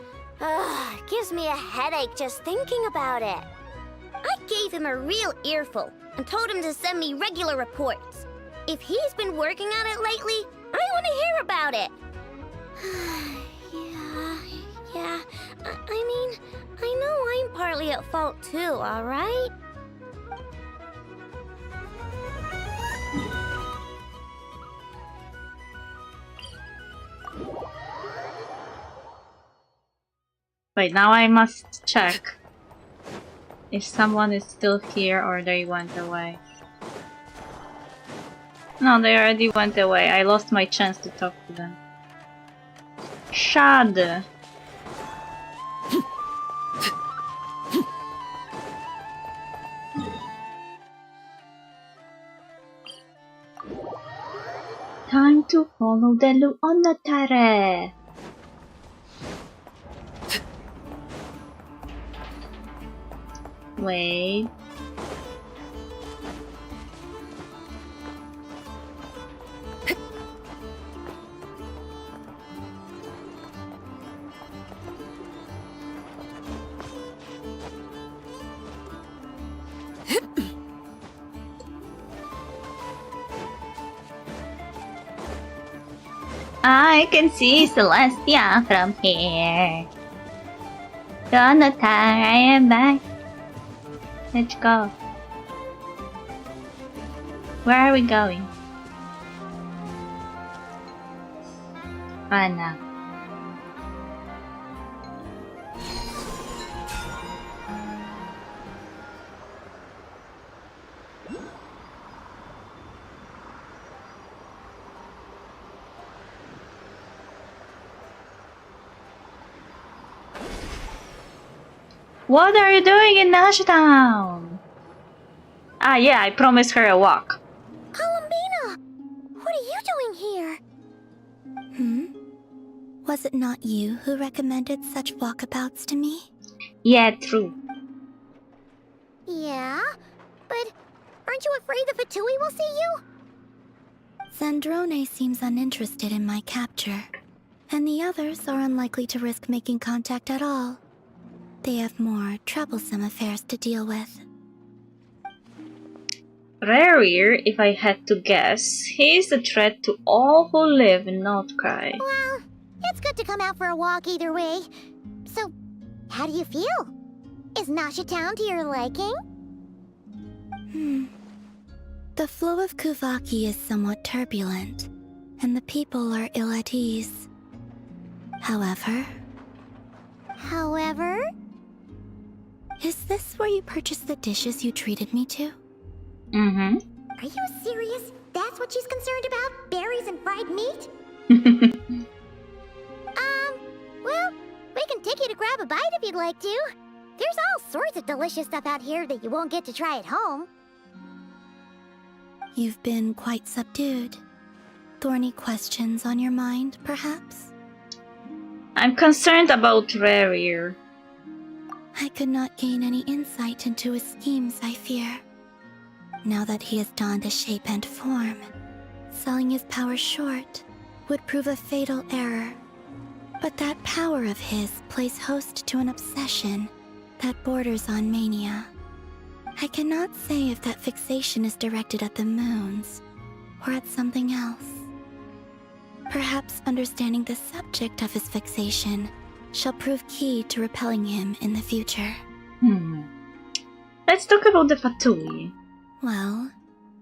Ugh, it gives me a headache just thinking about it. I gave him a real earful and told him to send me regular reports. If he's been working on it lately, I want to hear about it. yeah. I mean, I know I'm partly at fault too, alright? Wait, now I must check if someone is still here or they went away. No, they already went away. I lost my chance to talk to them. Shad! Time to follow the Nod-Krai. Wait. I can see Celestia from here. Nod-Krai, I am back. Let's go. Where are we going? Anna. What are you doing in Nashtown? Ah, yeah, I promised her a walk. Columbina! What are you doing here? Was it not you who recommended such walkabouts to me? Yeah, true. Yeah? But aren't you afraid the Vtui will see you? Zandrone seems uninterested in my capture, and the others are unlikely to risk making contact at all. They have more troublesome affairs to deal with. Rarir, if I had to guess, he is a threat to all who live in Nod-Krai. Well, it's good to come out for a walk either way. So, how do you feel? Is Nasha Town to your liking? The flow of Kuvaki is somewhat turbulent, and the people are ill at ease. However... Is this where you purchased the dishes you treated me to? Mm-hmm. Are you serious? That's what she's concerned about? Berries and fried meat? Well, we can take you to grab a bite if you'd like to. There's all sorts of delicious stuff out here that you won't get to try at home. You've been quite subdued. Thorny questions on your mind, perhaps? I'm concerned about Rarir. I could not gain any insight into his schemes, I fear. Now that he has donned a shape and form, selling his power short would prove a fatal error. But that power of his plays host to an obsession that borders on mania. I cannot say if that fixation is directed at the moons or at something else. Perhaps understanding the subject of his fixation shall prove key to repelling him in the future. Let's talk about the Vtui. Well,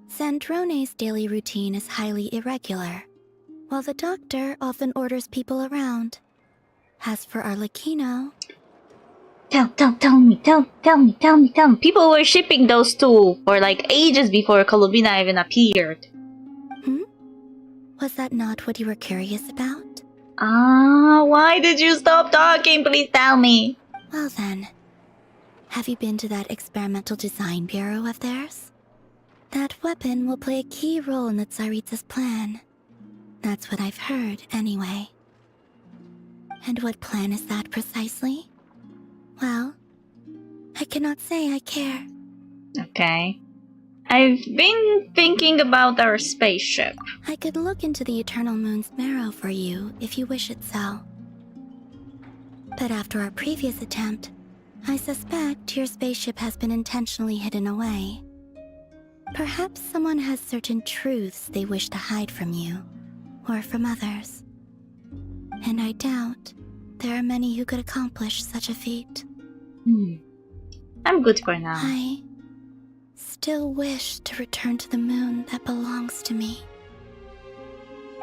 Zandrone's daily routine is highly irregular, while the doctor often orders people around. As for Arlecchino... Tell me. People were shipping those two for like ages before Columbina even appeared. Was that not what you were curious about? Why did you stop talking? Please tell me. Well then, have you been to that experimental design bureau of theirs? That weapon will play a key role in the Tsaritsa's plan. That's what I've heard, anyway. And what plan is that precisely? Well, I cannot say I care. Okay. I've been thinking about our spaceship. I could look into the Eternal Moon's marrow for you if you wish it so. But after our previous attempt, I suspect your spaceship has been intentionally hidden away. Perhaps someone has certain truths they wish to hide from you, or from others. And I doubt there are many who could accomplish such a feat. I'm good for now. I still wish to return to the moon that belongs to me.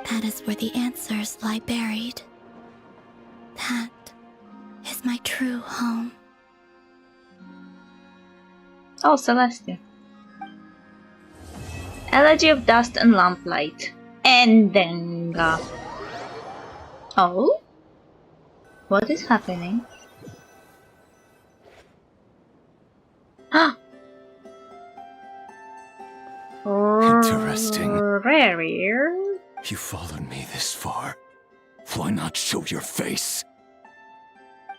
That is where the answers lie buried. That is my true home. Oh, Celestia. Elegy of Dust and Lamplight. Endenga. Oh? What is happening? Interesting. Rare. You followed me this far. Why not show your face?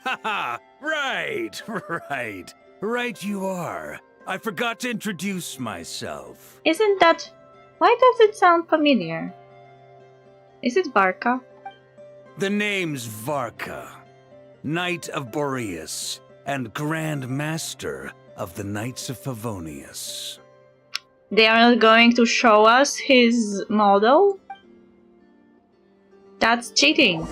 Haha! Right, right. Right you are. I forgot to introduce myself. Isn't that... Why does it sound familiar? Is it Varka? The name's Varka, Knight of Boreas, and Grand Master of the Knights of Favonius. They are not going to show us his model? That's cheating.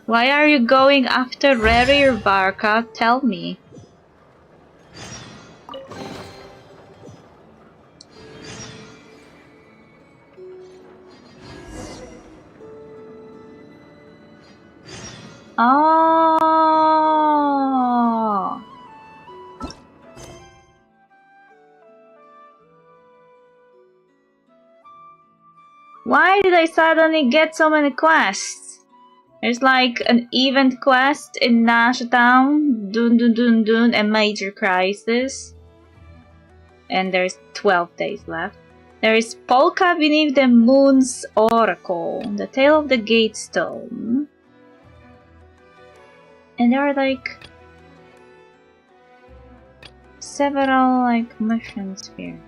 Why are you going after Rary or Varka? Tell me. Oh. Why did I suddenly get so many quests? There's like an event quest in Nash Town, Dun Dun Dun Dun, a major crisis. And there's 12 days left. There is Polka Beneath the Moon's Oracle, the Tale of the Gatestone. And there are like several like missions here.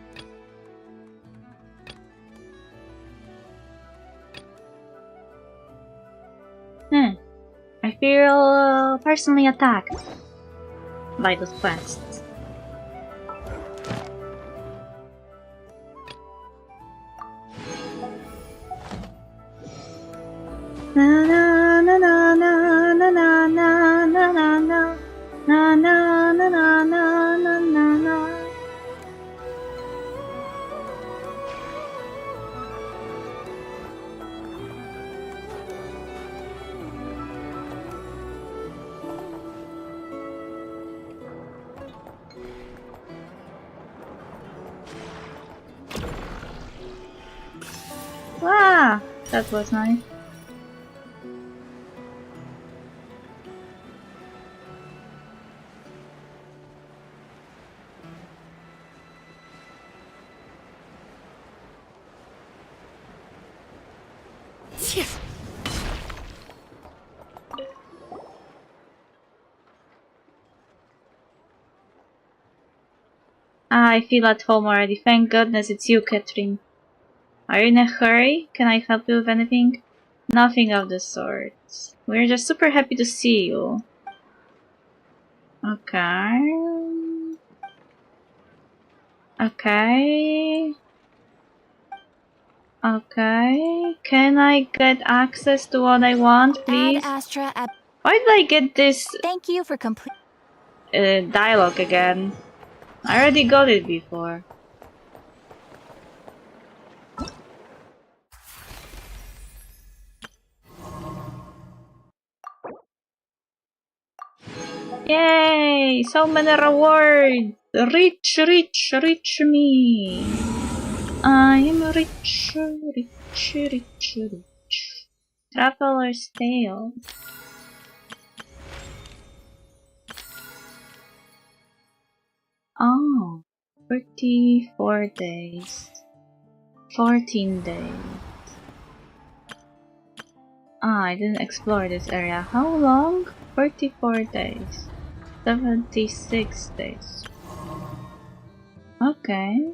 I feel personally attacked by those quests. Na na na na na na na na na na na na na na na na na na. Wow, that was nice. I feel at home already. Thank goodness it's you, Catherine. Are you in a hurry? Can I help you with anything? Nothing of the sort. We're just super happy to see you. Okay. Okay. Okay. Can I get access to what I want, please? Why did I get this Thank you for complete dialogue again? I already got it before. Yay! So many rewards! Rich, rich, rich me! I am rich, rich, rich, rich. Traveler's Tale. Oh, 34 days. 14 days. Ah, I didn't explore this area. How long? 34 days. 76 days. Okay.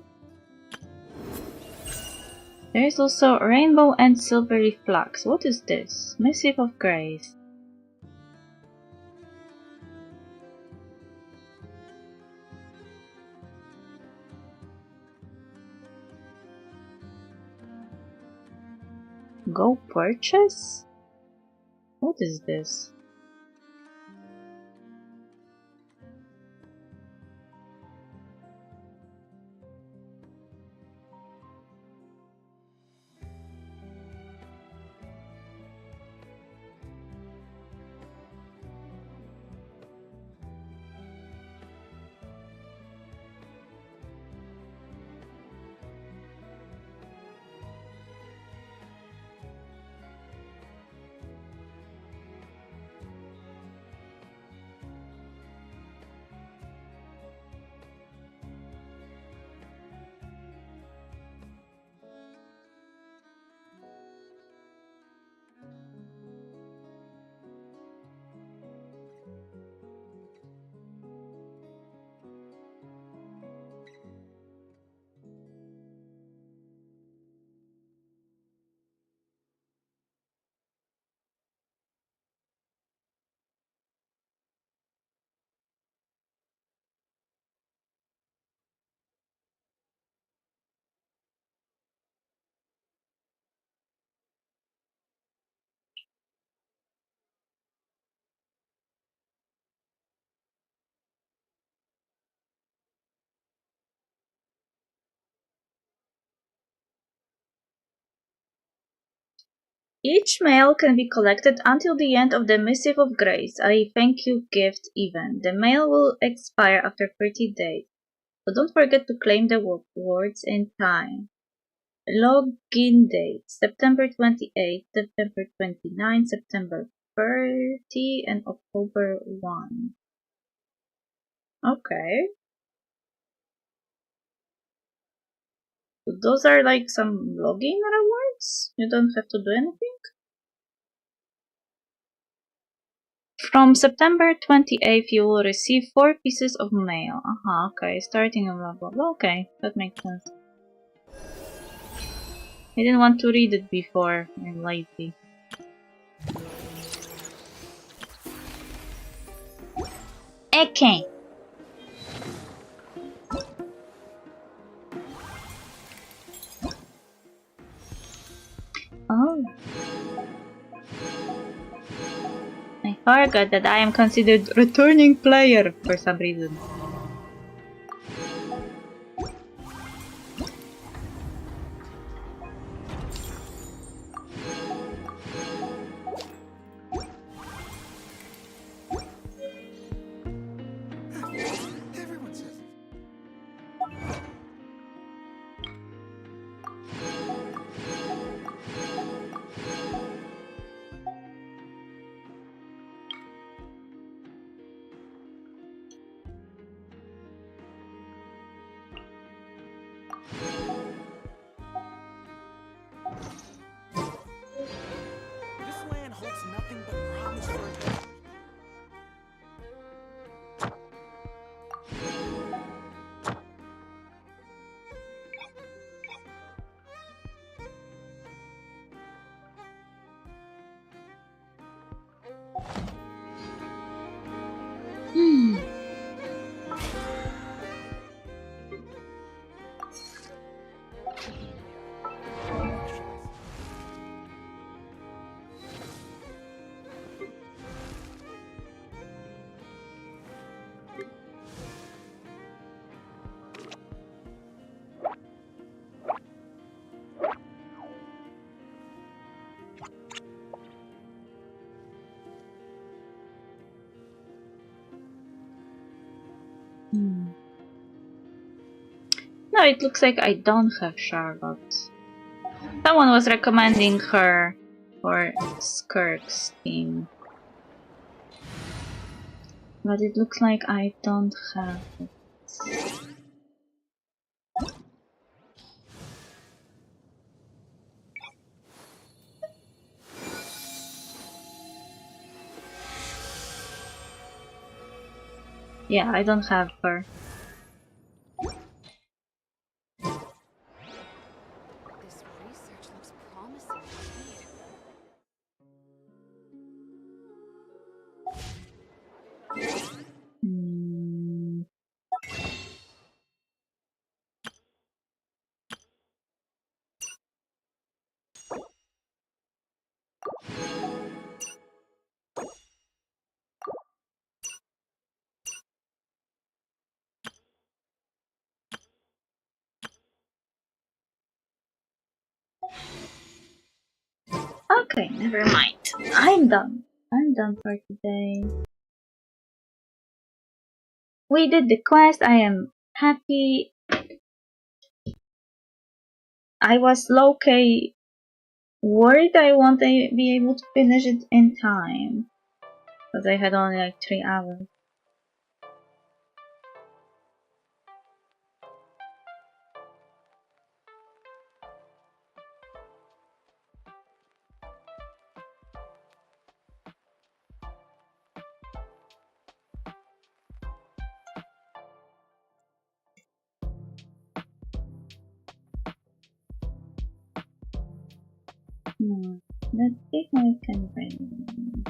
There is also Rainbow and Silvery Flux. What is this? Missive of Grace. Go purchase? What is this? Each mail can be collected until the end of the Missive of Grace, a thank you gift event. The mail will expire after 30 days, so don't forget to claim the rewards in time. Login dates: September 28, September 29, September 30, and October 1. Okay. So those are like some login rewards? You don't have to do anything? From September 28th, you will receive 4 pieces of mail. Okay, starting a blah blah blah. Okay, that makes sense. I didn't want to read it before. I'm lazy. Okay. Oh. I forgot that I am considered returning player for some reason. No, it looks like I don't have Charlotte. Someone was recommending her for Skirk's team. But it looks like I don't have it. Yeah, I don't have her. This research looks promising indeed. Okay, never mind. I'm done. I'm done for today. We did the quest. I am happy. I was low-key worried I won't be able to finish it in time. Because I had only like 3 hours. Let's see how I can bring.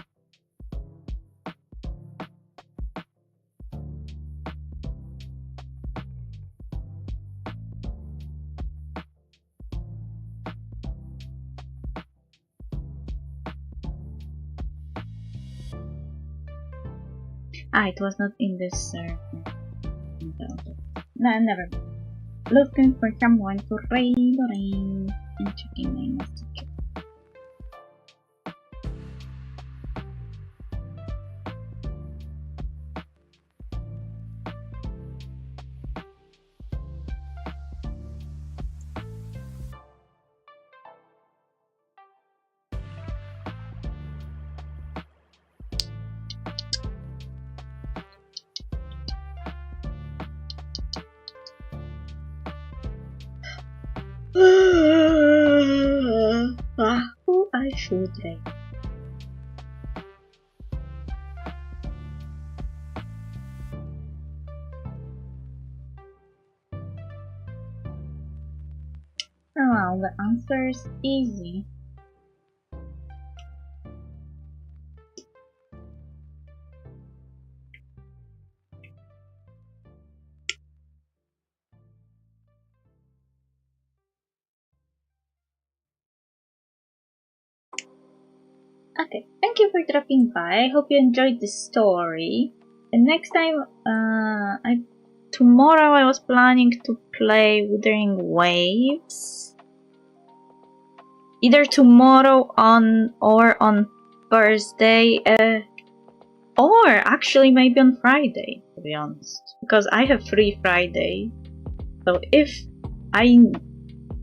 It was not in this server. No, never mind. Looking for someone to raid and checking my messages. Who I should raid? Well, the answer is easy. Okay, thank you for dropping by. I hope you enjoyed the story. And next time, tomorrow I was planning to play Wuthering Waves. Either tomorrow or on Thursday, or actually maybe on Friday, to be honest. Because I have free Friday. So if I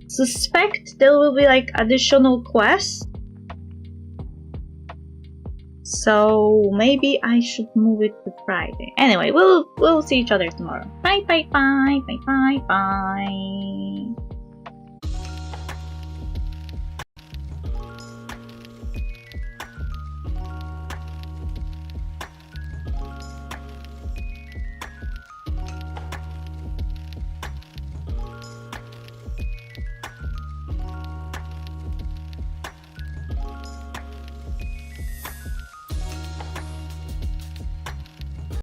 suspect there will be like additional quests. So maybe I should move it to Friday. Anyway, we'll see each other tomorrow. Bye bye bye bye bye bye.